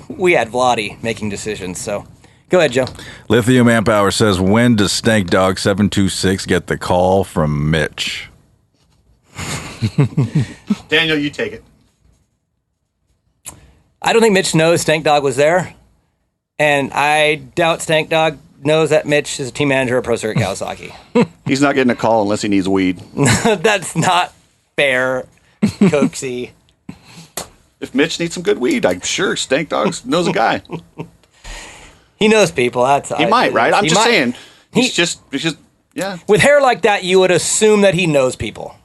we had Vlade making decisions. So, go ahead, Joe. Lithium Amp Hour says, when does Stank Dog 726 get the call from Mitch? Daniel, you take it. I don't think Mitch knows Stank Dog was there, and I doubt Stank Dog knows that Mitch is a team manager at Pro Circuit Kawasaki. He's not getting a call unless he needs weed. That's not fair, Cooksey. If Mitch needs some good weed, I'm sure Stank Dog knows a guy. He knows people. He might, right? I'm just saying. He's just, yeah. With hair like that, you would assume that he knows people.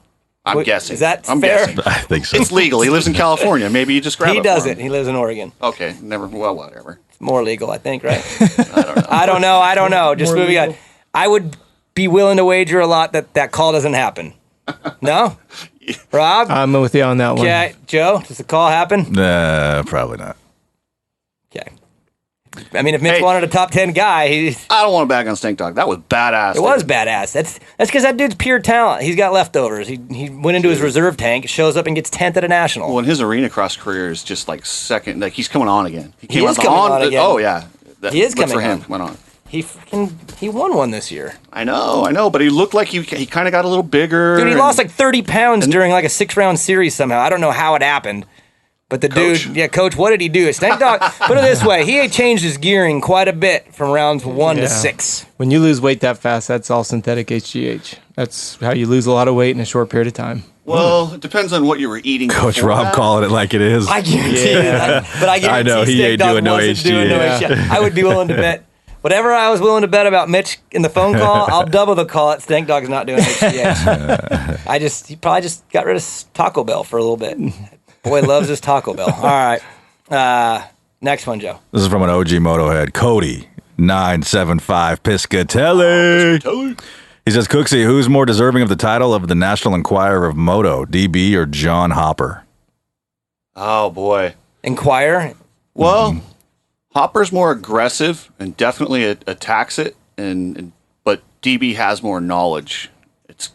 I'm guessing. Is that I'm fair? guessing. I think so. It's legal. He lives in California. Maybe you just grab it. He for doesn't. him. He lives in Oregon. Okay, never. Well, whatever. It's more legal, I think, right? I don't know. I don't know. Just moving on. I would be willing to wager a lot that call doesn't happen. No? Rob? I'm with you on that one. Okay. Joe, does the call happen? Nah, probably not. Okay. I mean, if Mitch wanted a top 10 guy, I don't want to bag on Stank Dog. That was badass. it was badass. That's because that dude's pure talent. He's got leftovers. He went into his reserve tank, shows up and gets 10th at a national. Well, and his arena cross career is just like second. Like he's coming on again. He is coming on again. Oh yeah, He is good coming for him. on. Went on. He won one this year. I know, but he looked like he kind of got a little bigger. Dude, he lost like 30 pounds during like a 6-round series somehow. I don't know how it happened. But the dude, Coach, what did he do? Stank Dog, put it this way, he had changed his gearing quite a bit from rounds 1 to 6. When you lose weight that fast, that's all synthetic HGH. That's how you lose a lot of weight in a short period of time. Well, it depends on what you were eating. Coach Rob calling it like it is. I guarantee you that. But I guarantee I know, he Stank ain't Dog doing no wasn't doing no HGH. HGH. I would be willing to bet. Whatever I was willing to bet about Mitch in the phone call, I'll double the call at Stank Dog's not doing HGH. He probably just got rid of Taco Bell for a little bit. Boy loves his Taco Bell. All right. Next one, Joe. This is from an OG Motohead, Cody 975 Piscatelli. He says, Cooksey, who's more deserving of the title of the National Enquirer of Moto, DB or John Hopper? Oh boy. Inquire. Well, Hopper's more aggressive and definitely attacks it, but DB has more knowledge.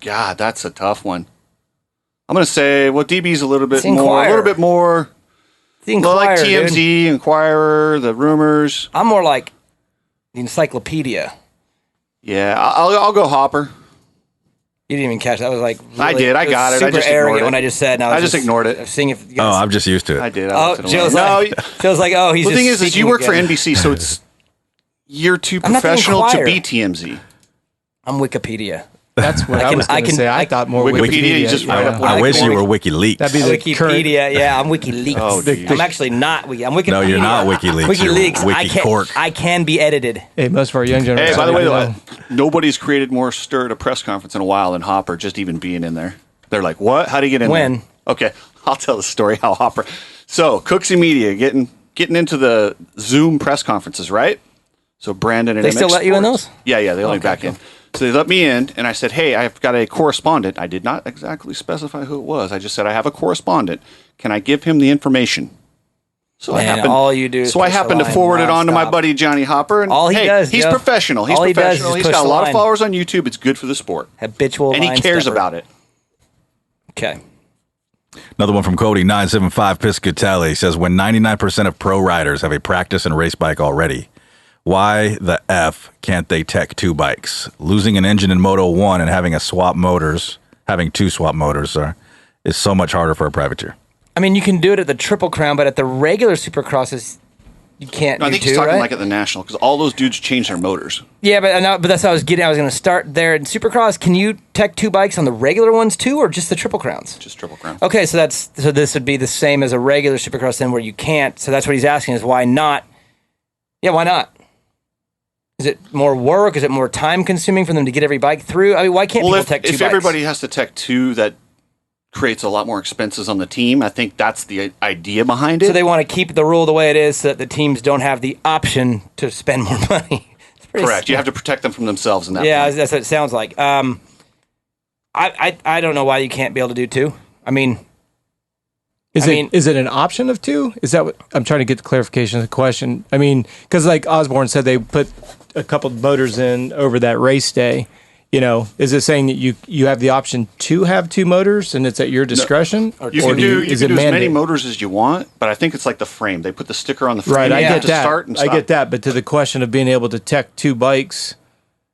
That's a tough one. I'm gonna say, well, DB's a little bit more, The Inquirer, like TMZ, dude. Inquirer, the rumors. I'm more like the encyclopedia. Yeah, I'll go Hopper. You didn't even catch that. I was like, I did. I got it. Super I just arrogant ignored it. when I just said. And I just ignored it. I was seeing if you Oh, guys, I'm just used to it. I did. Oh, Joe's like, Joe's like, oh, he's. Well, the thing just is you speaking work for again. NBC, so you're too I'm not the professional to Inquirer. be TMZ. I'm Wikipedia. That's what I was going to say. I thought more Wikipedia, you just write up what I wish you Wiki- were WikiLeaks. That'd be the Wikipedia, current. yeah, I'm WikiLeaks. Oh, geez. I'm actually not Wiki. I'm Wikipedia. No, you're not WikiLeaks. WikiLeaks. You're I can. WikiCork. I can be edited. Hey, most of our young generation. Hey, by the way, know. nobody's created more stir at a press conference in a while than Hopper just even being in there. They're like, what? How do you get in When? there? Okay, I'll tell the story how Hopper. So, Cooksey Media getting into the Zoom press conferences, right? So, Brandon and They MX still let you in Sports- those? Yeah, they let me back in. So, they let me in, and I said, hey, I've got a correspondent. I did not exactly specify who it was. I just said, I have a correspondent. Can I give him the information? So Man, all you do is So I push the happened to line forward it on to my nonstop. buddy Johnny Hopper. And All he hey, does, he's Joe. professional. He's All he does is professional. He's push got a the lot of line. followers on YouTube. It's good for the sport. Habitual. And he line cares stepper. about it. Okay. Another one from Cody 975 Piscatelli says, when 99% of pro riders have a practice and race bike already, why the F can't they tech two bikes? Losing an engine in Moto 1 and having two swap motors, is so much harder for a privateer. I mean, you can do it at the Triple Crown, but at the regular Supercrosses, you can't No, I do think two, he's talking right? like at the National because all those dudes change their motors. Yeah, but that's what I was getting. I was going to start there. In Supercross, can you tech two bikes on the regular ones too, or just the Triple Crowns? Just Triple Crown. Okay, so this would be the same as a regular Supercross then, where you can't. So that's what he's asking is why not? Yeah, why not? Is it more work? Is it more time consuming for them to get every bike through? I mean, why can't people tech two if bikes? everybody has to tech two, that creates a lot more expenses on the team. I think that's the idea behind it. So they want to keep the rule the way it is, so that the teams don't have the option to spend more money. It's pretty Correct. You have to protect them from themselves in that. Yeah, point. that's what it sounds like. I don't know why you can't be able to do two. I mean, Is it an option of two? Is that what I'm trying to get the clarification of the question? I mean, because like Osborne said, they put a couple of motors in over that race day. You know, is it saying that you have the option to have two motors and it's at your discretion? You can do is as it many mandated? motors as you want, but I think it's like the frame. They put the sticker on the frame. Right, I You have get to that. start and I stop. get that, but to the question of being able to tech two bikes,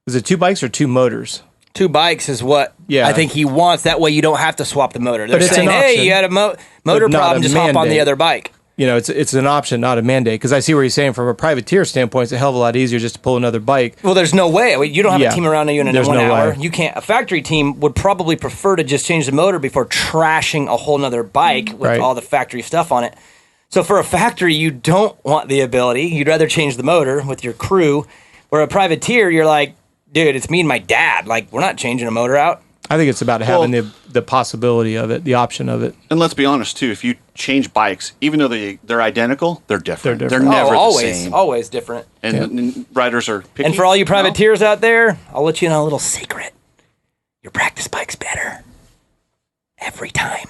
is it two bikes or two motors? 2 bikes is what I think he wants. That way you don't have to swap the motor. They're saying, hey, you had a motor problem, just hop on the other bike. It's an option, not a mandate. Because I see where you're saying from a privateer standpoint, it's a hell of a lot easier just to pull another bike. Well, there's no way. You don't have a team around you in 1 hour. Way. You can't. A factory team would probably prefer to just change the motor before trashing a whole nother bike with all the factory stuff on it. So for a factory, you don't want the ability. You'd rather change the motor with your crew. Where a privateer, you're like, dude, it's me and my dad. Like, we're not changing a motor out. I think it's about having the possibility of it, the option of it. And let's be honest, too. If you change bikes, even though they're identical, they're different. They're different. never always, the same. Always different. And riders are picky. And for all you privateers out there, I'll let you know a little secret. Your practice bike's better. Every time.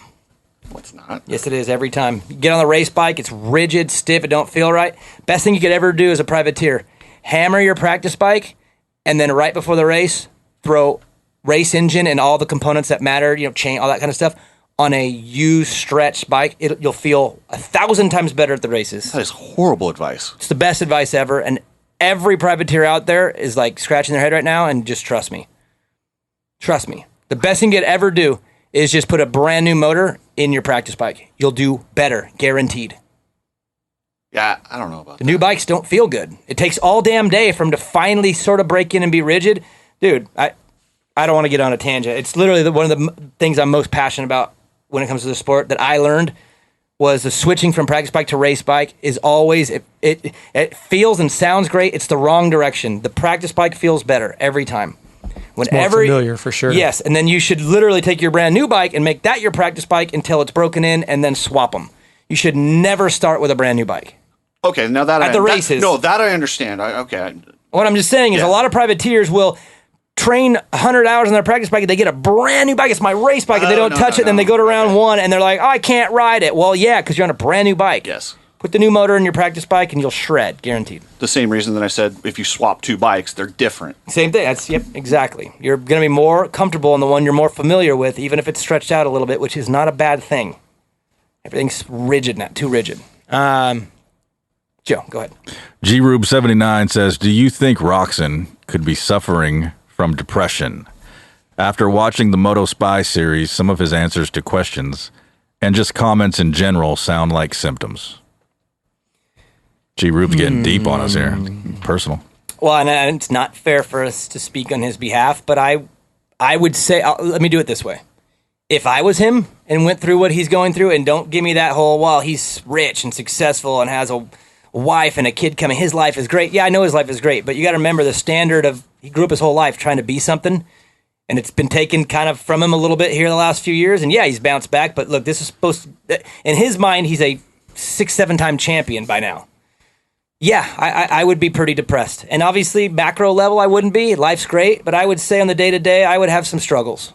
What's not? Yes, it is. Every time. You get on the race bike, it's rigid, stiff, it don't feel right. Best thing you could ever do as a privateer, hammer your practice bike, and then right before the race, throw race engine and all the components that matter, chain, all that kind of stuff, on a used stretched bike. You'll feel 1,000 times better at the races. That is horrible advice. It's the best advice ever, and every privateer out there is like scratching their head right now, and just trust me. Trust me. The best thing you could ever do is just put a brand new motor in your practice bike. You'll do better, guaranteed. Yeah, I don't know about that. The new bikes don't feel good. It takes all damn day for them to finally sort of break in and be rigid. Dude, I don't want to get on a tangent. It's literally one of the things I'm most passionate about when it comes to the sport that I learned was the switching from practice bike to race bike is always, it feels and sounds great. It's the wrong direction. The practice bike feels better every time. It's more familiar for sure. Yes, and then you should literally take your brand new bike and make that your practice bike until it's broken in and then swap them. You should never start with a brand new bike. Okay, now that at the races. That I understand. Okay. What I'm just saying is a lot of privateers will train 100 hours on their practice bike and they get a brand new bike. It's my race bike, and they don't touch it. Then they go to round one and they're like, "Oh, I can't ride it." Well, yeah, because you're on a brand new bike. Yes. Put the new motor in your practice bike and you'll shred, guaranteed. The same reason that I said if you swap 2 bikes, they're different. Same thing. Yep, exactly. You're going to be more comfortable in the one you're more familiar with, even if it's stretched out a little bit, which is not a bad thing. Everything's rigid now, too rigid. Joe, go ahead. Grube79 says, do you think Roxon could be suffering from depression? After watching the Moto Spy series, some of his answers to questions and just comments in general sound like symptoms. Rube's getting deep on us here. Personal. Well, and it's not fair for us to speak on his behalf, but I would say, let me do it this way. If I was him and went through what he's going through, and don't give me that whole, well, he's rich and successful and has a wife and a kid coming, his life is great. Yeah, I know his life is great, but you got to remember the standard of, he grew up his whole life trying to be something, and it's been taken kind of from him a little bit here the last few years, and yeah, he's bounced back, but look, this is supposed to, in his mind, he's a 6-7 time champion by now. Yeah, I would be pretty depressed. And obviously, macro level, I wouldn't be. Life's great, but I would say on the day-to-day, I would have some struggles.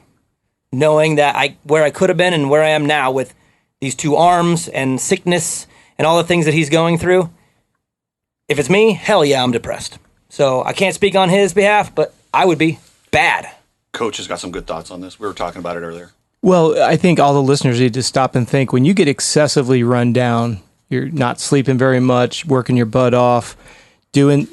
Knowing that where I could have been and where I am now with these 2 arms and sickness and all the things that he's going through. If it's me, hell yeah, I'm depressed. So I can't speak on his behalf, but I would be bad. Coach has got some good thoughts on this. We were talking about it earlier. Well, I think all the listeners need to stop and think. When you get excessively run down, you're not sleeping very much, working your butt off, doing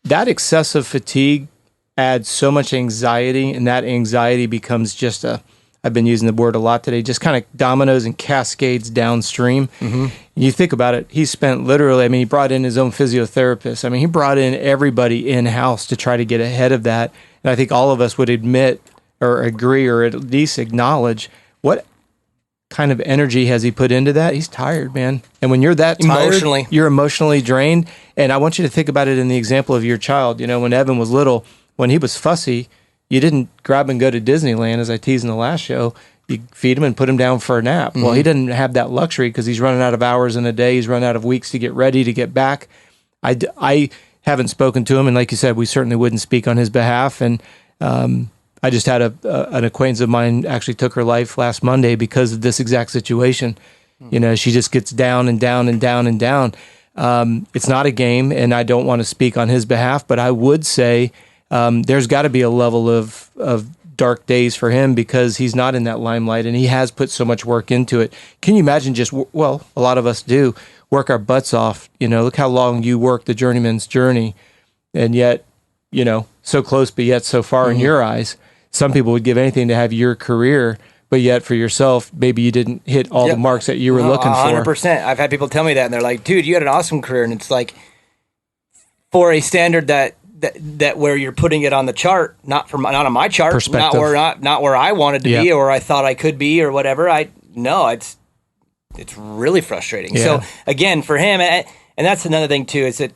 that excessive fatigue adds so much anxiety, and that anxiety becomes just I've been using the word a lot today, just kind of dominoes and cascades downstream. Mm-hmm. You think about it, he spent literally, he brought in his own physiotherapist. He brought in everybody in-house to try to get ahead of that. And I think all of us would admit or agree or at least acknowledge what kind of energy has he put into that. He's tired, man. And when you're that tired, you're emotionally drained. And I want you to think about it in the example of your child. When Evan was little, when he was fussy, you didn't grab and go to Disneyland, as I teased in the last show. You feed him and put him down for a nap. Mm-hmm. Well, he didn't have that luxury because he's running out of hours in a day. He's running out of weeks to get ready, to get back. I haven't spoken to him, and like you said, we certainly wouldn't speak on his behalf. And I just had an acquaintance of mine actually took her life last Monday because of this exact situation. She just gets down and down and down and down. It's not a game, and I don't want to speak on his behalf, but I would say there's got to be a level of dark days for him because he's not in that limelight, and he has put so much work into it. Can you imagine a lot of us do, work our butts off. Look how long you work the journeyman's journey, and yet, so close but yet so far in your eyes. some people would give anything to have your career, but yet for yourself, maybe you didn't hit all the marks that you were looking for. 100%. I've had people tell me that, and they're like, dude, you had an awesome career. And it's like, for a standard that where you're putting it on the chart, not on my chart, not where I wanted to be or I thought I could be or whatever. It's really frustrating. Yeah. So again, for him, and that's another thing too, is that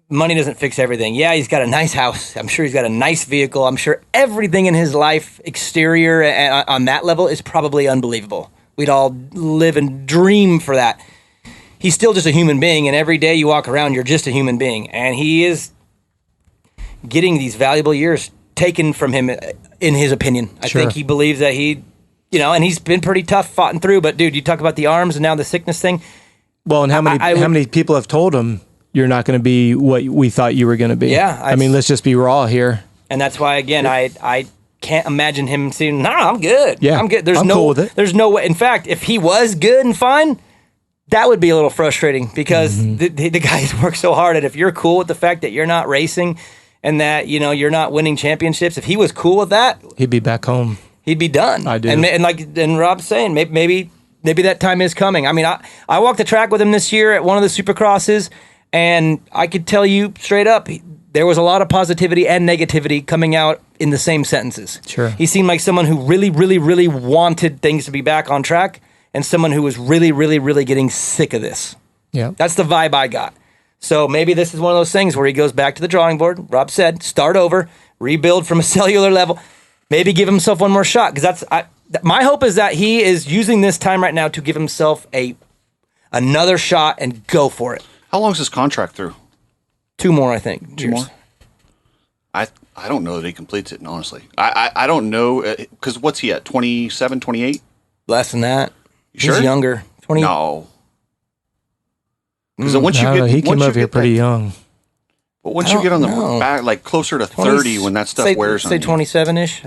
money doesn't fix everything. Yeah, he's got a nice house. I'm sure he's got a nice vehicle. I'm sure everything in his life, exterior and on that level, is probably unbelievable. We'd all live and dream for that. He's still just a human being, and every day you walk around, you're just a human being. And he is getting these valuable years taken from him, in his opinion. I think he believes that and he's been pretty tough, fought and through. But, dude, you talk about the arms and now the sickness thing. Well, and how many people have told him, you're not going to be what we thought you were going to be? Yeah. I mean, let's just be raw here. And that's why, again, I can't imagine him saying, no, I'm good. Yeah, I'm good. I'm cool with it. There's no way. In fact, if he was good and fine, that would be a little frustrating because the guys work so hard. And if you're cool with the fact that you're not racing and that, you're not winning championships, if he was cool with that, he'd be back home. He'd be done. I do. And Rob's saying, maybe that time is coming. I mean, I walked the track with him this year at one of the Supercrosses, and I could tell you straight up, there was a lot of positivity and negativity coming out in the same sentences. Sure. He seemed like someone who really, really, really wanted things to be back on track, and someone who was really, really, really getting sick of this. Yeah. That's the vibe I got. So maybe this is one of those things where he goes back to the drawing board. Rob said, start over, rebuild from a cellular level, maybe give himself one more shot. Because my hope is that he is using this time right now to give himself another shot and go for it. How long is his contract through? 2 more, I think. Two more? I don't know that he completes it, honestly. I don't know, because what's he at, 27, 28? Less than that. You sure? He's younger. 20. No. Because once you get, he came over here pretty young. But once you get on the back, like closer to 30, when that stuff wears on you. Say 27-ish.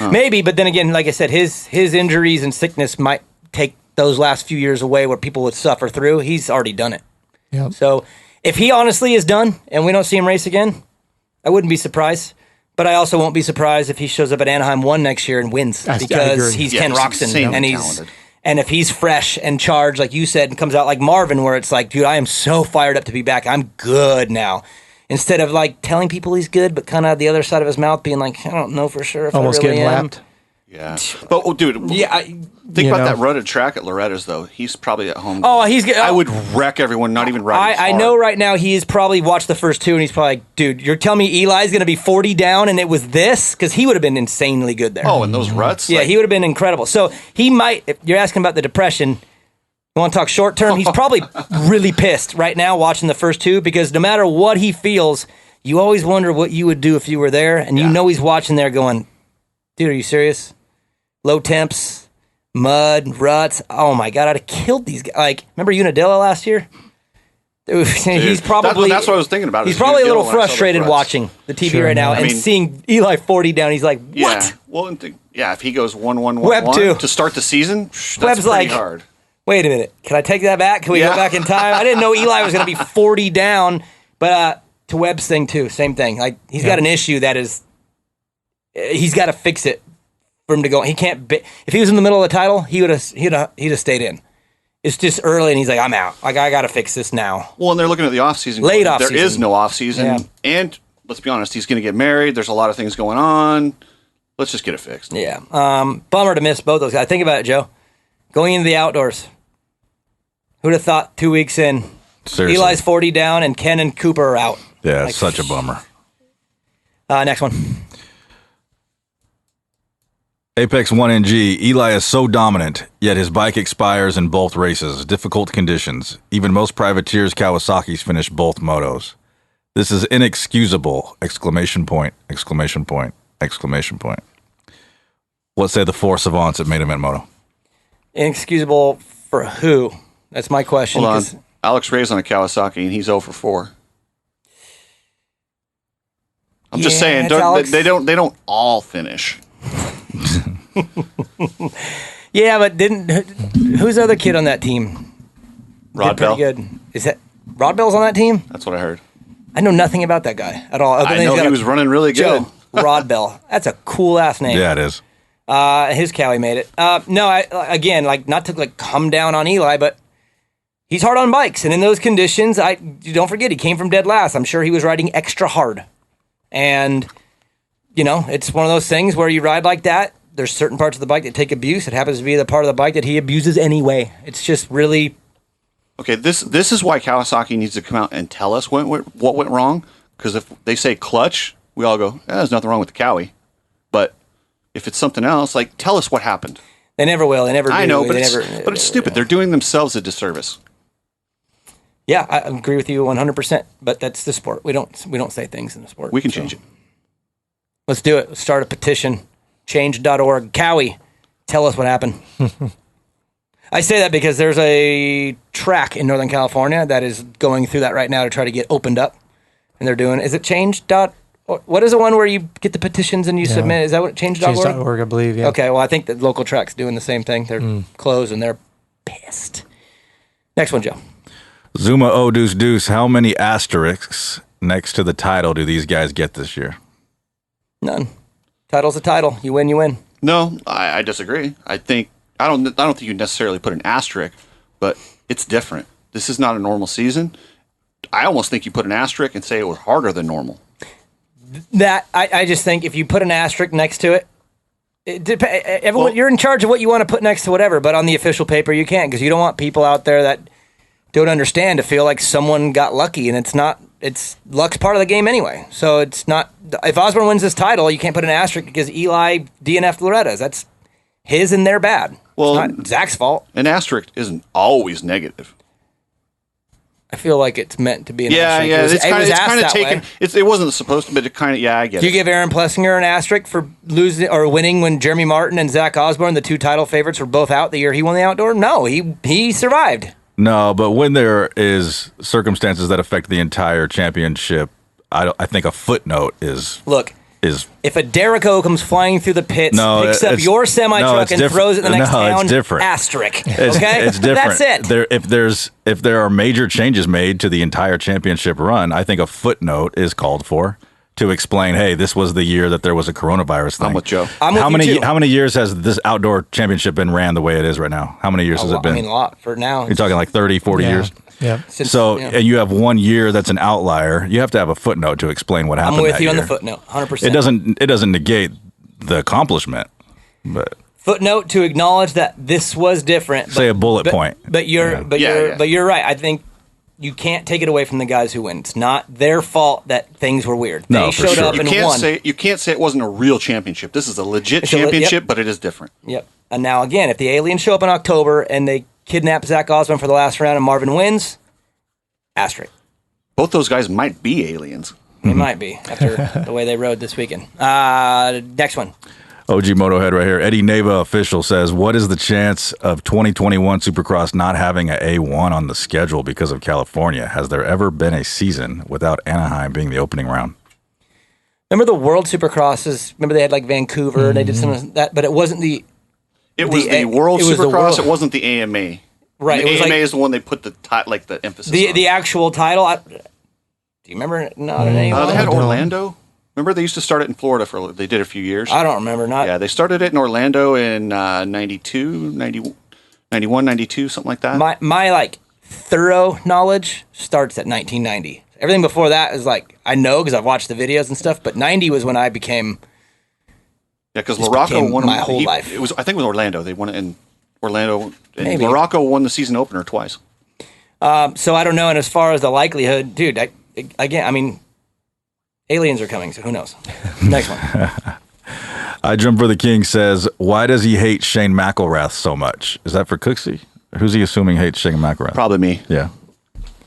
Maybe, but then again, like I said, his injuries and sickness might take those last few years away where people would suffer through. He's already done it. Yep. So if he honestly is done and we don't see him race again, I wouldn't be surprised. But I also won't be surprised if he shows up at Anaheim 1 next year and wins because he's Ken Roczen and if he's fresh and charged, like you said, and comes out like Marvin, where it's like, dude, I am so fired up to be back. I'm good now. Instead of like telling people he's good, but kind of the other side of his mouth being like, I don't know for sure if almost I really getting am. lapped. Yeah. But, dude, think about that rutted track at Loretta's, though. He's probably at home. Oh, I would wreck everyone, not even riding I know right now he's probably watched the first 2, and he's probably like, dude, you're telling me Eli's going to be 40 down, and it was this? Because he would have been insanely good there. Oh, and those ruts? Yeah, he would have been incredible. So he might, if you're asking about the depression, you want to talk short term, he's probably really pissed right now watching the first 2, because no matter what he feels, you always wonder what you would do if you were there, and you know he's watching there going, dude, are you serious? Low temps, mud, ruts. Oh my God, I'd have killed these guys. Like, remember Unadilla last year? He's probably that's what I was thinking about. He's probably a little frustrated watching the TV right now and seeing Eli 40 down. He's like, what? Yeah. Well, if he goes 1-1-1-1 Webb too. to start the season, that's Webb's pretty like, hard. Wait a minute, can I take that back? Can we go back in time? I didn't know Eli was going to be 40 down, but to Webb's thing too, same thing. Like, he's got an issue that is, he's got to fix it. For him to go, he can't. If he was in the middle of the title, he'd have stayed in. It's just early, and he's like, I'm out. Like, I got to fix this now. Well, and they're looking at the off season. Late off season. There is no off season, and let's be honest, he's going to get married. There's a lot of things going on. Let's just get it fixed. Yeah. Bummer to miss both those guys. Think about it, Joe. Going into the outdoors, who'd have thought 2 weeks in, Seriously. Eli's 40 down, and Ken and Cooper are out. Yeah, like, such a bummer. Next one. Apex 1NG, Eli is so dominant, yet his bike expires in both races. Difficult conditions. Even most privateers Kawasaki's finish both motos. This is inexcusable! ! What say the 4 savants at Main Event Moto? Inexcusable for who? That's my question. Hold on. Alex Ray's on a Kawasaki, and he's 0 for 4. I'm just saying, they don't all finish. Yeah, but who's the other kid on that team? Rod Bell. Good. Is that Rod Bell's on that team? That's what I heard. I know nothing about that guy at all. I know he was running really good. Joe, Rodbell. That's a cool ass name. Yeah, it is. His Cowie made it. No, again, like not to like come down on Eli, but he's hard on bikes, and in those conditions, you don't forget he came from dead last. I'm sure he was riding extra hard, and it's one of those things where you ride like that. There's certain parts of the bike that take abuse. It happens to be the part of the bike that he abuses anyway. It's just really okay. This is why Kawasaki needs to come out and tell us what went wrong. Because if they say clutch, we all go, there's nothing wrong with the Cowie. But if it's something else, like, tell us what happened. They never will. They never do. I know, but They it's stupid. They're doing themselves a disservice. Yeah, I agree with you 100%. But that's the sport. We don't say things in the sport. We can change it. Let's do it. Let's start a petition. Change.org. Cowie, tell us what happened. I say that because there's a track in Northern California that is going through that right now to try to get opened up. And they're doing, is it what is the one where you get the petitions and you submit? Is that what change.org? Change.org, I believe, yeah. Okay, well, I think the local track's doing the same thing. They're closed and they're pissed. Next one, Joe. Zuma O Deuce Deuce. How many asterisks next to the title do these guys get this year? None. Title's a title. You win, you win. No, I disagree. I don't think you necessarily put an asterisk, but it's different. This is not a normal season. I almost think you put an asterisk and say it was harder than normal. I just think if you put an asterisk next to everyone, you're in charge of what you want to put next to whatever, but on the official paper you can't, because you don't want people out there that don't understand to feel like someone got lucky, and it's luck's part of the game anyway. So it's not, if Osborne wins this title, you can't put an asterisk because Eli DNF'd Loretta's. That's his and their bad. Well, it's not Zach's fault. An asterisk isn't always negative. I feel like it's meant to be an asterisk. Yeah, it's kind of taken. It wasn't supposed to, but it kind of. Yeah, I get it. Do you give Aaron Plessinger an asterisk for losing or winning when Jeremy Martin and Zach Osborne, the two title favorites, were both out the year he won the outdoor? No, he survived. No, but when there is circumstances that affect the entire championship, I think a footnote is if a Derico comes flying through the pits, picks up your semi-truck and throws it in the next town, it's different. Asterisk. Okay? It's different. That's it. If there are major changes made to the entire championship run, I think a footnote is called for to explain, hey, this was the year that there was a coronavirus thing. I'm with Joe. How many years has this outdoor championship been ran the way it is right now? How many years has it been? I mean, a lot for now. You're talking like 30, 40 years? Yeah. And you have 1 year that's an outlier. You have to have a footnote to explain what happened. I'm with you year. on the footnote, 100%. It doesn't negate the accomplishment, but footnote to acknowledge that this was different. Say a bullet point. But you're right. I think you can't take it away from the guys who win. It's not their fault that things were weird. They showed up and won. You can't say it wasn't a real championship. This is a legit championship, but it is different. Yep. And now again, if the aliens show up in October and they kidnap Zach Osborne for the last round and Marvin wins, asterisk. Both those guys might be aliens. They might be after the way they rode this weekend. Next one. OG Motohead right here. Eddie Neva official says, what is the chance of 2021 Supercross not having an A1 on the schedule because of California? Has there ever been a season without Anaheim being the opening round? Remember the World Supercrosses? Remember they had like Vancouver and they did some of that, but it wasn't the... It was the World Supercross. It wasn't the AMA. Right. The AMA is the one they put the emphasis on. The actual title. Do you remember? Not an A1? They had Orlando. Remember they used to start it in Florida they did a few years. I don't remember. They started it in Orlando in 92, 91, 92, something like that. My like thorough knowledge starts at 1990. Everything before that is like I know because I've watched the videos and stuff. But 90 was when I became. Yeah, because Morocco won my whole life. I think it was Orlando. They won it in Orlando. And Maybe. Morocco won the season opener twice. So I don't know. And as far as the likelihood, dude, aliens are coming, so who knows? Next one. I Jump for the King says, why does he hate Shane McElrath so much? Is that for Cooksey? Who's he assuming hates Shane McElrath? Probably me. Yeah.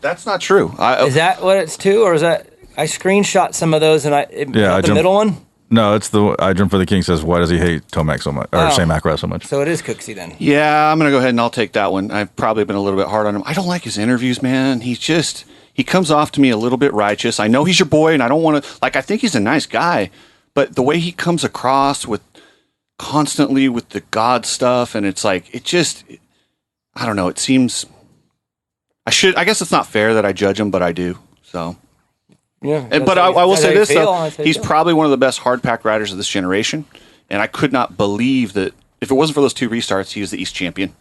That's not true. Is that what it's to, or is that... I screenshot some of those, and the middle one? No, it's the I Jump for the King says, why does he hate Tomac so much, or Shane McElrath so much? So it is Cooksey then. Yeah, I'm going to go ahead and I'll take that one. I've probably been a little bit hard on him. I don't like his interviews, man. He comes off to me a little bit righteous. I know he's your boy, and I don't want to... I think he's a nice guy, but the way he comes across constantly with the God stuff, and it's like, I don't know, it seems... I guess it's not fair that I judge him, but I do, so... Yeah, But I will say this, though. He's He's probably one of the best hard pack riders of this generation. And I could not believe that if it wasn't for those 2 restarts, he was the East champion.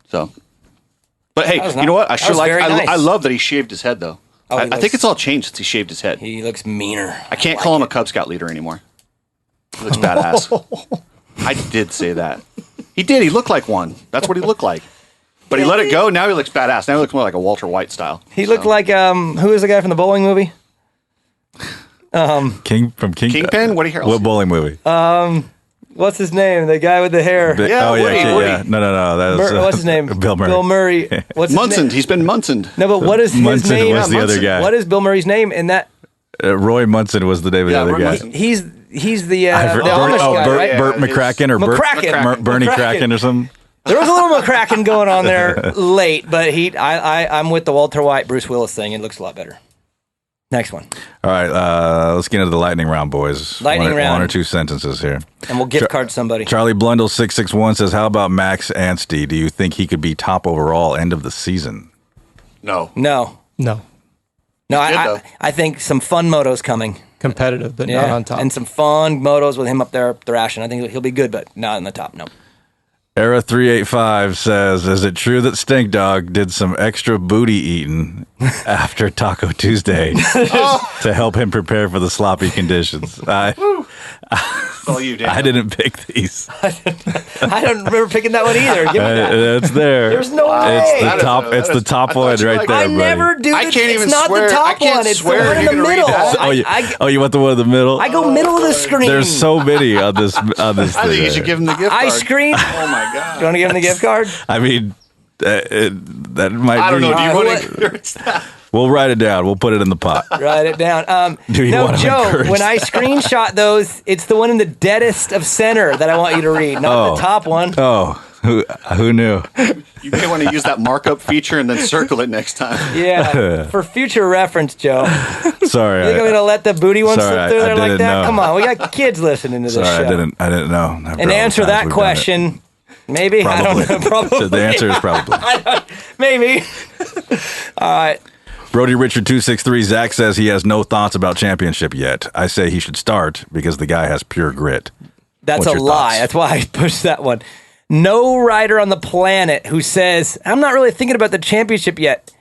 So, but hey, you know what? I love that he shaved his head, though. I think it's all changed since he shaved his head. He looks meaner. I can't call him a Cub Scout leader anymore. He looks badass. I did say that. He did. He looked like one. That's what he looked like. But he let it go. Now he looks badass. Now he looks more like a Walter White style. He looked like who is the guy from the bowling movie? Kingpin? Woody Harrelson. What bowling movie? What's his name? The guy with the hair. Woody. No. That was, what's his name? Bill Murray. Bill Murray. What's his Munsoned. name? He's been Munsoned. No, but what is his Munson name? was the other guy. What is Bill Murray's name in that? Roy Munson was the name of the other Roy guy. Munson. He's the Amish guy, right? Burt McCracken or Bernie Kraken or something. There was a little McCracken going on there late, but I'm with the Walter White, Bruce Willis thing. It looks a lot better. Next one. All right, let's get into the lightning round, boys. Lightning round. 1 or 2 sentences here. And we'll gift card somebody. Charlie Blundell 661 says, "How about Max Anstey? Do you think he could be top overall end of the season?" No. I think some fun motos coming. Competitive, but not on top. And some fun motos with him up there thrashing. I think he'll be good, but not in the top. No. Era 385 says, "Is it true that Stink Dog did some extra booty eating after Taco Tuesday to help him prepare for the sloppy conditions?" All you, Daniel. I didn't pick these. I don't remember picking that one either. Give me that. It's there. There's no way. It's the top one right there, I buddy. I never do can't it's even not swear. the I top can't one. It's the swear one in you're the gonna read middle. that. You want the one in the middle? I go middle of the screen. There's so many on this I think you should give him the gift card. I screen. Oh, my God. You want to give him the gift card? I mean, that might I don't be. know. Do you want to encourage that? We'll write it down. We'll put it in the pot. Write it down. Do you no, want to Joe, encourage when I that? screenshot those, it's the one in the deadest of center that I want you to read, not the top one. Oh, who knew? You may want to use that markup feature and then circle it next time. Yeah, for future reference, Joe. Sorry. You think I'm going to let the booty one slip through there like didn't that? know. Come on, we got kids listening to this show. Sorry, I didn't know. And to answer that question, maybe. I don't know. Probably. So the answer is probably. Maybe. All right. Brody Richard 263, Zach says he has no thoughts about championship yet. I say he should start because the guy has pure grit. That's What's a your lie. thoughts? That's why I pushed that one. No rider on the planet who says, I'm not really thinking about the championship yet,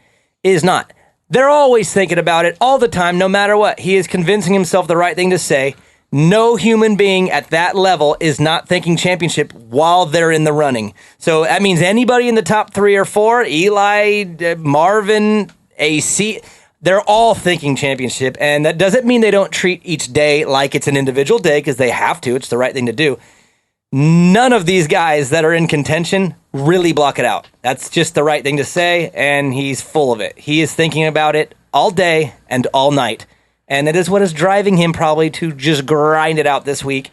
is not. They're always thinking about it all the time, no matter what. He is convincing himself the right thing to say. No human being at that level is not thinking championship while they're in the running. So that means anybody in the top 3 or 4, Eli, Marvin, AC, they're all thinking championship. And that doesn't mean they don't treat each day like it's an individual day, because they have to. It's the right thing to do. None of these guys that are in contention really block it out. That's just the right thing to say, and he's full of it. He is thinking about it all day and all night. And it is what is driving him probably to just grind it out this week.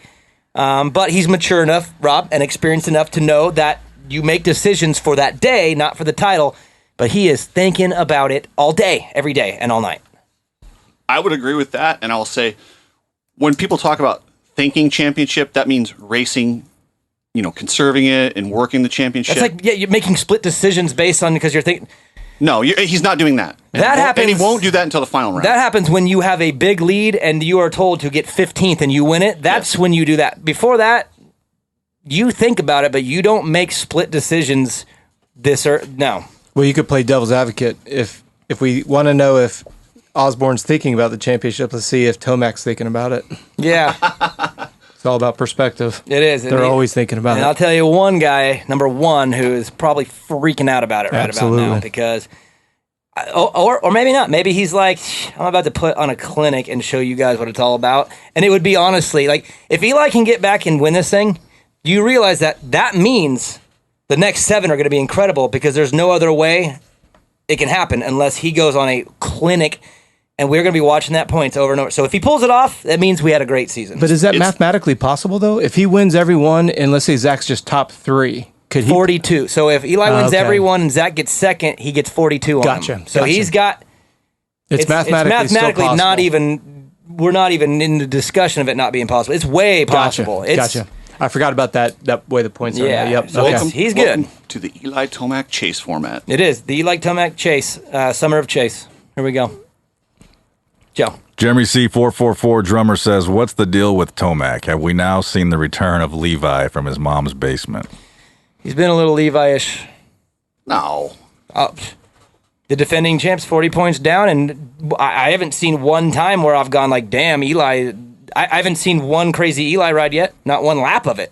But he's mature enough, Rob, and experienced enough to know that you make decisions for that day, not for the title. But he is thinking about it all day, every day, and all night. I would agree with that. And I'll say, when people talk about thinking championship, that means racing, conserving it and working the championship. It's like, you're making split decisions based on, because you're thinking... No, he's not doing that. Happens. And he won't do that until the final round. That happens when you have a big lead and you are told to get 15th and you win it. That's when you do that. Before that, you think about it, but you don't make split decisions no. Well, you could play devil's advocate. If we want to know if Osborne's thinking about the championship, let's see if Tomac's thinking about it. Yeah. It's all about perspective. It is. They're always thinking about it. And I'll tell you one guy, number one, who is probably freaking out about it right about now, because, or maybe not. Maybe he's like, I'm about to put on a clinic and show you guys what it's all about. And it would be honestly, like, if Eli can get back and win this thing, you realize that means the next 7 are going to be incredible, because there's no other way it can happen unless he goes on a clinic. And we're going to be watching that points over and over. So if he pulls it off, that means we had a great season. But is that mathematically possible, though? If he wins every one, and let's say Zach's just top 3, could he? 42. So if Eli wins every one and Zach gets second, he gets 42 on him. So he's got... It's mathematically still not even... We're not even in the discussion of it not being possible. It's way possible. Gotcha. I forgot about that way the points are. Yeah. Yep. So he's good. Welcome to the Eli Tomac Chase format. It is. The Eli Tomac Chase. Summer of Chase. Here we go. Joe. Jeremy C444 drummer says, "What's the deal with Tomac? Have we now seen the return of Levi from his mom's basement?" He's been a little Levi-ish. No. The defending champ's 40 points down, and I haven't seen one time where I've gone like, damn, Eli. I haven't seen one crazy Eli ride yet. Not one lap of it.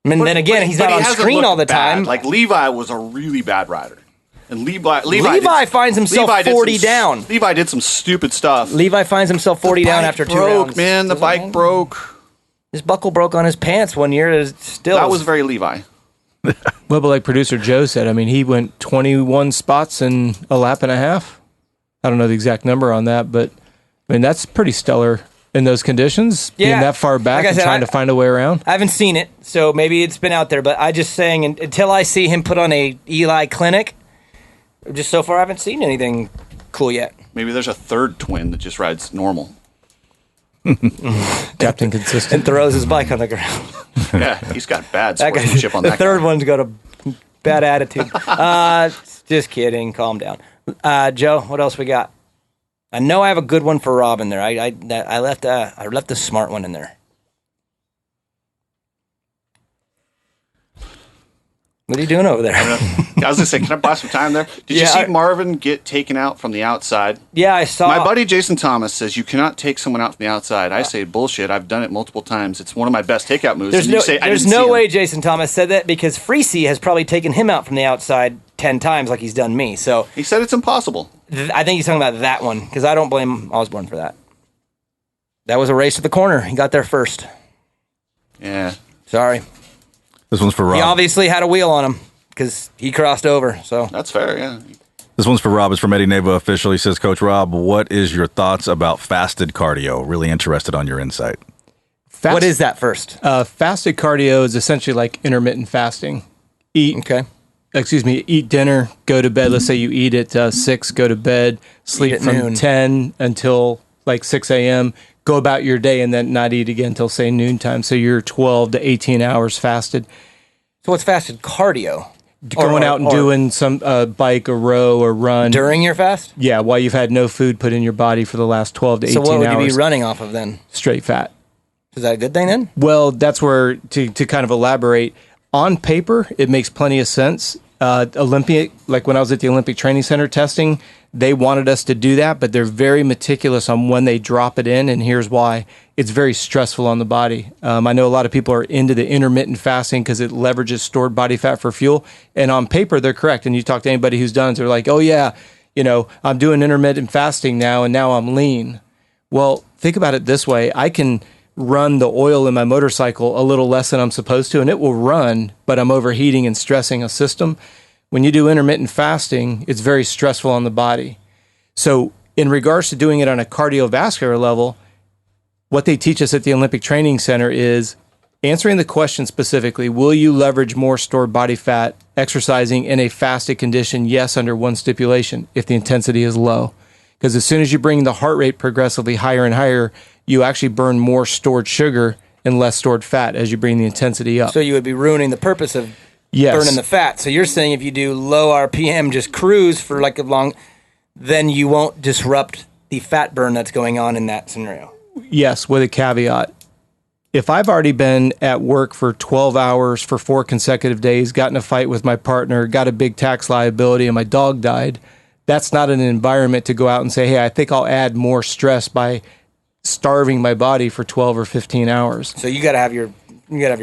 I mean, then again, he's not on screen all the time. Like, Levi was a really bad rider. And Levi finds himself 40 down. Levi did some stupid stuff. Levi finds himself 40 down after 2 rounds. Man, the bike broke. His buckle broke on his pants one year. That was very Levi. Well, but like producer Joe said, I mean, he went 21 spots in a lap and a half. I don't know the exact number on that, but I mean, that's pretty stellar in those conditions, being that far back and trying to find a way around. I haven't seen it, so maybe it's been out there, but I just saying, until I see him put on a Eli clinic, just so far I haven't seen anything cool yet. Maybe there's a third twin that just rides normal. Captain Consistent. And throws his bike on the ground. Yeah, he's got bad sportsmanship on that. The third one's got a bad attitude. Just kidding. Calm down. Joe, what else we got? I know I have a good one for Rob in there. I left a smart one in there. What are you doing over there? I was going to say, can I buy some time there? Did you see Marvin get taken out from the outside? Yeah, I saw. My buddy Jason Thomas says you cannot take someone out from the outside. I say, bullshit. I've done it multiple times. It's one of my best takeout moves. There's no way Jason Thomas said that, because Freesey has probably taken him out from the outside 10 times like he's done me. So he said it's impossible. I think he's talking about that one, because I don't blame Osborne for that. That was a race to the corner. He got there first. Yeah. Sorry. This one's for Rob. He obviously had a wheel on him because he crossed over. So that's fair, yeah. This one's for Rob. It's from Eddie Neva Official. He says, "Coach Rob, what is your thoughts about fasted cardio? Really interested on your insight." What is that first? Fasted cardio is essentially like intermittent fasting. Eat dinner, go to bed. Let's say you eat at 6, go to bed, sleep from noon. 10 until like 6 a.m., go about your day, and then not eat again until, say, noontime. So you're 12 to 18 hours fasted. So what's fasted cardio? Going out and doing some bike, a row, or run. During your fast? Yeah, while you've had no food put in your body for the last 12 to 18 hours. So what would you be running off of then? Straight fat. Is that a good thing then? Well, that's where, to kind of elaborate, on paper, it makes plenty of sense. Olympic, like when I was at the Olympic Training Center testing, they wanted us to do that, but they're very meticulous on when they drop it in, and here's why. It's very stressful on the body. I know a lot of people are into the intermittent fasting because it leverages stored body fat for fuel, and on paper, they're correct. And you talk to anybody who's done it, they're like, oh yeah, I'm doing intermittent fasting now, and now I'm lean. Well, think about it this way. I can run the oil in my motorcycle a little less than I'm supposed to, and it will run, but I'm overheating and stressing a system. When you do intermittent fasting, it's very stressful on the body. So in regards to doing it on a cardiovascular level, what they teach us at the Olympic Training Center is answering the question specifically, will you leverage more stored body fat exercising in a fasted condition? Yes, under one stipulation, if the intensity is low. Because as soon as you bring the heart rate progressively higher and higher, you actually burn more stored sugar and less stored fat as you bring the intensity up. So you would be ruining the purpose of burning the fat. So you're saying if you do low RPM, just cruise for like a long, then you won't disrupt the fat burn that's going on in that scenario. Yes, with a caveat. If I've already been at work for 12 hours for 4 consecutive days, got in a fight with my partner, got a big tax liability, and my dog died, that's not an environment to go out and say, hey, I think I'll add more stress by starving my body for 12 or 15 hours. So you got to have your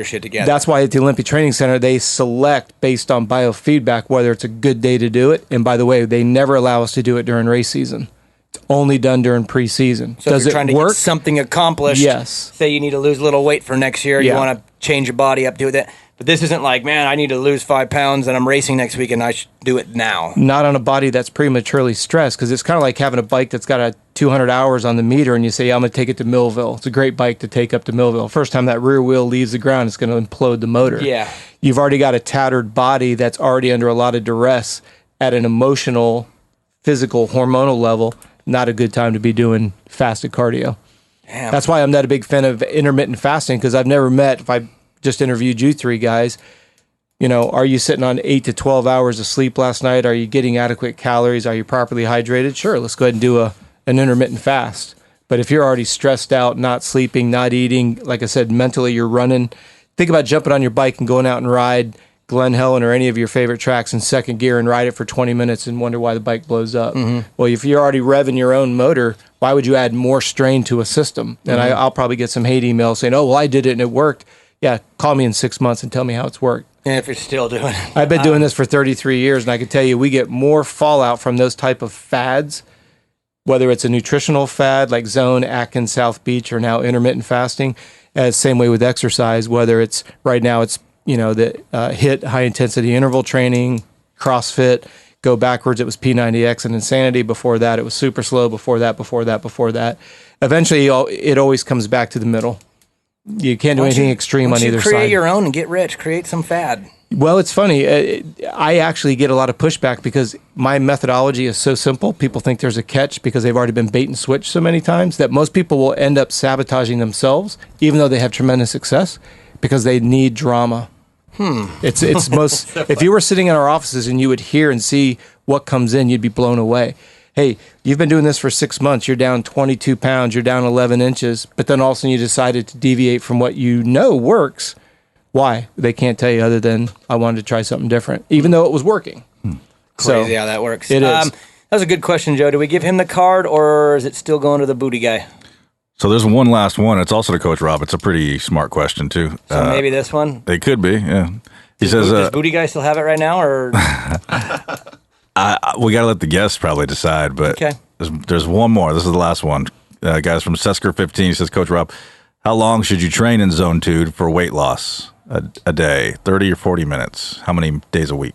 shit together. That's why at the Olympic Training Center, they select based on biofeedback whether it's a good day to do it. And by the way, they never allow us to do it during race season. It's only done during preseason. So if you're trying to get something accomplished, yes. Say you need to lose a little weight for next year, you want to change your body up, do that. But this isn't like, man, I need to lose 5 pounds and I'm racing next week and I should do it now. Not on a body that's prematurely stressed, because it's kind of like having a bike that's got a 200 hours on the meter and you say, I'm going to take it to Millville. It's a great bike to take up to Millville. First time that rear wheel leaves the ground, it's going to implode the motor. Yeah. You've already got a tattered body that's already under a lot of duress at an emotional, physical, hormonal level. Not a good time to be doing fasted cardio. Damn. That's why I'm not a big fan of intermittent fasting, because I've never met, if I just interviewed you 3 guys, are you sitting on 8 to 12 hours of sleep last night? Are you getting adequate calories? Are you properly hydrated? Sure, let's go ahead and do an intermittent fast. But if you're already stressed out, not sleeping, not eating, like I said, mentally you're running, think about jumping on your bike and going out and ride Glen Helen or any of your favorite tracks in second gear and ride it for 20 minutes and wonder why the bike blows up. Well, if you're already revving your own motor, why would you add more strain to a system? And I'll probably get some hate emails saying, oh, well, I did it and it worked. Yeah, call me in 6 months and tell me how it's worked. And if you're still doing it. I've been doing this for 33 years, and I can tell you we get more fallout from those type of fads, whether it's a nutritional fad like Zone, Atkins, South Beach, or now intermittent fasting, as same way with exercise, whether it's right now it's the HIIT, high intensity interval training, CrossFit, go backwards, it was P90X and Insanity. Before that, it was super slow. Before that. Eventually, it always comes back to the middle. You can't do anything extreme on either side. Create your own and get rich. Create some fad. Well, it's funny. I actually get a lot of pushback because my methodology is so simple. People think there's a catch because they've already been bait and switched so many times that most people will end up sabotaging themselves, even though they have tremendous success, because they need drama. It's most. If you were sitting in our offices and you would hear and see what comes in, you'd be blown away. Hey, you've been doing this for 6 months. You're down 22 pounds. You're down 11 inches. But then all of a sudden you decided to deviate from what you know works. Why? They can't tell you other than I wanted to try something different, even though it was working. Crazy how that works. It is. That was a good question, Joe. Do we give him the card or is it still going to the booty guy? So there's one last one. It's also to Coach Rob. It's a pretty smart question, too. So maybe this one? They could be, yeah. He says, does Booty Guy still have it right now? Or we got to let the guests probably decide, but okay. there's one more. This is the last one. Guys from Sesker 15, he says, Coach Rob, how long should you train in Zone 2 for weight loss a day? 30 or 40 minutes? How many days a week?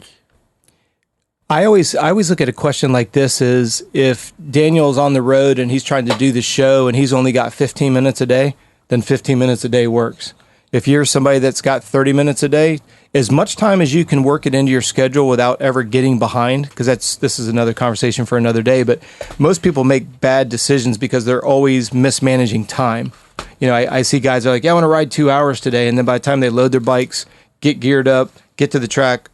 I always look at a question like this is if Daniel's on the road and he's trying to do the show and he's only got 15 minutes a day, then 15 minutes a day works. If you're somebody that's got 30 minutes a day, as much time as you can work it into your schedule without ever getting behind, because this is another conversation for another day, but most people make bad decisions because they're always mismanaging time. I see guys that are like, yeah, I want to ride 2 hours today. And then by the time they load their bikes, get geared up, get to the track,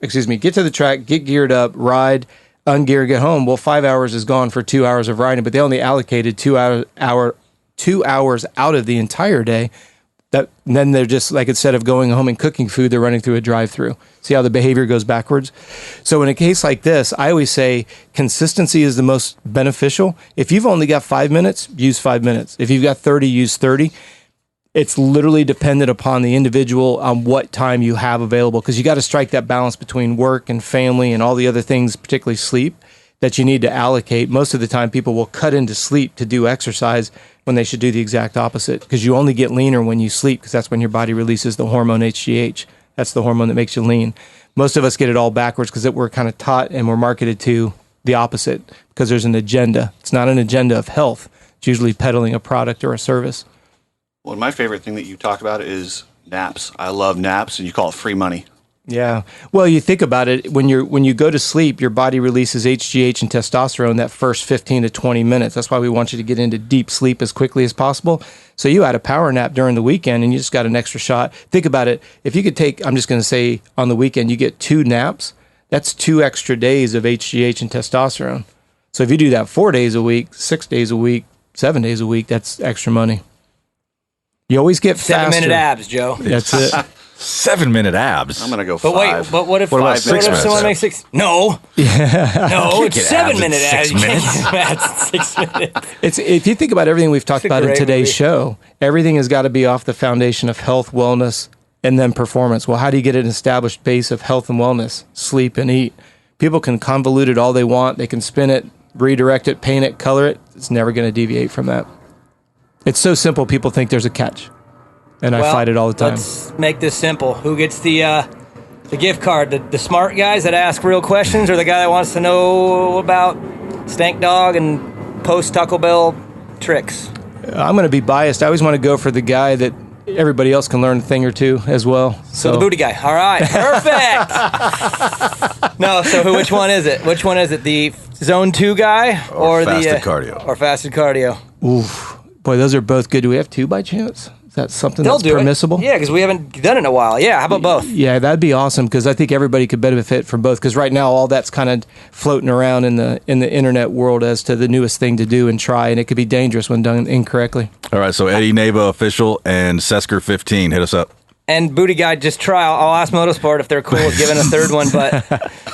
get geared up, ride, ungear, get home. Well, 5 hours is gone for 2 hours of riding, but they only allocated 2 hours out of the entire day. Then they're just like, instead of going home and cooking food, they're running through a drive-through. See how the behavior goes backwards? So in a case like this, I always say consistency is the most beneficial. If you've only got 5 minutes, use 5 minutes. If you've got 30, use 30. It's literally dependent upon the individual on what time you have available, because you got to strike that balance between work and family and all the other things, particularly sleep, that you need to allocate. Most of the time, people will cut into sleep to do exercise when they should do the exact opposite, because you only get leaner when you sleep, because that's when your body releases the hormone HGH. That's the hormone that makes you lean. Most of us get it all backwards because we're kind of taught and we're marketed to the opposite because there's an agenda. It's not an agenda of health. It's usually peddling a product or a service. Well, my favorite thing that you talk about is naps. I love naps, and you call it free money. Yeah. Well, you think about it, when you go to sleep, your body releases HGH and testosterone that first 15 to 20 minutes. That's why we want you to get into deep sleep as quickly as possible. So you had a power nap during the weekend and you just got an extra shot. Think about it. If you could take, I'm just going to say on the weekend, you get 2 naps, that's 2 extra days of HGH and testosterone. So if you do that 4 days a week, 6 days a week, 7 days a week, that's extra money. You always get faster. 7 minute abs, Joe. That's it. 7 minute abs. I'm going to go 5. But wait, but what if, What about 6 minutes? Someone makes 6? No. Yeah. No, it's get 7 abs in minute 6 abs. You can't minutes. get abs in 6 minutes. It's, if you think about everything we've talked It's a about in great today's movie. show, everything has got to be off the foundation of health, wellness, and then performance. Well, how do you get an established base of health and wellness? Sleep and eat. People can convolute it all they want. They can spin it, redirect it, paint it, color it. It's never going to deviate from that. It's so simple, people think there's a catch. And I fight it all the time. Let's make this simple. Who gets the gift card? The smart guys that ask real questions, or the guy that wants to know about Stank Dog and post Taco Bell tricks? I'm going to be biased. I always want to go for the guy that everybody else can learn a thing or two as well. So the booty guy. All right, perfect. No, so which one is it? Which one is it? The Zone 2 guy Or the fasted cardio. Or fasted cardio? Oof. Boy, those are both good. Do we have 2 by chance? Is that something They'll that's do permissible? it. Yeah, because we haven't done it in a while. Yeah, how about both? Yeah, that'd be awesome because I think everybody could benefit from both. Because right now, all that's kind of floating around in the internet world as to the newest thing to do and try, and it could be dangerous when done incorrectly. All right, so Eddie Naba official and Sesker15, hit us up. And Booty Guy, just try. I'll ask Motorsport if they're cool with giving a third one, but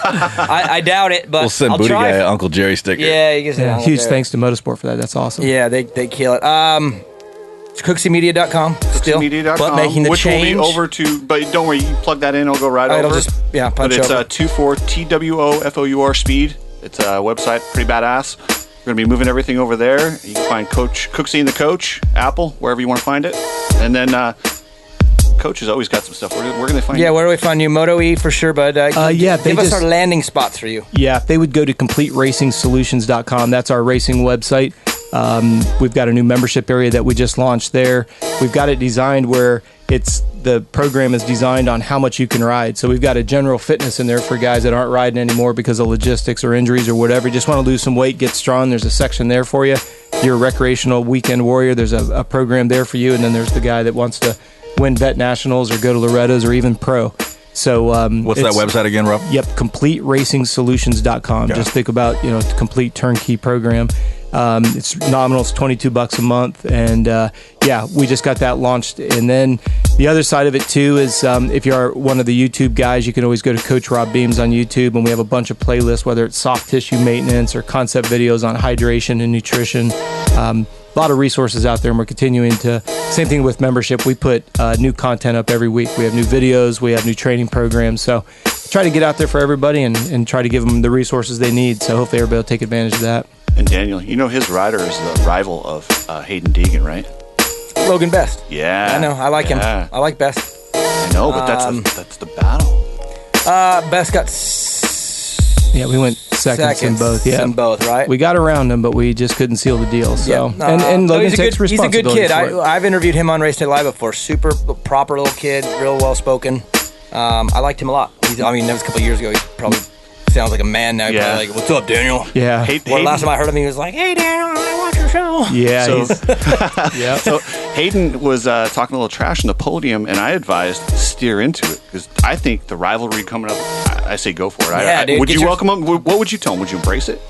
I doubt it. But We'll send I'll Booty try. Guy an Uncle Jerry sticker. Yeah, you can Yeah, huge thanks to Motorsport for that. That's awesome. Yeah, they kill it. It's CooksyMedia.com still. CooksyMedia.com, But making the which change. will be over to, but don't worry, you plug that in, it'll go right It'll over. just, yeah, But punch it's over. 24 TWOFOUR speed. It's a website, pretty badass. We're going to be moving everything over there. You can find Coach Cooksey and the Coach, Apple, wherever you want to find it. And then Coach has always got some stuff. Where can they find you? Yeah, where do we find you? Moto E for sure, but give us our landing spots for you. Yeah, if they would go to CompleteRacingSolutions.com. That's our racing website. We've got a new membership area that we just launched there. We've got it designed where the program is designed on how much you can ride. So we've got a general fitness in there for guys that aren't riding anymore because of logistics or injuries or whatever. You just want to lose some weight, get strong. There's a section there for you. If you're a recreational weekend warrior, there's a program there for you. And then there's the guy that wants to win vet nationals or go to Loretta's or even pro. So what's that website again, Rob? Yep, CompleteRacingSolutions.com. Yeah. Just think about complete turnkey program. It's nominal. It's $22 a month, and we just got that launched. And then the other side of it too is if you are one of the YouTube guys, you can always go to Coach Rob Beams on YouTube, and we have a bunch of playlists, whether it's soft tissue maintenance or concept videos on hydration and nutrition. A lot of resources out there, and we're continuing to. Same thing with membership. We put new content up every week. We have new videos. We have new training programs. So try to get out there for everybody and try to give them the resources they need. So hopefully everybody will take advantage of that. And Daniel, his rider is the rival of Hayden Deegan, right? Logan Best. Yeah. I know. I like him. I like Best. I know, but that's the battle. Best got we went seconds in both. Yeah, in both, right? We got around him, but we just couldn't seal the deal. So, and no, Logan he's takes responsibility. He's a good kid. for it. I've interviewed him on Race Day Live before. Super proper little kid, real well spoken. I liked him a lot. That was a couple of years ago. He probably sounds like a man now. Yeah. Like, what's up, Daniel? Yeah. Last time I heard him, he was like, "Hey, Daniel, I watch your show." Yeah. So, so Hayden was talking a little trash on the podium, and I advised steer into it because I think the rivalry coming up. I say go for it. Dude, would you welcome him? What would you tell him? Would you embrace it?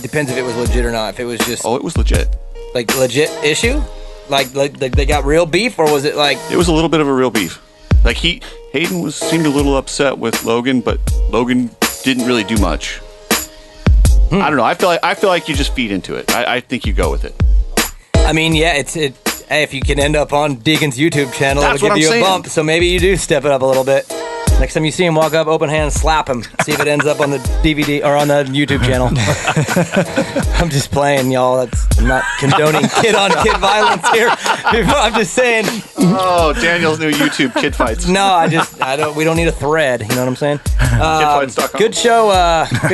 Depends if it was legit or not. If it was just it was legit. Like legit issue, like they got real beef, or was it like it was a little bit of a real beef? Like Hayden seemed a little upset with Logan, but Logan didn't really do much. I don't know. I feel like you just feed into it. I think you go with it. Hey, if you can end up on Deegan's YouTube channel, That's it'll what give I'm you a saying. bump. So maybe you do step it up a little bit. Next time you see him, walk up, open hand, slap him. See if it ends up on the DVD or on the YouTube channel. I'm just playing, y'all. I'm not condoning kid-on-kid violence here. I'm just saying. Oh, Daniel's new YouTube kid fights. No, we don't need a thread. You know what I'm saying? Kidfights.com. Good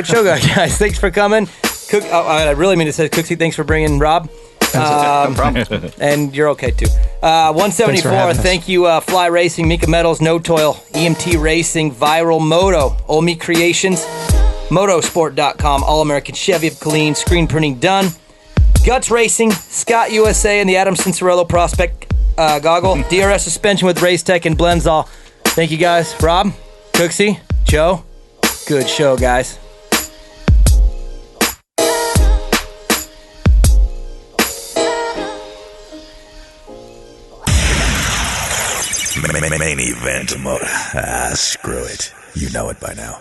show, guys. Thanks for coming. I really mean to say, Cooksey, thanks for bringing Rob. No problem. And you're okay too. Thanks for 174. having us. Thank you, Fly Racing, Mika Metals, No Toil, EMT Racing, Viral Moto, Old Meat Creations, Motosport.com, All American Chevy of Colleen, Screen Printing Done, Guts Racing, Scott USA, and the Adam Cincerello Prospect Goggle, DRS Suspension with Race Tech and Blenzall. Thank you guys. Rob, Cooksey, Joe, good show, guys. Main event motor. Screw it. You know it by now.